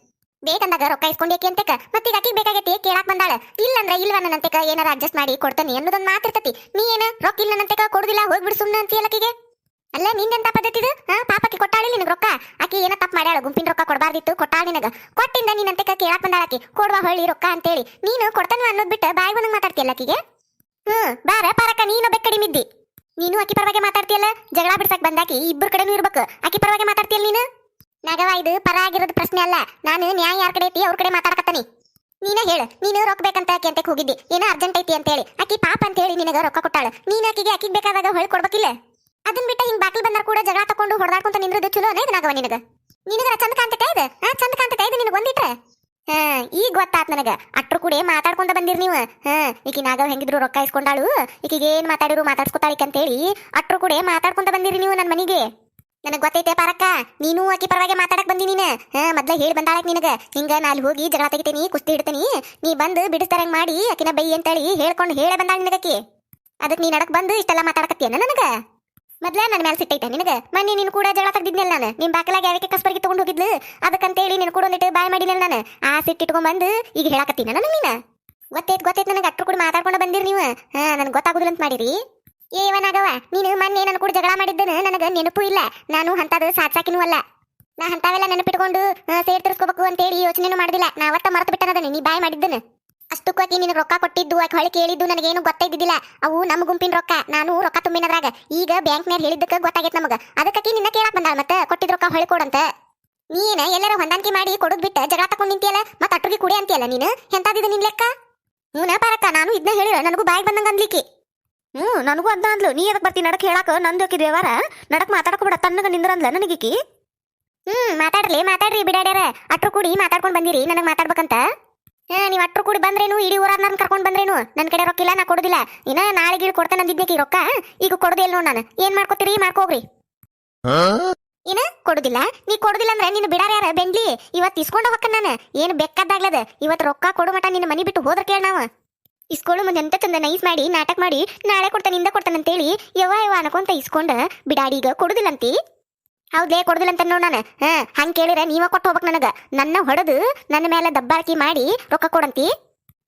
ಬೇಕಂದಾಗ ರೊಕ್ಕ ಇಸ್ಕೊಂಡೇಕಿ ಅಂತಕ ಮತ್ತೀಗ ಆಕಿಗೆ ಬೇಕಾಗೈತಿ ಕೇಳಾಕ್ ಬಂದಾಳ ಇಲ್ಲಂದ್ರ ಇಲ್ವ ನನ್ನಂತೆಕ ಏನಾರ ಅಡ್ಜಸ್ಟ್ ಮಾಡಿ ಕೊಡ್ತಾನೆ ಅನ್ನೋದೊಂದು ಮಾತಿರ್ತತಿ ನೀ ಏನ ರೊಕ್ಕ ಇಲ್ಲ ನನ್ನಂತೆಕ ಕೊಡುದಿಲ್ಲ ಹೋಗ್ಬಿಡು ಸುಮ್ನ ಅಂತೀಯಲ್ಲಕಿಗೆ ಅಲ್ಲ ನಿಂದೆಂತ ಪದ್ಧತಿ ಇದು ಪಾಪಕ್ಕೆ ಕೊಟ್ಟಾಳಿ ನಿನಗ ರೊಕ್ಕ ಆಕಿ ಏನ ತಪ್ಪು ಮಾಡ್ಯಾಳ ಗುಂಪಿನ ರೊಕ್ಕ ಕೊಡಬಾರ್ದಿತ್ತು ಕೊಟ್ಟಾಳ ನಿನಗ ಕೊಟ್ಟಿಂದ ನೀನಂತೆಕ ಕೇಳಾಕ್ ಬಂದಾಳಕಿ ಕೊಡುವ ಹೊಳ್ಳಿ ರೊಕ್ಕ ಅಂತೇಳಿ ನೀನು ಕೊಡ್ತಾನ ಅನ್ನೋದ್ ಬಿಟ್ಟು ಬಾಯಿ ಬಂದಂಗ್ ಮಾತಾಡ್ತಿಯಲ್ಲ ಆಕಿಗೆ ಬಾರ ಪಾರಕ ನೀನು ಬೆಕ್ಕಡಿಮಿದ್ದಿ ನೀನು ಆಕಿ ಪರವಾಗಿ ಮಾತಾಡ್ತಿಯಲ್ಲ ಜಗಳ ಬಿಡ್ಸಕ್ ಬಂದಾಕಿ ಇಬ್ಬರು ಕಡೆನೂ ಇರ್ಬೇಕು ಆಕಿ ಪರವಾಗಿ ಮಾತಾಡ್ತಿಯಲ್ಲ ನೀನು ನಾಗವ ಇದು ಪರ ಆಗಿರೋದು ಪ್ರಶ್ನೆ ಅಲ್ಲ ನಾನು ನ್ಯಾಯ ಯಾರ ಕಡೆ ಐತಿ ಅವ್ರ ಕಡೆ ಮಾತಾಡಕತ್ತಾನಿ ನೀನ ಹೇಳ ನೀನು ರೊಕ್ಕ ಬೇಕಂತ ಆಕಿ ಅಂತಕ್ಕೆ ಹೋಗಿದ್ದಿ ಏನೋ ಅರ್ಜೆಂಟ್ ಐತಿ ಅಂತ ಹೇಳಿ ಆಕಿ ಪಾಪ ಅಂತ ಹೇಳಿ ನಿನಗ ರೊಕ್ಕ ಕೊಟ್ಟಾಳ ನೀನ್ ಆಕಿಗೆ ಬೇಕಾದಾಗ ಹೊಳ್ ಕೊಡ್ಬೇಕಿಲ್ಲ ಅದನ್ ಬಿಟ್ಟ ಹಿಂಗ್ ಬಾಕಲ್ ಬಂದಾರ ಕೂಡ ಜಗಳ ತಕೊಂಡು ಹೊಡೆದಾಡ್ಕೊಂತ ನಿಂದ್ರದು ಚಲೋ ಇದು ನಾಗವ ನಿನಗ ಚಂದ ಕಾಂತತೆ ಇದು ಚಂದ ಕಾಂತತೆ ಇದು ನಿನಗ ಒಂದಿಟ್ರೆ ಈಗ ಗೊತ್ತಾತ್ ನನಗ ಅಟ್ರು ಕೂಡ ಮಾತಾಡ್ಕೊಂತ ಬಂದಿರ್ ನೀವು ಈಕಿ ನಾಗವ್ ಹೆಂಗಿದ್ರು ರೊಕ್ಕ ಇಸ್ಕೊಂಡಾಳು ಈಕಿಗೆ ಏನ್ ಮಾತಾಡಿರು ಮಾತಾಡ್ಸ್ಕೊತಾಳಿಕ ಅಂತ ಹೇಳಿ ಅಟ್ರು ಕೂಡ ಮಾತಾಡ್ಕೊಂತ ಬಂದಿರಿ ನೀವು ನನ್ನ ಮನಿಗೆ ನನಗ್ ಗೊತ್ತೈತೆ ಪಾರಕ್ಕ ನೀನು ಆಕಿ ಪರವಾಗಿ ಮಾತಾಡಕ್ ಬಂದಿ ನೀನ ಮೊದ್ಲ ಹೇಳಿ ಬಂದಾಳಕ್ ನಿನಗ ಹಿಂಗ ನಾ ಅಲ್ಲಿ ಹೋಗಿ ಜಗಳ ತೆಗಿತೀನಿ ಕುಸ್ತಿ ಹಿಡ್ತೀನಿ ನೀ ಬಂದು ಬಿಡಿಸ್ತಾರಂಗ್ ಮಾಡಿ ಆಕಿನ ಬೈ ಅಂತೇಳಿ ಹೇಳ್ಕೊಂಡು ಹೇಳೇ ಬಂದಾಳ ನಿನಗಕ್ಕಿ ಅದಕ್ಕೆ ನೀ ನಡಕ್ ಬಂದು ಇಷ್ಟೆಲ್ಲ ಮಾತಾಡಕತ್ತೀಯನ ನನಗ ಮೊದ್ಲ ನನ್ನ ಮೇಲೆ ಸಿಟ್ಟೈತೆ ನಿನಗ ಮೊನ್ನೆ ನೀನು ಕೂಡ ಜಗಳ ತೆಗ್ದಿದ್ನಲ್ಲ ನಾನು ನಿಮ್ ಬಾಕಲಾಗಿ ಯಾಕೆ ಕಸ್ಬರ್ಗಿ ತಗೊಂಡ್ ಹೋಗಿದ್ಲು ಅದಕ್ಕಂತೇಳಿ ನೀನು ಕೂಡ ಒಂದಿಟ್ಟು ಬಾಯ್ ಮಾಡಿನಲ್ಲ ನಾನು ಆ ಸಿಟ್ಟಿಟ್ಕೊಂಡ್ ಬಂದು ಈಗ ಹೇಳಕತ್ತೀನ ನನಗ ನೀನ ಗೊತ್ತೈತ್ ನನಗೆ ಅಟ್ರು ಕೂಡ ಮಾತಾಡ್ಕೊಂಡು ಬಂದಿರಿ ನೀವು ನನ್ಗೆ ಗೊತ್ತಾಗುದಿಲ್ಲ ಅಂತ ಮಾಡಿರಿ ಏವನಾಗವ ನೀನು ಮೊನ್ನೆ ನನ್ನ ಕೂಡ ಜಗಳ ಮಾಡಿದ್ದನ ನನಗ ನೆನಪು ಇಲ್ಲ ನಾನು ಅಂತದ ಸಾಕ್ಸಾಕಿನೂ ಅಲ್ಲ ನಾ ಅಂತವೆಲ್ಲ ನೆನಪಿಟ್ಕೊಂಡು ಸೇರ್ ತಿರ್ಸ್ಕೋಬೇಕು ಅಂತೇಳಿ ಯೋಚನೆನೂ ಮಾಡುದಿಲ್ಲ ನಾ ಅವತ್ತ ಮರೆತು ಬಿಟ್ಟನದನ್ನ ನೀ ಬಾಯ್ ಮಾಡಿದ್ದನ ಅಷ್ಟಕ್ಕೂ ಆಕಿ ನಿನಗೆ ರೊಕ್ಕ ಕೊಟ್ಟಿದ್ದು ಆಕಿ ಹೊಳಿ ಕೇಳಿದ್ದು ನನಗೇನು ಗೊತ್ತಾಯ್ದಿದ್ದಿಲ್ಲ ಅವು ನಮ್ಮ ಗುಂಪಿನ ರೊಕ್ಕ ನಾನು ರೊಕ್ಕ ತುಂಬಿನದ್ರಾಗ ಈಗ ಬ್ಯಾಂಕ್ನ್ಯಾಗ ಹೇಳಿದ್ದಕ್ಕೆ ಗೊತ್ತಾಗೈತೆ ನಮಗ ಅದಕ್ಕೆ ನಿನ್ನ ಕೇಳಕ್ ಬಂದಾಳ ಮತ್ತೆ ಕೊಟ್ಟಿದ್ ರೊಕ್ಕ ಹೊಳಿ ಕೊಡಂತ ನೀನ ಎಲ್ಲರ ಹೊಂದಾಣಿಕೆ ಮಾಡಿ ಕೊಡುದ್ ಬಿಟ್ಟ ಜಗಳ ತಕೊಂಡ್ ನಿಂತಿಯಲ್ಲ ಮತ್ತ ಅಟ್ರಿಗೆ ಕುಡಿ ಅಂತೀಯಲ್ಲ ನೀನು ಎಂತಾದಿದ ನಿನ್ ಲೆಕ್ಕ ಹ್ಞೂ ಪಾರಕ್ಕ ನಾನು ಇದನ್ನ ಹೇಳಿರ ನನಗೂ ಬಾಯಿಗೆ ಬಂದಂಗ ಅನ್ಲಿಕ್ಕೆ ನನಗೂ ಅದ್ನ ಅಂದ್ಲು ನೀ ಎದಕ್ ಬರ್ತೀನಿ ನಡಕ್ ಹೇಳಾಕ ನಂದು ಆಕಿ ದೇವಾರ ನಡಕ್ ಮಾತಾಡಕೋಬೇಡ ತನ್ನಗ ನಿಂದ್ರಂದ್ಲ ನನಗೀಕಿ ಮಾತಾಡ್ರಿ ಬಿಡಾಡ್ಯಾರ ಅಟ್ರು ಕೂಡಿ ಮಾತಾಡ್ಕೊಂಡ್ ಬಂದಿರಿ ನನಗ್ ಮಾತಾಡ್ಬೇಕಂತ ನೀವ್ ಅಟ್ರು ಕೂಡಿ ಬಂದ್ರೇನು ಇಡೀ ಊರಾರ್ನ ಕರ್ಕೊಂಡ್ ಬಂದ್ರೇನು ನನ್ನ ಕಡೆ ರೊಕ್ಕ ಇಲ್ಲ ನಾ ಕೊಡುದಿಲ್ಲ ಇನ್ನ ನಾಳೆ ಗೀಳು ಕೊಡ್ತಾನೆ ಅಂದಿದ್ನೇಕಿ ರೊಕ್ಕ ಈಗ ಕೊಡುದೇ ಇಲ್ಲ ನೋಡ್ ನಾನು ಏನ್ ಮಾಡ್ಕೋತೀರಿ ಮಾಡ್ಕೋಗ್ರಿ ಏನ ಕೊಡುದಿಲ್ಲ ನೀ ಕೊಡುದಿಲ್ಲ ಅಂದ್ರೆ ನೀನು ಬಿಡಾರ ಯಾರ ಬೆಂಡ್ಲಿ ಇವತ್ತು ಇಸ್ಕೊಂಡ ಹೋಗ್ಕ ನಾನು ಏನು ಬೆಕ್ಕದ್ದಾಗ್ಲದ ಇವತ್ತು ರೊಕ್ಕ ಕೊಡು ಮಟ ನಿನ್ನ ಮನಿ ಬಿಟ್ಟು ಹೋದ್ರ ಕೇಳ ನಾವು ಇಸ್ಕೊಳ್ಳು ಮುಂದೆ ಎಂತ ಚಂದ ನೈಸ್ ಮಾಡಿ ನಾಟಕ ಮಾಡಿ ನಾಳೆ ಕೊಡ್ತಾನೆ ಇಂದ ಕೊಡ್ತಾನೆ ಅಂತೇಳಿ ಯವ್ವ ಅನ್ಕೊಂತ ಇಸ್ಕೊಂಡ ಬಿಡಾಡಿ ಈಗ ಕೊಡುದಿಲ್ಲಂತಿ ಹೌದೇ ಕೊಡುದಿಲ್ಲ ಅಂತ ನೋಡ್ ನಾನು ಹಂಗ ಕೇಳಿರ ನೀವ ಕೊಟ್ಟು ಹೋಗ್ಬೇಕು ನನಗ ನನ್ನ ಹೊಡೆದು ನನ್ನ ಮೇಲೆ ದಬ್ಬಾಕಿ ಮಾಡಿ ರೊಕ್ಕ ಕೊಡಂತಿ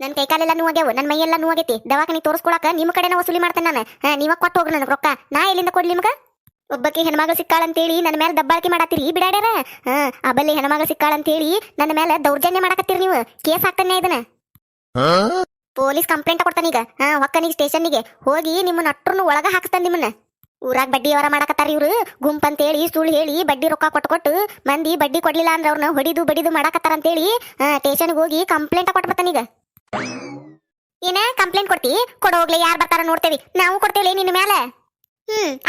ನನ್ನ ಕೈಕಾಲೆಲ್ಲ ನೋವಾಗ್ಯಾವ ನನ್ನ ಮೈಯೆಲ್ಲ ನೋವಾಗೈತಿ ದವಾಖಾನಿ ತೋರಿಸ್ಕೊಳಕ ನಿಮ್ಮ ಕಡೆನ ವಸೂಲಿ ಮಾಡ್ತೇನೆ ನಾನು ನೀವ ಕೊಟ್ಟು ಹೋಗ್ರಿ ನನಗೆ ರೊಕ್ಕ ನಾ ಎಲ್ಲಿಂದ ಕೊಡ್ಲಿ ನಿಮ್ಗ ಒಬ್ಬಕ್ಕೆ ಹೆಣ್ಮಗಳು ಸಿಕ್ಕಾಳಂತೇಳಿ ನನ್ನ ಮೇಲೆ ದಬ್ಬಾಳಿಕೆ ಮಾಡತ್ತೀರಿ ಬಿಡಾಡ್ಯಾರ ಅಬಲ್ಲಿ ಹೆಣ್ಮಗಳು ಸಿಕ್ಕಾಳಂತೇಳಿ ನನ್ನ ಮೇಲೆ ದೌರ್ಜನ್ಯ ಮಾಡಕತ್ತೀರಿ ನೀವು ಕೇಸ್ ಹಾಕ್ತಾನೆ ಇದನ್ನ ಪೊಲೀಸ್ ಕಂಪ್ಲೇಂಟ್ ಕೊಡ್ತಾನ ಈಗ ಹೊಕ್ಕನಿಗೆ ಸ್ಟೇಷನ್ನಿಗೆ ಹೋಗಿ ನಿಮ್ಮನ್ನ ಅಟ್ರನ್ನು ಒಳಗ ಹಾಕ್ತಾನೆ ನಿಮ್ಮನ್ನ ಊರಾಗ ಬಡ್ಡಿ ವ್ಯವಹಾರ ಮಾಡಕತ್ತಾರ ಇವ್ರು ಗುಂಪಂತೇಳಿ ಸುಳ್ಳು ಹೇಳಿ ಬಡ್ಡಿ ರೊಕ್ಕ ಕೊಟ್ಟು ಮಂದಿ ಬಡ್ಡಿ ಕೊಡ್ಲಿಲ್ಲ ಅಂದ್ರೆ ಅವ್ರನ್ನ ಹೊಡಿದು ಬಡಿದು ಮಾಡಕತ್ತಾರ ಅಂತೇಳಿ ಸ್ಟೇಷನ್ಗೆ ಹೋಗಿ ಕಂಪ್ಲೇಂಟ್ ಕೊಟ್ಬಿಡ್ತಾನೀಗ ಏನ ಕಂಪ್ಲೇಂಟ್ ಕೊಡ್ತಿ ಕೊಡೋಗ್ಲಿ ಯಾರು ಬರ್ತಾರ ನೋಡ್ತೇವಿ ನಾವು ಕೊಡ್ತೇವೆ ನಿನ್ನ ಮೇಲೆ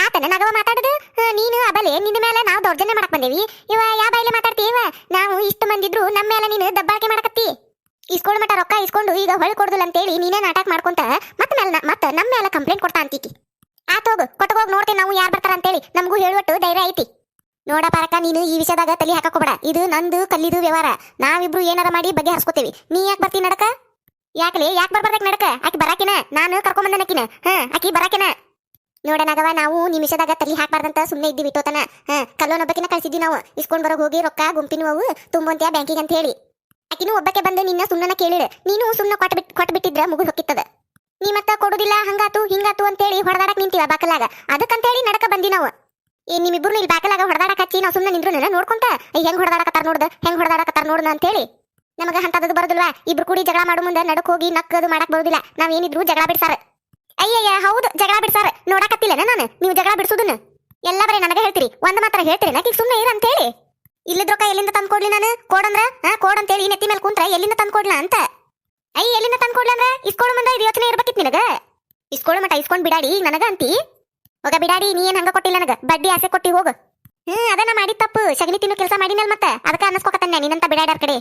ಆತನ ನಗವ ಮಾತಾಡುದು ನೀನು ಅಬಲೆ ನಿನ್ನ ಮೇಲೆ ನಾವು ದೌರ್ಜನ್ಯ ಮಾಡಕ್ ಬಂದೇವಿ ಇವ ಯಾವ ಬಾಯಿಲೆ ಮಾತಾಡ್ತೀವ ನಾವು ಇಷ್ಟು ಮಂದಿದ್ರು ನಮ್ಮ ಮೇಲೆ ನೀನು ದಬ್ಬಾಳಿಕೆ ಮಾಡಕತ್ತಿ ಇಸ್ಕೊಳ್ಳೋ ಮಟ ರೊಕ್ಕ ಇಸ್ಕೊಂಡು ಈಗ ಹೊಳ್ ಕೊಡುದಿಲ್ಲ ಅಂತೇಳಿ ನೀನೇ ನಾಟಕ ಮಾಡ್ಕೊಂತ ಮತ್ತೆ ನಮ್ಮ ಮೇಲೆ ಕಂಪ್ಲೇಂಟ್ ಕೊಡ್ತಾ ಅಂತೀಕಿ ಆತೋಗು ಕೊಟ್ಟಗೋಗಿ ನೋಡ್ತೇವೆ ನಾವು ಯಾರು ಬರ್ತಾರ ಅಂತೇಳಿ ನಮಗೂ ಹೇಳುವಟ್ಟು ಧೈರ್ಯ ಐತಿ ನೋಡ ಪಾರಕ ನೀನು ಈ ವಿಷಯದಾಗ ತಲೆ ಹಾಕೋಬೇಡ ಇದು ನಂದು ಕಲ್ಲಿದು ವ್ಯವಹಾರ ನಾವಿಬ್ರು ಏನಾರ ಮಾಡಿ ಬಗ್ಗೆ ಹರ್ಸ್ಕೋತೇವಿ ನೀ ಯಾಕೆ ಬರ್ತೀನಿ ನಡಕ ಯಾಕೆ ಬರ್ಬಾರ್ದಕ್ ನಡಕ ಆಕಿ ಬರಾಕಿನ ನಾನು ಕರ್ಕೊಂಬಂದನಕಿನ ಆಕಿ ಬರಾಕಿನ ನೋಡ ನಗವ ನಾವು ನಿಮಿಷದಾಗ ತಲೆ ಹಾಕ್ಬಾರ್ದಂತ ಸುಮ್ಮನೆ ಇದ್ದೀವಿ ತೋತನ ಕಲ್ಲೋನೊಬ್ಬಕಿನ ಕಳ್ಸಿದ್ವಿ ನಾವು ಇಸ್ಕೊಂಡ್ ಬರೋಗ್ ಹೋಗಿ ರೊಕ್ಕ ಗುಂಪಿನವು ತುಂಬಂತ್ಯಾ ಬ್ಯಾಂಕಿಗೆ ಅಂತ ಹೇಳಿ ಆಕಿನೂ ಒಬ್ಬಕ್ಕೆ ಬಂದು ನಿನ್ನ ಸುಮ್ಮನ ಕೇಳಿಳ ನೀನು ಸುಮ್ಮನೆ ಕೊಟ್ಟು ಬಿಟ್ಟಿದ್ರ ಮುಗಿದು ಹೊಕ್ಕಿತ್ತದ ನೀ ಮತ್ತ ಕೊಡುದಿಲ್ಲ ಹಂಗಾತು ಹಿಂಗಾತು ಅಂತೇಳಿ ಹೊಡೆದಾಡಕ್ ನಿಂತೀವ ಬಾಕಲಾಗ ಅದಕ್ಕಂತೇಳಿ ನಡಕ ಬಂದಿ ನಾವು ನಿಮ್ಮಿಬ್ರು ಇಲ್ಲಿ ಬಾಕಲಾಗ ಹೊಡೆದಾಡಕ್ ಹಚ್ಚಿ ನಾವು ಸುಮ್ಮನೆ ನಿಂದ್ರು ನೋಡ್ಕೊಂತ ಹೆಂಗ್ ಹೊಡೆದಾಡಕತ್ತಾರ ನೋಡ್ದ ಅಂತೇಳಿ ನಮಗ ಅಂತದ್ದು ಬರೋದಿಲ್ವಾ ಇಬ್ರು ಕೂಡಿ ಜಗಳ ಮಾಡು ಮುಂದೆ ನಡಕ್ ಹೋಗಿ ನಕ್ಕದು ಮಾಡಕ್ ಬರೋದಿಲ್ಲ ನಾವೇನಿದ್ರು ಜಗಳ ಬಿಡ್ಸಾರ ಅಯ್ಯಯ್ಯ ಹೌದು ಜಗಳ ಬಿಡ್ಸಾರ ನೋಡಕತ್ತಿಲ್ಲ ನಾನು ನೀವು ಜಗಳ ಬಿಡ್ಸುದನ್ನ ಎಲ್ಲ ಬರೀ ನನಗೆ ಹೇಳ್ತೀರಿ ಒಂದ್ ಮಾತ್ರ ಹೇಳ್ತೀರಿ ನಾಕಿ ಸುಮ್ಮನೆ ಇರ ಅಂತೇಳಿ ಇಲ್ಲದ ರೊಕ್ಕ ಎಲ್ಲಿಂದ ತಂದ್ಕೊಡ್ಲಿ ನಾನು ಕೋಡಂದ್ರ ಕೋಡ್ ಅಂತೇಳಿ ನೆತ್ತಿ ಮೇಲೆ ಕುಂತ್ರ ಎಲ್ಲಿಂದ ತಂದ್ಕೊಡ್ಲ ಅಂತ ಎಲ್ಲಿಂದ ತಂದ್ಕೊಡ್ಲ ಅಂದ್ರ ಇಸ್ಕೊಳ್ಳೋ ಮುಂದೆ ಇದು ಯೋಚನೆ ಇರ್ಬೇಕಿತ್ ನಿನಗ ಇಸ್ಕೊಳ್ಳೋ ಮಟ ಇಸ್ಕೊಂಡ್ ಬಿಡಾಡಿ ಈಗ ನನಗ ಅಂತಿ ಹೋಗ ಬಿಡಾಡಿ ನೀ ಏನ್ ಹಂಗ ಕೊಟ್ಟಿಲ್ಲ ನನಗ ಬಡ್ಡಿ ಆಸೆ ಕೊಟ್ಟಿ ಹೋಗು ಅದನ್ನ ಮಾಡಿ ತಪ್ಪು ಸಗಣಿ ತಿನ್ನು ಕೆಲಸ ಮಾಡಿನಲ್ ಮತ್ತೆ ಅದಕ್ಕ ಅನ್ನಸ್ಕೋಕತ್ತನ್ನ ನೀನಂತ ಬಿಡಾಡಾರ್ ಕಡೆ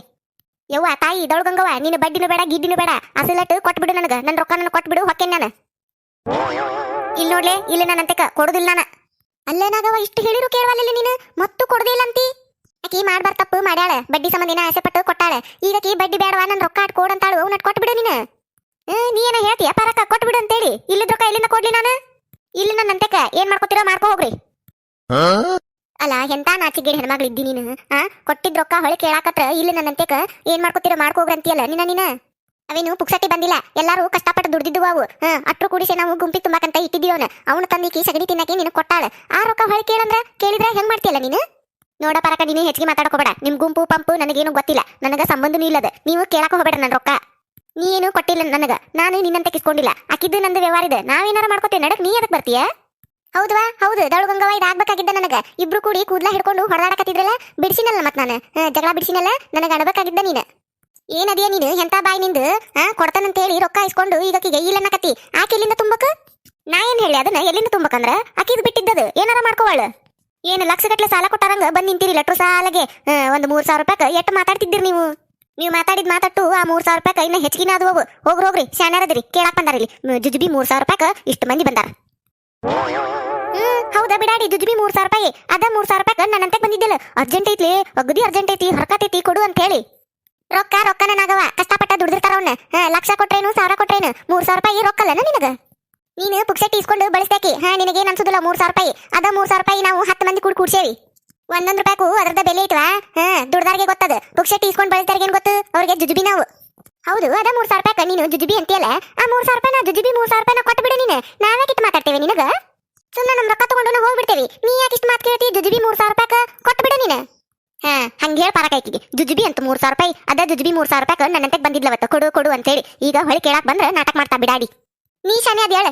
ಯವ್ವ ತಾಯಿ ದೊಳಗಂಗವ್ವ ನೀನು ಬಡ್ಡಿನೂ ಬೇಡ ಗಿಡ್ಡಿನೂ ಬೇಡ ಅಸಲಟ್ಟು ಕೊಟ್ಬಿಡು ನನಗ ನನ್ನ ರೊಕ್ಕ ನನ್ನ ಕೊಟ್ಬಿಡು ಹೊಕ್ಕೇನ್ ನಾನು ಇಲ್ಲಿ ನೋಡ್ಲೆ ಇಲ್ಲಿ ನನ್ನಂತೆಕ ಕೊಡುದಿಲ್ಲ ನಾನು ಅಲ್ಲೇನಾಗವ ಇಷ್ಟು ಹೇಳಿರು ಕೇಳವಲ್ಲ ನೀನು ಮತ್ತು ಕೊಡುದಿಲ್ಲ ಅಂತಿ ಆಕಿ ಮಾಡ್ಬಾರ ತಪ್ಪು ಮಾಡ್ಯಾಳ ಬಡ್ಡಿ ಸಂಬಂಧ ಏನ ಆಸೆ ಪಟ್ಟು ಕೊಟ್ಟಾಳ ಈಗಕಿ ಬಡ್ಡಿ ಬೇಡವಾ ನನ್ ರೊಕ್ಕ ಆಟ್ ಕೊಡಂತಾಳು ಅವ್ನ ಕೊಟ್ಬಿಡು ನೀನು ನೀ ಏನ ಹೇಳ್ತೀಯ ಪರಕ ಕೊಟ್ಬಿಡು ಅಂತೇಳಿ ಇಲ್ಲಿದ ರೊಕ್ಕ ಎಲ್ಲಿಂದ ಕೊಡ್ಲಿ ನಾನು ಇಲ್ಲಿ ನನ್ನಂತೆಕ ಏನ್ ಮಾಡ್ಕೋತೀರೋ ಮಾಡ್ಕೋ ಹೋಗ್ರಿ ಅಲ್ಲ ಎಂತ ನಾಚಿಗೇಡಿ ಹೆಣ್ಮಗ್ಳು ಇದ್ದಿ ನೀನು ಕೊಟ್ಟಿದ್ ರೊಕ್ಕ ಹೊಳೆ ಕೇಳಾಕತ್ರ ಇಲ್ಲಿ ನನ್ನಂತೆಕ ಏನ್ ಮಾಡ್ಕೋತೀರೋ ಮಾಡ್ಕೋಗ್ರಿ ಅಂತೀಯಲ್ಲ ನೀನ ಅವೇನು ಪುಕ್ಸಟ್ಟಿ ಬಂದಿಲ್ಲ ಎಲ್ಲಾರು ಕಷ್ಟಪಟ್ಟು ದುಡ್ದಿದ್ದು ಅವು ಅಟ್ರು ಕೂಡಿಸಿ ನಾವು ಗುಂಪಿ ತುಂಬಾಕಂತ ಇಟ್ಟಿದ್ದೀವನ ಅವನು ತಂದಿಕಿ ಸಗಡಿ ತಿನ್ನಕ್ಕೆ ನೀನು ಕೊಟ್ಟಾಳ ಆ ರೊಕ್ಕ ಹೊಳೆ ಕೇಳಿದ್ರೆ ಹೆಂಗ್ ಮಾಡ್ತೀಯಲ್ಲ ನೀನು ನೋಡ ಪರಕ ನೀನು ಹೆಚ್ಚಿಗೆ ಮಾತಾಡ್ಕೋಬೇಡ ನಿಮ್ ಗುಂಪು ಪಂಪು ನನಗೇನು ಗೊತ್ತಿಲ್ಲ ನನಗ ಸಂಬಂಧನೂ ಇಲ್ಲದ ನೀವು ಕೇಳಾಕ ಹೋಗ್ಬೇಡ ನನ್ನ ರೊಕ್ಕ ನೀನು ಕೊಟ್ಟಿಲ್ಲ ನನಗ ನಾನು ನಿನ್ನಂತ ಕಿಸ್ಕೊಂಡಿಲ್ಲ ಆಕಿದ್ದು ನಂದು ವ್ಯವಹಾರ ಇದೆ ನಾವೇನಾರ ಮಾಡ್ಕೋತೇವೆ ನಡಕ್ ನೀ ಅದಕ್ಕೆ ಬರ್ತೀಯ ಹೌದವಾ ಹೌದು ದೌಳಗಂಗವ ಇದಾಗಬೇಕಾಗಿದ್ದ ನನಗ ಇಬ್ರು ಕೂಡಿ ಕೂದ್ಲ ಹಿಡ್ಕೊಂಡು ಹೊಡೆದಾಡಕತ್ತಿದ್ರಲ್ಲ ಬಿಡಿಸಿನಲ್ಲ ಮತ್ ನಾನು ಜಗಳ ಬಿಡಿಸಿನಲ್ಲ ನನಗ ಅಣಬೇಕಾಗಿದ್ದ ನೀನು ಏನದಿಯ ನೀನು ಎಂತ ಬಾಯಿ ನಿಂದು ಕೊಡ್ತಾನಂತ ಹೇಳಿ ರೊಕ್ಕ ಇಸ್ಕೊಂಡು ಈಗಕಿಗೆ ಇಲ್ಲನ್ನಕತ್ತಿ ಆಕೆ ಎಲ್ಲಿಂದ ತುಂಬಕ ನಾ ಏನ್ ಹೇಳಿ ಅದನ್ನ ಎಲ್ಲಿಂದ ತುಂಬಕಂದ್ರ ಆಕಿದ್ ಬಿಟ್ಟಿದ್ದದು ಏನಾರ ಮಾಡ್ಕೋವಳ ಏನು ಲಕ್ಷಗಟ್ಲೆ ಸಾಲ ಕೊಟ್ಟಾರಂಗ ಬಂದ್ ನಿಂತೀರಿ ಲೆಟ್ರು ಸಾಲಗೆ ಒಂದ್ 3,000 ರೂಪಾಯಿ ಎಟ್ಟು ಮಾತಾಡ್ತಿದ್ದೀರಿ ನೀವು ಮಾತಾಡಿದ್ ಮಾತಾಟ್ಟು ಆ 3,000 ರೂಪಾಯಿ ಇನ್ನ ಹೆಚ್ಚಿನ ಅದು ಹೋಗ್ರಿ ಶಾನ್ಯಾರದ್ರಿ ಕೇಳಾಕ್ ಬಂದಾರ ಇಲ್ಲಿ ಜುಜುಬಿ 3,000 ರೂಪಾಯಿ ಇಷ್ಟು ಮಂದಿ ಬಂದಾರ ಹೌದಾ ಬಿಡಾಡಿ ಜುಜುಬಿ 3,000 ರೂಪಾಯಿ ಅದ 3,000 ರೂಪಾಯಿ ನನ್ನಂತೆ ಬಂದಿದ್ದಿಲ್ಲ ಅರ್ಜೆಂಟ್ ಐತ್ಲಿ ಅಗದಿ ಅರ್ಜೆಂಟ್ ಐತಿ ಹರ್ಕತೈತಿ ಕೊಡು ಅಂತ ಹೇಳಿ ರೊಕ್ಕ ನಾಗವ ಕಷ್ಟಪಟ್ಟ ದುಡ್ದಿರ್ತಾರ ಅವ್ನ ಲಕ್ಷ ಕೊಟ್ರೇನು 1,000 ಕೊಟ್ರೇನು 3,000 ರೂಪಾಯಿ ರೊಕ್ಕಲ್ಲನ ನಿನಗ ನೀನು ಪುಕ್ಸಟ್ಟಿ ಇಸ್ಕೊಂಡು ಬಳಸ್ತಾಕಿ ನಿನಗೇನ್ ಅನ್ಸುದಿಲ್ಲ 3,000 ರೂಪಾಯಿ ಅದ 3,000 ರೂಪಾಯಿ ನಾವು 10 ಮಂದಿ ಕೂಡ್ಸೇವಿ 1 ರೂಪಾಯಿಗೂ ಅದ್ರದ ಬೆಲೆ ಐತವಾ ದುಡ್ದಾರಿಗೆ ಗೊತ್ತದ ಪುಕ್ಸಟ್ಟಿ ಇಸ್ಕೊಂಡು ಬಳಸ್ತಾರಿಗೆ ಏನ್ ಗೊತ್ತು ಅವ್ರಿಗೆ ಜುಜುಬಿ ನಾವು ಹೌದು ಅದ 3,000 ರೂಪಾಯಿ ನೀನು ಜುಜುಬಿ ಅಂತೀಯಲ್ಲ ಆ 3,000 ರೂಪಾಯಿ ಜುಜುಬಿ 3,000 ರೂಪಾಯಿ ಕೊಟ್ಟು ಬಿಡು ನೀನು ನಾವೇ ಕಿತ್ತು ಮಾತಾಡ್ತೇವೆ ನಿನಗ ಸುಮ್ಮನೆ ನಮ್ ರೊಕ್ಕ ತಗೊಂಡು ನಾವು ಹೋಗ್ಬಿಡ್ತೇವಿ ನೀ ಯಾಕೆ ಇಷ್ಟು ಮಾತು ಕೇಳ್ತಿ ಜುಜುಬಿ 3,000 ರೂಪಾಯಿ ಕೊಟ್ಟು ಬಿಡು ನೀನು ಹಂಗ ಹೇಳಿ ಪಾರಕೈತಿಗೆ ಜುಜುಬಿ ಅಂತ 3,000 ರೂಪಾಯಿ ಅದ ಜುಜುಬಿ 3,000 ರೂಪಾಯಿ ನನ್ನಂತೆ ಬಂದಿದ್ಲವತ್ತ ಕೊಡು ಅಂತೇಳಿ ಈಗ ಹೊಳಿ ಕೇಳಾಕ್ ಬಂದ್ರೆ ನಾಟಕ ಮಾಡ್ತಾ ಬಿಡಾಡಿ ನೀ ಶಾನೆ ಅದ ಹೇಳ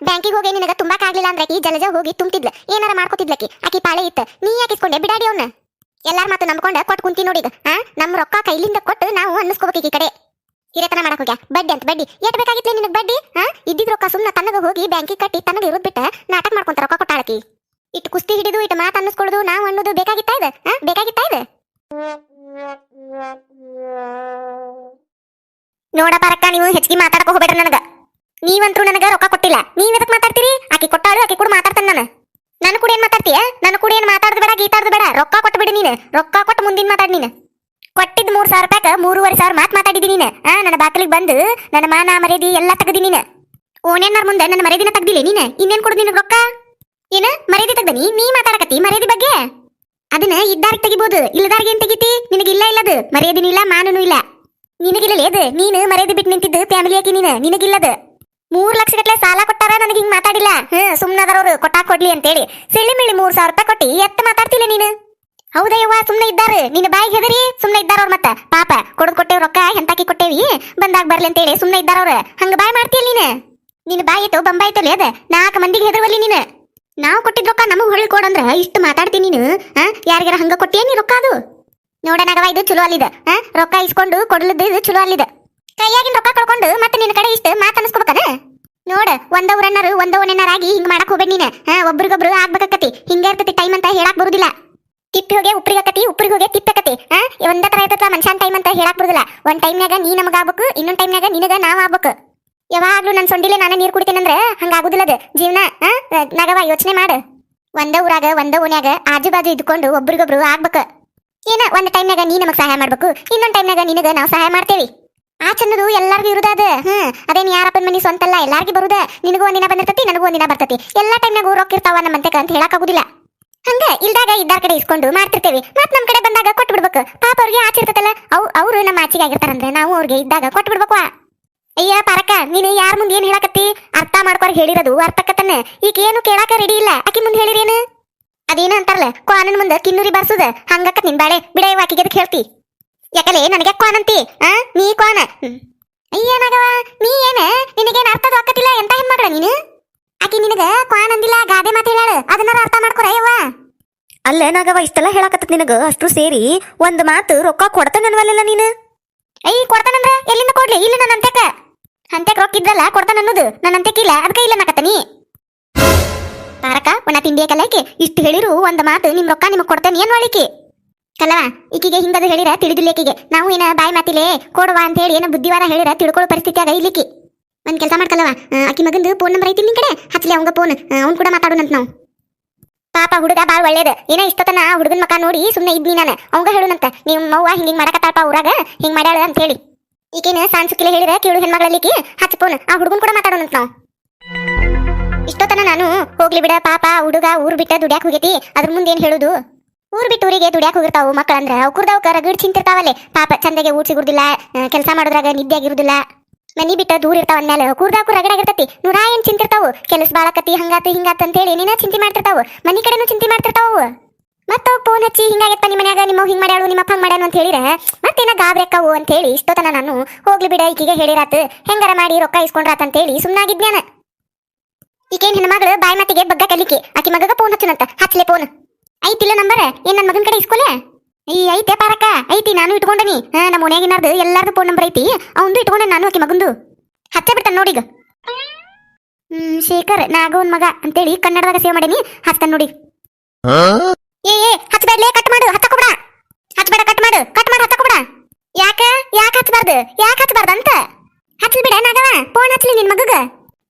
ಬ್ಯಾಂಕಿಗೆ ಹೋಗಿ ನಿನಗ ತುಂಬಾಕ್ ಆಗ್ಲಿಲ್ಲ ಅಂದ್ರೆ ಈ ಜಲಜ ಹೋಗಿ ತುಂಬಿದ್ಲ ಏನಾರ ಮಾಡ್ಕೋತಿದ್ಲಕಿ ಆಕಿ ಪಾಳೆ ಇತ್ತ ನೀ ಯಾಕೆ ಇಸ್ಕೊಂಡೆ ಬಿಡಾಡಿ ಅವ್ನ ಎಲ್ಲಾರ ಮಾತು ನಂಬ್ಕೊಂಡ ಕೊಟ್ಟು ಕುಂತಿ ನೋಡಿ ನಮ್ ರೊಕ್ಕ ಕೈಲಿಂದ ಕೊಟ್ಟು ನಾವು ಅನ್ನಿಸ್ಕೋಬೇಕು ಈ ಕಡೆ ಹಿರೇತನ ಮಾಡಕ್ ಹೋಗ್ಯಾ ಬಡ್ಡಿ ಅಂತ ಬಡ್ಡಿ ಎಟ್ ಬೇಕಾಗಿತ್ಲಿ ನಿನಗ್ ಬಡ್ಡಿ ಇದ್ದಿದ್ ರೊಕ್ಕ ಸುಮ್ಮನೆ ತನಗ ಹೋಗಿ ಬ್ಯಾಂಕಿಗೆ ಕಟ್ಟಿ ತನಗ ಇರೋದ್ ಬಿಟ್ಟ ನಾಟಕ ಮಾಡ್ಕೊಂತ ರೊಕ್ಕ ಕೊಟ್ಟಾಳಕಿ ಇಟ್ಟು ಕುಸ್ತಿ ಹಿಡಿದು ಇಟ್ಟು ಮಾತು ಅನ್ನಿಸ್ಕೊಳ್ಳೋದು ನಾವು ಅನ್ನೋದು ಬೇಕಾಗಿತ್ತಾ ಇದೆ ನೋಡ ಪಾರಕ್ಕ ನೀವು ಹೆಚ್ಚಿಗೆ ಮಾತಾಡಕ ಹೋಗ್ಬೇಡ್ರಿ ನನಗ ನೀವಂತರೂ ನನಗ ರೊಕ್ಕ ಕೊಟ್ಟಿಲ್ಲ ನೀವ್ ಎದಕ್ ಮಾತಾಡ್ತೀರಿ ಆಕಿ ಕೊಟ್ಟಾಳು ಆಕಿ ಕೂಡ ಮಾತಾಡ್ತಾನ ನಾನು ಕೂಡ ಏನ್ ಮಾತಾಡ್ತೀಯ ನಾನು ಕೂಡ ಏನ್ ಮಾತಾಡ್ದು ಬೇಡ ಗೀತಾಡ್ದು ಬೇಡ ರೊಕ್ಕ ಕೊಟ್ಬಿಡಿ ನೀನು ರೊಕ್ಕ ಕೊಟ್ಟು ಮುಂದಿನ ಮಾತಾಡ್ ನೀನು ಕೊಟ್ಟಿದ್ 3,000 ರೂಪಾಯಿ 3,500 ಮಾತು ಮಾತಾಡಿದಿ ನೀನು ನನ್ನ ಬಾಕಲಿಗೆ ಬಂದು ನನ್ನ ಮಾನ ಮರ್ಯಾದಿ ಎಲ್ಲ ತೆಗ್ದಿ ನೀನು ಓನೇನಾರ ಮುಂದೆ ನನ್ನ ಮರ್ಯಾದಿನ ತೆಗ್ದಿಲ್ಲ ನೀನು ಇನ್ನೇನ್ ಕೊಡುದು ನಿನಗೆ ರೊಕ್ಕ ಏನ ಮರ್ಯಾದಿ ತೆಗ್ದನಿ ನೀ ಮಾತಾಡಕತ್ತಿ ಮರ್ಯಾದಿ ಬಗ್ಗೆ ಅದನ್ನ ಇದ್ದಾರಿಗೆ ತೆಗಿಬಹುದು ಇಲ್ಲದಾರಿಗೆ ಏನ್ ತೆಗಿತಿ ನಿನಗಿಲ್ಲ ಇಲ್ಲದು ಮರ್ಯಾದಿನೂ ಇಲ್ಲ ಮಾನೂ ಇಲ್ಲ ನಿನಗಿಲ್ಲ ಅದು ನೀನು ಮರ್ಯಾದಿ ಬಿಟ್ಟು ನಿಂತಿದ್ದು ಫ್ಯಾಮಿಲಿ ಹಾಕಿ ನಿನಗಿಲ್ಲದ 3 ಲಕ್ಷ ಗಟ್ಲೆ ಸಾಲ ಕೊಟ್ಟಾರ ನನಗೆ ಹಿಂಗ್ ಮಾತಾಡಿಲ್ಲ ಸುಮ್ನದರವ್ರು ಕೊಟ್ಟಾಕ್ ಕೊಡ್ಲಿ ಅಂತೇಳಿ ಸಿಳ್ಳಿ ಮಿಳಿ 3,000 ರೂಪಾಯಿ ಕೊಟ್ಟಿ ಎತ್ತ ಮಾತಾಡ್ತಿಲ್ಲ ನೀನು ಹೌದಯ್ಯವ್ವ ಸುಮ್ನೆ ಇದ್ದಾರ ನಿನ್ನ ಬಾಯಿಗೆ ಹೆದರಿ ಸುಮ್ನೆ ಇದ್ದಾರವ್ರ ಮತ್ತ ಪಾಪ ಕೊಟ್ಟೇವ್ ರೊಕ್ಕ ಎಂತಾಕಿ ಕೊಟ್ಟೇವಿ ಬಂದಾಗ ಬರ್ಲಿ ಅಂತೇಳಿ ಸುಮ್ನೆ ಇದ್ದಾರವ್ರ ಹಂಗ ಬಾಯ್ ಮಾಡ್ತೀಯಲ್ಲ ನಿನ್ನ ಬಾಯಿ ಇತ್ತು ಬಂಬಾಯ್ತಲ್ಲ ಅದ 4 ಮಂದಿಗೆ ಹೆದರ್ವಲ್ಲಿ ನೀನು ನಾವು ಕೊಟ್ಟಿದ್ ರೊಕ್ಕ ನಮಗ್ ಹೊಳ್ಳಿ ಕೊಡಂದ್ರ ಇಷ್ಟು ಮಾತಾಡ್ತೀನಿ ನೀನು ಯಾರಿಗಾರ ಹಂಗ ಕೊಟ್ಟೇನಿ ರೊಕ್ಕ ಅದು ನೋಡನಾಗವ ಇದು ಚಲೋ ಅಲ್ಲಿದ ರೊಕ್ಕ ಇಸ್ಕೊಂಡು ಕೊಡ್ಲದ್ದು ಇದು ಚಲೋ ಅಲ್ಲಿದ ಕೈಯಾಗಿನ ರೊಕ್ಕ ಕಳ್ಕೊಂಡು ಮತ್ತೆ ನಿನ್ನ ಕಡೆ ಇಷ್ಟು ಮಾತನ್ಸ್ಕೋಬೇಕನ ನೋಡ ಒಂದ ಊರನ್ನರು ಒಂದ ಓನೆನಾರಾಗಿ ಹಿಂಗ್ ಮಾಡಕ್ ಹೋಗ್ಬೇಡ ನೀನ. ಒಬ್ರಿಗೊಬ್ರು ಆಗ್ಬೇಕಾಕತಿ. ಹಿಂಗ ಇರ್ತತಿ ಟೈಮ್ ಅಂತ ಹೇಳಕ್ ಬರುದಿಲ್ಲ. ತಿಪ್ಪಿ ಹೋಗಿ ಉಪ್ರಿಗಾಕತಿ, ಉಪ್ರಿಗೆ ಹೋಗಿ ತಿಪ್ಪಕತಿ. ಒಂದ ತರ ಇರ್ತದ ಮನುಷ್ಯನ್ ಟೈಮ್ ಅಂತ ಹೇಳಕ್ ಬರುದಿಲ್ಲ. ಒಂದ್ ಟೈಮ್ನಾಗ ನೀ ನಮಗ ಆಗ್ಬೇಕು, ಇನ್ನೊಂದ್ ಟೈಮ್ನಾಗ ನಿನಗ ನಾವ್ ಆಗ್ಬೇಕು. ಯಾವಾಗ್ಲೂ ನನ್ ಸೊಂಡಿಲೆ ನಾನು ನೀರ್ ಕುಡಿತೇನಂದ್ರ ಹಂಗಾಗುದಿಲ್ಲ ಅದು ಜೀವನ. ನಾಗವ ಯೋಚನೆ ಮಾಡು. ಒಂದ ಊರಾಗ ಒಂದ ಓನ್ಯಾಗ ಆಜು ಬಾಜು ಇದ್ಕೊಂಡು ಒಬ್ರಿಗೊಬ್ರು ಆಗ್ಬೇಕು. ಏನ ಒಂದ್ ಟೈಮ್ನಾಗ ನೀ ನಮಗ್ ಸಹಾಯ ಮಾಡ್ಬೇಕು, ಇನ್ನೊಂದ್ ಟೈಮ್ನಾಗ ನಿನಗ ನಾವ್ ಸಹಾಯ ಮಾಡ್ತೇವಿ. ಆ ಚನ್ನದು ಎಲ್ಲಾರ್ಗು ಇರುದ ಅದ. ಅದೇನ್ ಯಾರಪ್ಪನ ಮನಿ ಸ್ವಂತ ಅಲ್ಲ, ಎಲ್ಲಾರ್ಗಿ ಬರುದ. ನಿನಗೂ ಒಂದಿನ ಬಂದಿರ್ತತಿ, ನನಗೂ ಒಂದಿನ ಬರ್ತತಿ. ಎಲ್ಲಾ ಟೈಮ್ನಾಗ ರೊಕ್ಕಿರ್ತಾವ ನಮ್ಮಂತೆಕ ಅಂತ ಹೇಳಕ್ ಆಗುದಿಲ್ಲ. ಹಂಗ ಇಲ್ದಾಗ ಇದ್ದಾರ ಕಡೆ ಇಸ್ಕೊಂಡು ಮಾಡ್ತಿರ್ತೇವಿ. ಮತ್ ನಮ್ ಕಡೆ ಬಂದಾಗ ಕೊಟ್ಟು ಬಿಡ್ಬೇಕು. ಪಾಪ ಅವ್ರಿಗೆ ಆಚಿರ್ತತಲ್ಲ, ಅವ್ರು ನಮ್ಮ ಆಚಿಗೆ ಆಗಿರ್ತಾರಂದ್ರೆ ನಾವು ಅವ್ರಿಗೆ ಇದ್ದಾಗ ಕೊಟ್ಟು ಬಿಡ್ಬೇಕು. ಅಯ್ಯ ಪಾರಕ, ನೀನು ಯಾರ ಮುಂದೆ ಏನ್ ಹೇಳಕತ್ತಿ? ಅರ್ಥ ಮಾಡ್ಕೊರ್ ಹೇಳಿರೋದು ಅರ್ಥಕತ್ತನ್ನ. ಈಗ ಏನು ಕೇಳಾಕ ರೆಡಿ ಇಲ್ಲ. ಆಕಿ ಮುಂದೆ ಹೇಳಿರೇನು? ಅದೇನ ಅಂತಾರಲ್ಲ, ಕ್ವಾನನ್ ಮುಂದೆ ಕಿನ್ನೂರಿ ಬರ್ಸುದ ಹಂಗಕ್ಕ ನಿನ್ ಬಾಳೆ ಬಿಡವ. ಆಕಿಗೆ ಅದಕ್ಕೆ ಹೇಳ್ತಿ ಯಾಕಲೆ ನನಗೆ ಕ್ವಾನಂತಿ? ನೀ ಕ್ವಾನ. ಅಯ್ಯನಾಗವ ನೀ ಏನ? ನಿನಗೇನ್ ಅರ್ಥದ ಆಕತಿಲ್ಲ? ಎಂತ ಹೆಣ್ಮಗಳ ನೀನು? ಆಕಿ ನಿನಗ ಕ್ವಾನ್ ಅಂದಿಲ್ಲ, ಗಾದೆ ಮಾತು ಹೇಳಾಳ. ಅದನ್ನಾರ ಅರ್ಥ ಮಾಡ್ಕೊರ ಯವ್ವ. ಅಲ್ಲೇ ನಾಗವ ಇಷ್ಟೆಲ್ಲ ಹೇಳಾಕತ್ತ ನಿನಗ ಅಷ್ಟು ಸೇರಿ ಒಂದ್ ಮಾತು ರೊಕ್ಕ ಕೊಡ್ತಾನಲ್ವಲ್ಲ ನೀನು? ಅಯ್ಯ ಕೊಡ್ತಾನಂದ್ರ ಎಲ್ಲಿಂದ ಕೊಡ್ಲಿ? ಇಲ್ಲ ನನ್ನ ಅಂತೆಕ ಅಂತೆಕ್ ರೊಕ್ಕ ಇದ್ರಲ್ಲ ಕೊಡ್ತಾನ ಅನ್ನೋದು. ನನ್ನ ಅಂತೆಕಿಲ್ಲ, ಅದಕ್ಕೆ ಇಲ್ಲ ನಾಕತ್ತನಿ. ಪಾರಕ ಒಣ ತಿಂಡಿಯ ಕಲಾಕಿ ಇಷ್ಟು ಹೇಳಿರು ಒಂದ್ ಮಾತು ನಿಮ್ ರೊಕ್ಕ ನಿಮಗ್ ಕೊಡ್ತೇನೆ ಏನ್ ಮಾಡಿಕಿ ಕಲವ. ಈಕಿಗೆ ಹಿಂಗದ ಹೇಳಿರ ತಿಳಿದಿಲ್ಲ. ಈಕಿಗೆ ನಾವು ಏನ ಬಾಯಿ ಮಾತಿಲೆ ಕೊಡುವ ಅಂತ ಹೇಳಿ ಏನೋ ಬುದ್ಧಿವಾರ ಹೇಳಿರ ತಿಳ್ಕೊಳ್ಳೋ ಪರಿಸ್ಥಿತಿ ಆಗ ಇಲ್ಲಿಕ್ಕಿ. ಒಂದ್ ಕೆಲಸ ಮಾಡ್ಕಲ್ಲವ, ಆಕಿ ಮಗಂದು ಫೋನ್ ನಂಬರ್ ಐತಿ ನಿನ್ ಕಡೆ, ಹಚ್ಲಿ ಅವಂಗ ಫೋನ್. ಅವ್ನ್ ಕೂಡ ಮಾತಾಡೋಣಂತ ನಾವು. ಪಾಪ ಹುಡುಗ ಬಾಳ್ ಒಳ್ಳೇದು. ಏನೋ ಇಷ್ಟತನ ಹುಡುಗನ್ ಮಕ ನೋಡಿ ಸುಮ್ನೆ ಇದ್ನಿ ನಾನು. ಅವಂಗ ಹೇಳುನಂತ, ನಿಮ್ ಮವ್ವ ಹಿಂಗ್ ಮಾಡಕತ್ತಾಳಪ್ಪ ಊರಾಗ, ಹಿಂಗ್ ಮಾಡ್ಯಾಳ ಅಂತ ಹೇಳಿ. ಈಕೇನ ಸಾನ್ಸುಕಿಲೆ ಹೇಳಿರ ಕೇಳು ಹೆಣ್ಮಗಳಲ್ಲಿ ಹಚ್ಚ ಫೋನ್. ಆ ಹುಡುಗನ್ ಕೂಡ ಮಾತಾಡೋಣಂತ ನಾವು. ಇಷ್ಟೊತ್ತನ ನಾನು ಹೋಗ್ಲಿ ಬಿಡ, ಪಾಪ ಹುಡುಗ ಊರ್ ಬಿಟ್ಟ ದುಡ್ಯಾಕ್ ಹೋಗೈತಿ, ಅದ್ರ ಮುಂದೆ ಏನ್ ಹೇಳುದು? ಊರ್ ಬಿಟ್ಟು ಊರಿಗೆ ದುಡ್ಯಾಕ್ ಹೋಗಿರ್ತಾವು ಮಕ್ಕಳಂದ್ರ ಅವ್ಕುರ್ದವ್ಕ ರಗಡ್ ಚಿಂತಿರ್ತಾವಲ್ಲೇ. ಪಾಪ ಚಂದಗೆ ಊಟ ಸಿಗುದಿಲ್ಲ, ಕೆಲಸ ಮಾಡೋದ್ರಾಗ ನಿದ್ದೆ ಆಗಿರುದಿಲ್ಲ. ಮನಿ ಬಿಟ್ಟ ದೂರ ಇರ್ತಾವ ಅಂದ್ಮೇಲೆ ಕೂರ್ದಾಕು ರಗಡಾಗಿರ್ತತಿ. 108 ಚಿಂತಿರ್ತಾವು. ಕೆಲಸ ಬಾಳಕತಿ ಹಂಗಾತ ಹಿಂಗಾತ ಅಂತ ಹೇಳಿ ಏನೇನ ಚಿಂತೆ ಮಾಡ್ತಿರ್ತಾವು. ಮನಿ ಕಡೆನೂ ಚಿಂತೆ ಮಾಡ್ತಿರ್ತಾವು. ಮತ್ತ ಫೋನ್ ಹಚ್ಚಿ ಹಿಂಗಾಗತ್ತ ನಿಮ್ಮ ಮನ್ಯಾಗ, ನಿಮ್ಮ ಹಿಂಗ್ ಮಾಡ್ಯಾಳು, ನಿಮ್ಮ ಅಪ್ಪ ಹಂಗ್ ಮಾಡ್ಯಾನು ಅಂತ ಹೇಳಿರ ಮತ್ತೇನ ಗಾಬ್ರೆಕ್ಕವು ಅಂತ ಹೇಳಿ ಇಷ್ಟೊತ್ತನ ನಾನು ಹೋಗ್ಲಿ ಬಿಡ ಈಕಿಗೆ ಹೇಳಿರಾತ, ಹೆಂಗಾರ ಮಾಡಿ ರೊಕ್ಕ ಇಸ್ಕೊಂಡ್ರಾತ ಅಂತ ಹೇಳಿ ಸುಮ್ನಾಗಿದ್ನ್ಯಾನ. ಈಗೇನ್ ಹೆಣ್ಮಗಳು ಬಾಯಿ ಮಾತಿಗೆ ಬಗ್ಗ ಕಲಿಕೆ. ಆಕಿ ಮಗಗ ಫೋನ್ ಹಚ್ಚನಂತ, ಹಚ್ಲೆ ಫೋನ್. ಐತಿಲ್ಲ ನಂಬರ್? ಏನ್ ನನ್ ಮಗನ್ ಕಡೆ ಇಸ್ಕೊಲೆ? ಈ ಐತೆ ಪಾರಕ, ಐತಿ, ನಾನು ಇಟ್ಕೊಂಡನಿ. ನಮ್ಮ ಮನ್ಯಾಗಿನಾರ್ದು ಎಲ್ಲಾರ್ದು ಫೋನ್ ನಂಬರ್ ಐತಿ, ಅವಂದು ಇಟ್ಕೊಂಡೆ ನಾನು. ಆಕಿ ಮಗಂದು ಹಚ್ಚ ಬಿಡ್ತಾನ ನೋಡಿಗ. ಶೇಖರ್ ನಾಗವನ್ ಮಗ ಅಂತೇಳಿ ಕನ್ನಡದಾಗ ಸೇವ್ ಮಾಡೀನಿ, ಹಚ್ತಾನ ನೋಡಿ. ಏ ಹಚ್ಬೇಡ್ಲೇ, ಕಟ್ ಮಾಡು, ಹಚ್ಚಕೋಬೇಡ. ಹಚ್ಬೇಡ, ಕಟ್ ಮಾಡು, ಕಟ್ ಮಾಡಿ ಹಚ್ಚಕೋಬೇಡ. ಯಾಕ ಹಚ್ಬಾರ್ದು? ಯಾಕೆ ಹಚ್ಬಾರ್ದು ಅಂತ? ಹಚ್ಲಿ ಬಿಡ ನಾಗವ, ಫೋನ್ ಹಚ್ಲಿ ನಿನ್ ಮಗಗ.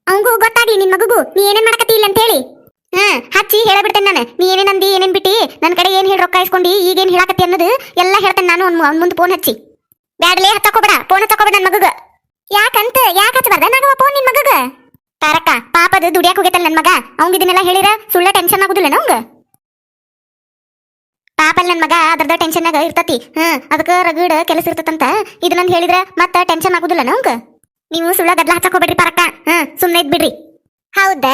ಅವಂಗೂ ಗೊತ್ತಾಗ್ಲಿ ನಿನ್ ಮಗಗೂ ನೀ ಏನೇನ್ ಮಾಡಕತ್ತಿ ಇಲ್ಲ ಅಂತ ಹೇಳಿ. ಹಚ್ಚಿ ಹೇಳಬಿಡ್ತೇನೆ ನಾನು, ನೀ ಏನೇನ್ ಅಂದಿ ಏನೇನ್ ಬಿಟ್ಟಿ, ನನ್ನ ಕಡೆ ಏನ್ ಹೇಳಿ ರೊಕ್ಕ ಇಸ್ಕೊಂಡಿ, ಈಗೇನ್ ಹೇಳಕತ್ತಿ ಅನ್ನೋದು ಎಲ್ಲ ಹೇಳ್ತೇನೆ ನಾನು. ಅವ್ನ ಮುಂದೆ ಫೋನ್ ಹಚ್ಚಿ. ಬ್ಯಾಡ್ಲೇ, ಹಚ್ಚಕೋಬೇಡ, ಫೋನ್ ಹಚ್ಚಕೋಬೇಡ ನನ್ ಮಗಗ. ಯಾಕಂತ? ಯಾಕೆ ಹಚ್ಚಬಾರ್ದ ನಾಗವ ಫೋನ್ ನಿನ್ ಮಗಗ? ತಾರಕ್ಕ ಪಾಪದ ದುಡಿಯಾಕ ಹೋಗೈತಲ್ಲ ನನ್ ಮಗ, ಅವಂಗ ಇದನ್ನೆಲ್ಲ ಹೇಳಿರ ಸುಳ್ಳ ಟೆನ್ಷನ್ ಆಗುದಿಲ್ಲ ನವಂಗ. ಪಾಪಲ್ ನನ್ ಮಗ ಅದ್ರದ ಟೆನ್ಷನ್ನಾಗ ಇರ್ತತಿ. ಅದಕ್ಕ ರಗಡ ಕೆಲಸ ಇರ್ತತಂತ ಇದನ್ನಂದ್ ಹೇಳಿದ್ರ ಮತ್ತ ಟೆನ್ಷನ್ ಆಗುದಿಲ್ಲ ನವಂಗ. ನೀವು ಸುಳ್ಳ ಗದ್ಲ ಹಚ್ಚಕೋಬೇಡ್ರಿ ಪಾರಕ್ಕ. ಸುಮ್ನೆ ಇದ್ ಬಿಡ್ರಿ. ಹೌದಾ?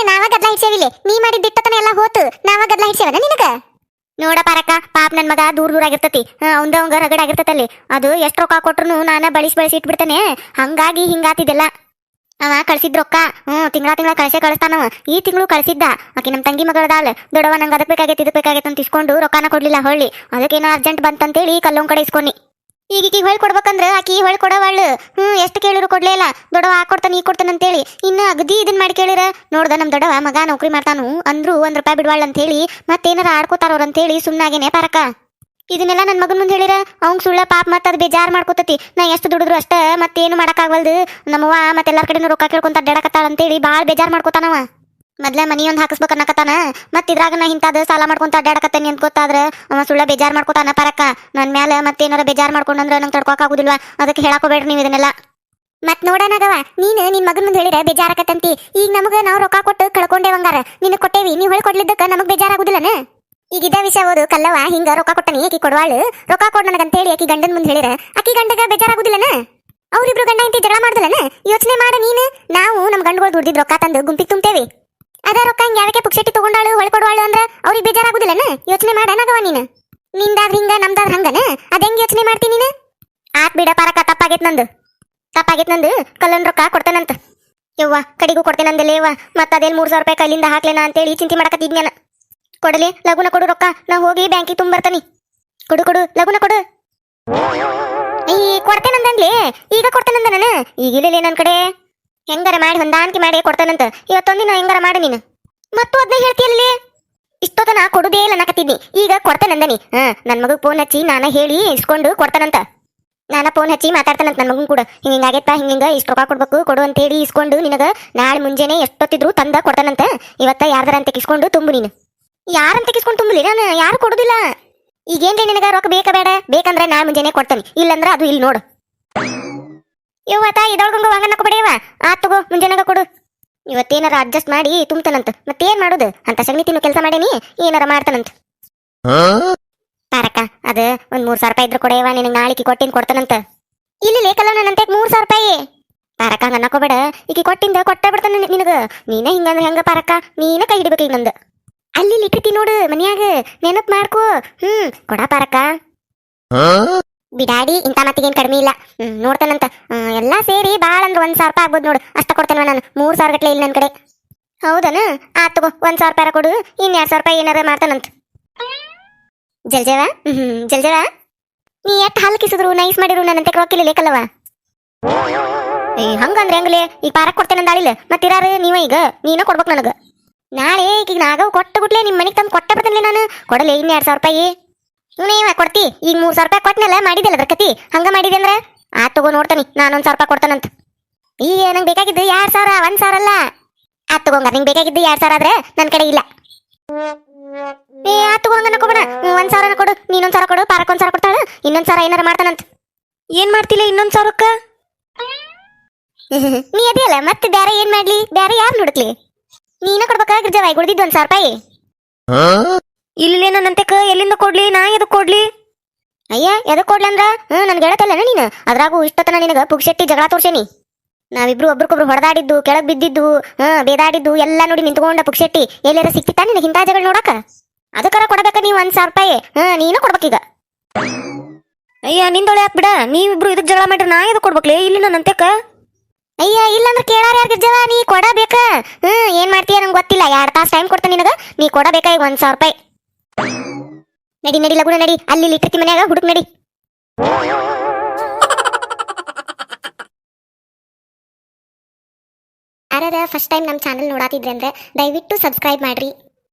ನಾವ ಗದ್ಲ ಹಿಡ್ಸೇವಿಲ್ಲ, ನೀ ಮಾಡಿದ್ದಿಟ್ಟತನ ಎಲ್ಲ ಹೋತು, ನಾವ ಗದ್ಲ ಹಿಡ್ಸೇವನ ನಿನಗ? ನೋಡ ಪಾರಕ್ಕ, ಪಾಪ ನನ್ ಮಗ ದೂರ ಆಗಿರ್ತತಿ. ಅವಂಗ ರಗಡ ಆಗಿರ್ತತಲ್ಲಿ. ಅದು ಎಷ್ಟ್ ರೊಕ್ಕ ಕೊಟ್ರು ನಾನ ಬಳಸಿ ಇಟ್ಬಿಡ್ತೇನೆ. ಹಂಗಾಗಿ ಹಿಂಗಾತಿದೆಲ್ಲ. ಅವ ಕಳ್ಸಿದ್ ರೊಕ್ಕ ತಿಂಗಳ ಕಳಿಸ್ತಾನವ. ಈ ತಿಂಗಳು ಕಳ್ಸಿದ್ದ. ಆಕಿ ನಮ್ ತಂಗಿ ಮಗಳದಾಳ, ದೊಡವ ನಂಗೆ ಅದಕ್ ಬೇಕಾಗೈತಿ ಇದಕ್ ಬೇಕಾಗೈತಿ ಅಂತ ಇಸ್ಕೊಂಡು ರೊಕ್ಕನ ಕೊಡ್ಲಿಲ್ಲ. ಹೊಳ್ಳಿ ಅದಕ್ಕೇನೋ ಅರ್ಜೆಂಟ್ ಬಂತಂತೇಳಿ ಕಲ್ಲೊಂದ್ ಕಡೆ ಇಸ್ಕೊನಿ. ಈಗ ಹೊಳ್ ಕೊಡ್ಬೇಕಂದ್ರ ಆಕಿ ಹೊಳ್ ಕೊಡವಳ್ಳು. ಎಷ್ಟು ಕೇಳಿರು ಕೊಡ್ಲೇ ಇಲ್ಲ. ದೊಡವ ಕೊಡ್ತಾನೆ ಈ ಕೊಡ್ತಾನೆ ಅಂತೇಳಿ ಇನ್ನು ಅಗದಿ ಇದನ್ ಮಾಡಿ ಕೇಳಿರ. ನೋಡ್ದ ನಮ್ ದೊಡವ ಮಗ ನೌಕರಿ ಮಾಡ್ತಾನು ಅಂದ್ರು ₹1 ಬಿಡ್ವಾಳ್ ಅಂತ ಹೇಳಿ ಮತ್ತೇನಾರ ಆಡ್ಕೋತಾರ ಅಂತ ಹೇಳಿ ಸುಮ್ನಾಗೇನೆ ಪಾರಕ. ಇದನ್ನೆಲ್ಲ ನನ್ ಮಗನ್ ಮುಂದೆ ಹೇಳಿರ ಅವಂಗ್ ಸುಳ್ಳ ಪಾಪ ಮತ್ತ ಅದ್ ಬೇಜಾರ್ ಮಾಡ್ಕೋತತಿ. ನಾ ಎಷ್ಟು ದುಡಿದ್ರು ಅಷ್ಟ ಮತ್ತೇನು ಮಾಡಕ್ಕಾಗವಲ್ದು. ನಮ್ಮವ್ವ ಮತ್ತೆಲ್ಲಾರ ಕಡೆನೂ ರೊಕ್ಕ ಕೇಳ್ಕೊಂತ ಅಡ್ಡಾಡಕತ್ತಾಳ ಅಂತೇಳಿ ಬಾಳ್ ಬೇಜಾರ್ ಮಾಡ್ಕೋತಾನವ. ಮೊದ್ಲ ಮನಿಯೊಂದ್ ಹಾಕಿಸ್ಬೇಕನ್ನಕತ್ತಾನ. ಮತ್ ಇದ್ರಾಗ ನಾ ಇಂತಾದ ಸಾಲ ಮಾಡ್ಕೊಂತ ಅಡ್ಡಾಡಕತ್ತೇನಿ ಅಂತ ಗೊತ್ತಾದ್ರ ಅವ ಸುಳ್ಳ ಬೇಜಾರ್ ಮಾಡ್ಕೋತಾನ ಪಾರಕ್ಕ. ನನ್ ಮ್ಯಾಲ ಮತ್ತೇನಾರ ಬೇಜಾರ್ ಮಾಡ್ಕೊಂಡ್ರ ನಂಗೆ ತಡ್ಕೋಕಾಗುದಿಲ್ವಾ. ಅದಕ್ಕೆ ಹೇಳಾಕೋಬೇಡ್ರಿ ನೀವು ಇದನ್ನೆಲ್ಲ. ಮತ್ ನೋಡೋಣಗವ, ನೀನು ನಿನ್ ಮಗನ್ ಮುಂದೆ ಹೇಳಿರ ಬೇಜಾರಕತ್ತಂತಿ. ಈಗ ನಮಗ ನಾವ್ ರೊಕ್ಕ ಕೊಟ್ಟು ಕಳ್ಕೊಂಡೇವಂಗಾರ ನಿನಗ್ ಕೊಟ್ಟೇವಿ, ನೀವ್ ಹೊಳ್ ಕೊಡ್ಲಿದ್ದಕ್ಕ ನಮಗ್ ಬೇಜಾರಾಗುದಿಲ್ಲನ? ಈಗ ಇದ ವಿಷಯ ಓದು ಕಲ್ಲವ ಹಿಂಗ ರೊಕ್ಕ ಕೊಟ್ಟನಿ ಆಕಿ ಕೊಡವಾಳು. ರೊಕ್ಕ ಕೊಡ್ ನನಗಂತೇಳಿ ಆಕಿ ಗಂಡನ್ ಮುಂದೆ ಹೇಳಿರ ಆಕಿ ಗಂಡಗ ಬೇಜಾರಾಗುದಿಲ್ಲನ? ಅವ್ರಿಬ್ರು ಗಂಡ ಇಂತಿ ಜಗಳ ಮಾಡುದಿಲ್ಲನ? ಯೋಚನೆ ಮಾಡ ನೀನು. ನಾವು ನಮ್ ಗಂಡುಗಳು ದುಡ್ದಿದ್ ರೊಕ್ಕ ತಂದು ಗುಂಪಿಗೆ ತುಂಬ್ತೇವಿ. ಅದ ರೊಕ್ಕ ಹಿಂಗ ಯಾವಕ್ಕೆ ಪುಕ್ಷೆಟ್ಟಿ ತಗೊಂಡಾಳು ಹೊಳ್ಕೊಡವಾಳು ಅಂದ್ರ ಅವ್ರಿಗೆ ಬೇಜಾರಾಗುದಿಲ್ಲನ? ಯೋಚನೆ ಮಾಡನಗವ ನೀನು. ನಿಂದಾದ್ರ ಹಿಂಗ ನಮ್ದಾದ್ರ ಹಂಗನ? ಅದೆಂಗ್ ಯೋಚನೆ ಮಾಡ್ತೀನಿ ನೀನು? ಆತ್ ಬಿಡ ಪಾರಕ, ತಪ್ಪಾಗೈತ್ ನಂದು. ಕಲ್ಲನ್ ರೊಕ್ಕ ಕೊಡ್ತೇನಂತ. ಯವ್ವ ಕಡಿಗೂ ಕೊಡ್ತೇನಂದಲೇ ಯವ್ವ. ಮತ್ತ ಅದೇನ್ ₹3,000 ಕೈಲಿಂದ ಹಾಕ್ಲೇನ ಅಂತೇಳಿ ಚಿಂತೆ ಮಾಡಕತ್ತಿದ್ನ್ಯಾನ. ಕೊಡಲಿ, ಲಗುನ ಕೊಡು ರೊಕ್ಕ, ನಾ ಹೋಗಿ ಬ್ಯಾಂಕಿಗೆ ತುಂಬರ್ತಾನಿ. ಕೊಡು ಲಗುನ ಕೊಡು. ಈ ಕೊಡ್ತೇನಂದನ್ಲಿ, ಈಗ ಕೊಡ್ತೇನಂದ ನಾನು. ಈಗಿಲ್ಲ ನನ್ ಕಡೆ. ಹೆಂಗಾರ ಮಾಡಿ ಹೊಂದಾಣಿಕೆ ಮಾಡಿ ಕೊಡ್ತಾನಂತ ಇವತ್ತೊಂದಿನ ಹೆಂಗಾರ ಮಾಡಿ ನೀನು ಮತ್ತು ಅದನ್ನ ಹೇಳ್ತೀಯಲ್ಲಿ ಇಷ್ಟೊತ್ತನ ಕೊಡುದೇ ಇಲ್ಲ ಅನ್ನಕತ್ತಿದ್ನಿ ಈಗ ಕೊಡ್ತಾನಂದನಿ ನನ್ನ ಮಗಗ್ ಫೋನ್ ಹಚ್ಚಿ ನಾನ ಹೇಳಿ ಇಸ್ಕೊಂಡು ಕೊಡ್ತಾನಂತ ನಾನ ಫೋನ್ ಹಚ್ಚಿ ಮಾತಾಡ್ತಾನಂತ ನನ್ನ ಮಗನ್ ಕೂಡ ಹಿಂಗಾಗೈತ ಹಿಂಗ ಇಷ್ಟು ರೊಕ್ಕ ಕೊಡ್ಬೇಕು ಕೊಡು ಅಂತ ಹೇಳಿ ಇಸ್ಕೊಂಡು ನಿನಗ ನಾಳೆ ಮುಂಜಾನೆ ಎಷ್ಟೊತ್ತಿದ್ರು ತಂದ ಕೊಡ್ತಾನಂತ ಇವತ್ತ ಯಾರ್ದಾರ ಅಂತ ಕಿಸ್ಕೊಂಡು ತುಂಬು ನೀನು ಯಾರಂತ ಕಿಸ್ಕೊಂಡು ತುಂಬಲಿ ನಾನು ಯಾರು ಕೊಡುದಿಲ್ಲ ಈಗೇನ್ರಿ ನಿನಗ ರೊಕ್ಕ ಬೇಕಾ ಬೇಡ ಬೇಕಂದ್ರೆ ನಾಳೆ ಮುಂಜಾನೆ ಕೊಡ್ತಾನೆ ಇಲ್ಲಂದ್ರ ಅದು ಇಲ್ಲಿ ನೋಡು ಇವತ್ತ ಇದೊಳಗಂಗ ವಾಂಗನಕ್ಕ ಬಡಿಯವ ತಗೋ ಮುಂಜಾನೆಗ ಕೊಡು ಇವತ್ತೇನಾರ ಅಡ್ಜಸ್ಟ್ ಮಾಡಿ ತುಂಬ್ತಾನಂತ ಮತ್ತೇನ್ ಮಾಡುದು ಅಂತ ಸಗಣಿ ತಿನ್ನು ಕೆಲಸ ಮಾಡೇನಿ ಏನಾರ ಮಾಡ್ತಾನಂತ ಪಾರಕ್ಕ ಅದ ಒಂದ್ 3,000 ರೂಪಾಯಿ ಇದ್ರ ಕೊಡೆಯವ ನಿನಗೆ ನಾಳಿಗೆ ಕೊಟ್ಟಿನ ಕೊಡ್ತಾನಂತ ಇಲ್ಲಿ ಲೇಕಲ್ಲ ನನ್ನಂತೆ 3,000 ರೂಪಾಯಿ ಪಾರಕ್ಕ ಹಂಗ ಅನ್ನಕೋಬೇಡ ಈಗ ಕೊಟ್ಟಿಂದ ಕೊಟ್ಟ ಬಿಡ್ತಾನ ನಿನಗ ನೀನ ಹಿಂಗಂದ್ರ ಹೆಂಗ ಪಾರಕ್ಕ ನೀನ ಕೈ ಹಿಡಿಬೇಕು ಈಗ ನಂದು ಅಲ್ಲಿ ಇಟ್ಟಿರ್ತಿ ನೋಡು ಮನ್ಯಾಗ ನೆನಪ್ ಮಾಡ್ಕೋ ಕೊಡ ಪಾರಕ್ಕ ಬಿಡಾಡಿ ಇಂತ ಮತ್ತಿಗೇನ್ ಕಡಿಮೆ ಇಲ್ಲ ನೋಡ್ತಾನಂತ ಎಲ್ಲಾ ಸೇರಿ ಬಾಳ ಅಂದ್ರ 1,000 ರೂಪಾಯಿ ಆಗ್ಬೋದು ನೋಡು ಅಷ್ಟ ಕೊಡ್ತೇನೆ ನಾನು 3,000 ಗಟ್ಲೆ ಇಲ್ಲ ನನ್ ಕಡೆ ಹೌದನ ತಗೋ 1,000 ರೂಪಾಯಿ ಕೊಡು ಇನ್ 2,000 ರೂಪಾಯಿ ಏನಾರ ಮಾಡ್ತಾನಂತ ಜಲ್ಜವ ಜಲ್ಜವ ನೀ ಎಷ್ಟ್ ಹಾಲು ಕಿಸಿದ್ರು ನೈಸ್ ಮಾಡಿರು ನನ್ನಂತೆ ರೊಕ್ಕಿಲ್ಲ ಲೇಕಲ್ಲವ ಹಂಗಂದ್ರೆ ಹೆಂಗ್ಲೆ ಈಗ ಪಾರಕ್ ಕೊಡ್ತೇನೆ ಅಂದಾಳಿಲ್ಲ ಮತ್ತಿರಾರು ನೀವ ಈಗ ನೀನ ಕೊಡ್ಬೇಕು ನನಗ ನಾಳೆ ಈಗ ನಾಗವ್ ಕೊಟ್ಟ ಗುಟ್ಲೆ ನಿಮ್ ಮನೆಗೆ ತಂದು ಕೊಟ್ಟ ಬಿಡ್ತೇನೆ ನಾನು ಕೊಡಲೆ ಇನ್ 2,000 ರೂಪಾಯಿ ನೀವ ಕೊಡ್ತಿ ಈಗ 3,000 ರೂಪಾಯಿ ಕೊಟ್ಟನಲ್ಲ ಮಾಡಿದಲ್ಲ ಬರ್ಕತಿ ಹಂಗ ಮಾಡಿದೆ ಅಂದ್ರ ತಗೋ ನೋಡ್ತಾನಿ ನಾನು 1,000 ರೂಪಾಯಿ ಕೊಡ್ತಾನಂತ ಈಗ ನಂಗೆ ಬೇಕಾಗಿದ್ದು 2,000 1,000 ಅಲ್ಲ ತಗೋಂಗ ನಿಂಗೆ ಬೇಕಾಗಿದ್ದು 2,000 ಆದ್ರೆ ನನ್ನ ಕಡೆ ಇಲ್ಲ ತಗೋಂಗ ಕೊಡ 1,000 ಕೊಡು ನೀನೊಂದ್ 1,000 ಕೊಡು ಪಾರಕ್ 1,000 ಕೊಡ್ತಾಳ ಇನ್ನೊಂದ್ 1,000 ಏನಾರ ಮಾಡ್ತಾನಂತ ಏನ್ ಮಾಡ್ತಿಲ್ಲ ಇನ್ನೊಂದ್ 1,000ಕ್ಕ ನೀ ಅದಿಯಲ್ಲ ಮತ್ತೆ ಬ್ಯಾರೆ ಏನ್ ಮಾಡ್ಲಿ ಬ್ಯಾರೆ ಯಾರು ನೋಡ್ಕ್ಲಿ ನೀನ ಕೊಡ್ಬೇಕಾ ಗಿರ್ಜವಾಯ್ ಗುಡ್ದಿದ್ದು 1,000 ರೂಪಾಯಿ ಇಲ್ಲಿ ನನ್ನಂತೆಕ ಎಲ್ಲಿಂದ ಕೊಡ್ಲಿ ನಾ ಎದಕ್ ಕೊಡ್ಲಿ ಅಯ್ಯ ಎದಕ್ ಕೊಡ್ಲಿ ಅಂದ್ರ ನನ್ಗೆ ಹೇಳತ್ತಲ್ಲ ನೀನು ಅದ್ರಾಗೂ ಇಷ್ಟತನ ನಿನಗ ಪುಗ್ಶೆಟ್ಟಿ ಜಗಳ ತೋರ್ಸೇನಿ ನಾವಿಬ್ರು ಒಬ್ರಿಗೊಬ್ರು ಹೊಡೆದಾಡಿದ್ದು ಕೆಳಗ್ ಬಿದ್ದಿದ್ದು ಬೇದಾಡಿದ್ದು ಎಲ್ಲ ನೋಡಿ ನಿಂತ್ಕೊಂಡ ಪುಗ್ಶೆಟ್ಟಿ ಎಲ್ಲಾರ ಸಿಕ್ತಿತ್ತ ನಿನಗೆ ಇಂಥ ಜಗಳ ನೋಡಕ ಅದಕ್ಕಾರ ಕೊಡಬೇಕ ನೀವು 1,000 ರೂಪಾಯಿ ನೀನು ಕೊಡ್ಬೇಕೀಗ ಅಯ್ಯ ನಿಂದೊಳೆ ಹಾಕ್ಬಿಡ ನೀವಿಬ್ರು ಇದಕ್ ಜಗಳ ಮಾಡ್ರಿ ನಾ ಎದಕ್ ಕೊಡ್ಬೇಕ್ಲೇ ಇಲ್ಲಿ ನನ್ನಂತೆಕ ಅಯ್ಯ ಇಲ್ಲಂದ್ರ ಕೇಳಾರ ಯಾರು ಗಿರ್ಜವ ನೀ ಕೊಡಬೇಕ ಏನ್ ಮಾಡ್ತೀಯ ನಂಗೆ ಗೊತ್ತಿಲ್ಲ 2 ತಾಸು ಟೈಮ್ ಕೊಡ್ತಾನೆ ನಿನಗ ನೀ ಕೊಡಬೇಕಾ ಈಗ 1,000 ರೂಪಾಯಿ ನಡಿ ನಡಿ ಲಗುಣ ನಡಿ ಅಲ್ಲಿ ಇಟ್ಟಿರ್ತಿ ಮನ್ಯಾಗ ಹುಡುಕ್ ನಡಿ ಯಾರ ಫಸ್ಟ್ ಟೈಮ್ ನಮ್ಮ ಚಾನಲ್ ನೋಡಾತಿದ್ರೆ ಅಂದ್ರೆ ದಯವಿಟ್ಟು ಸಬ್ಸ್ಕ್ರೈಬ್ ಮಾಡ್ರಿ.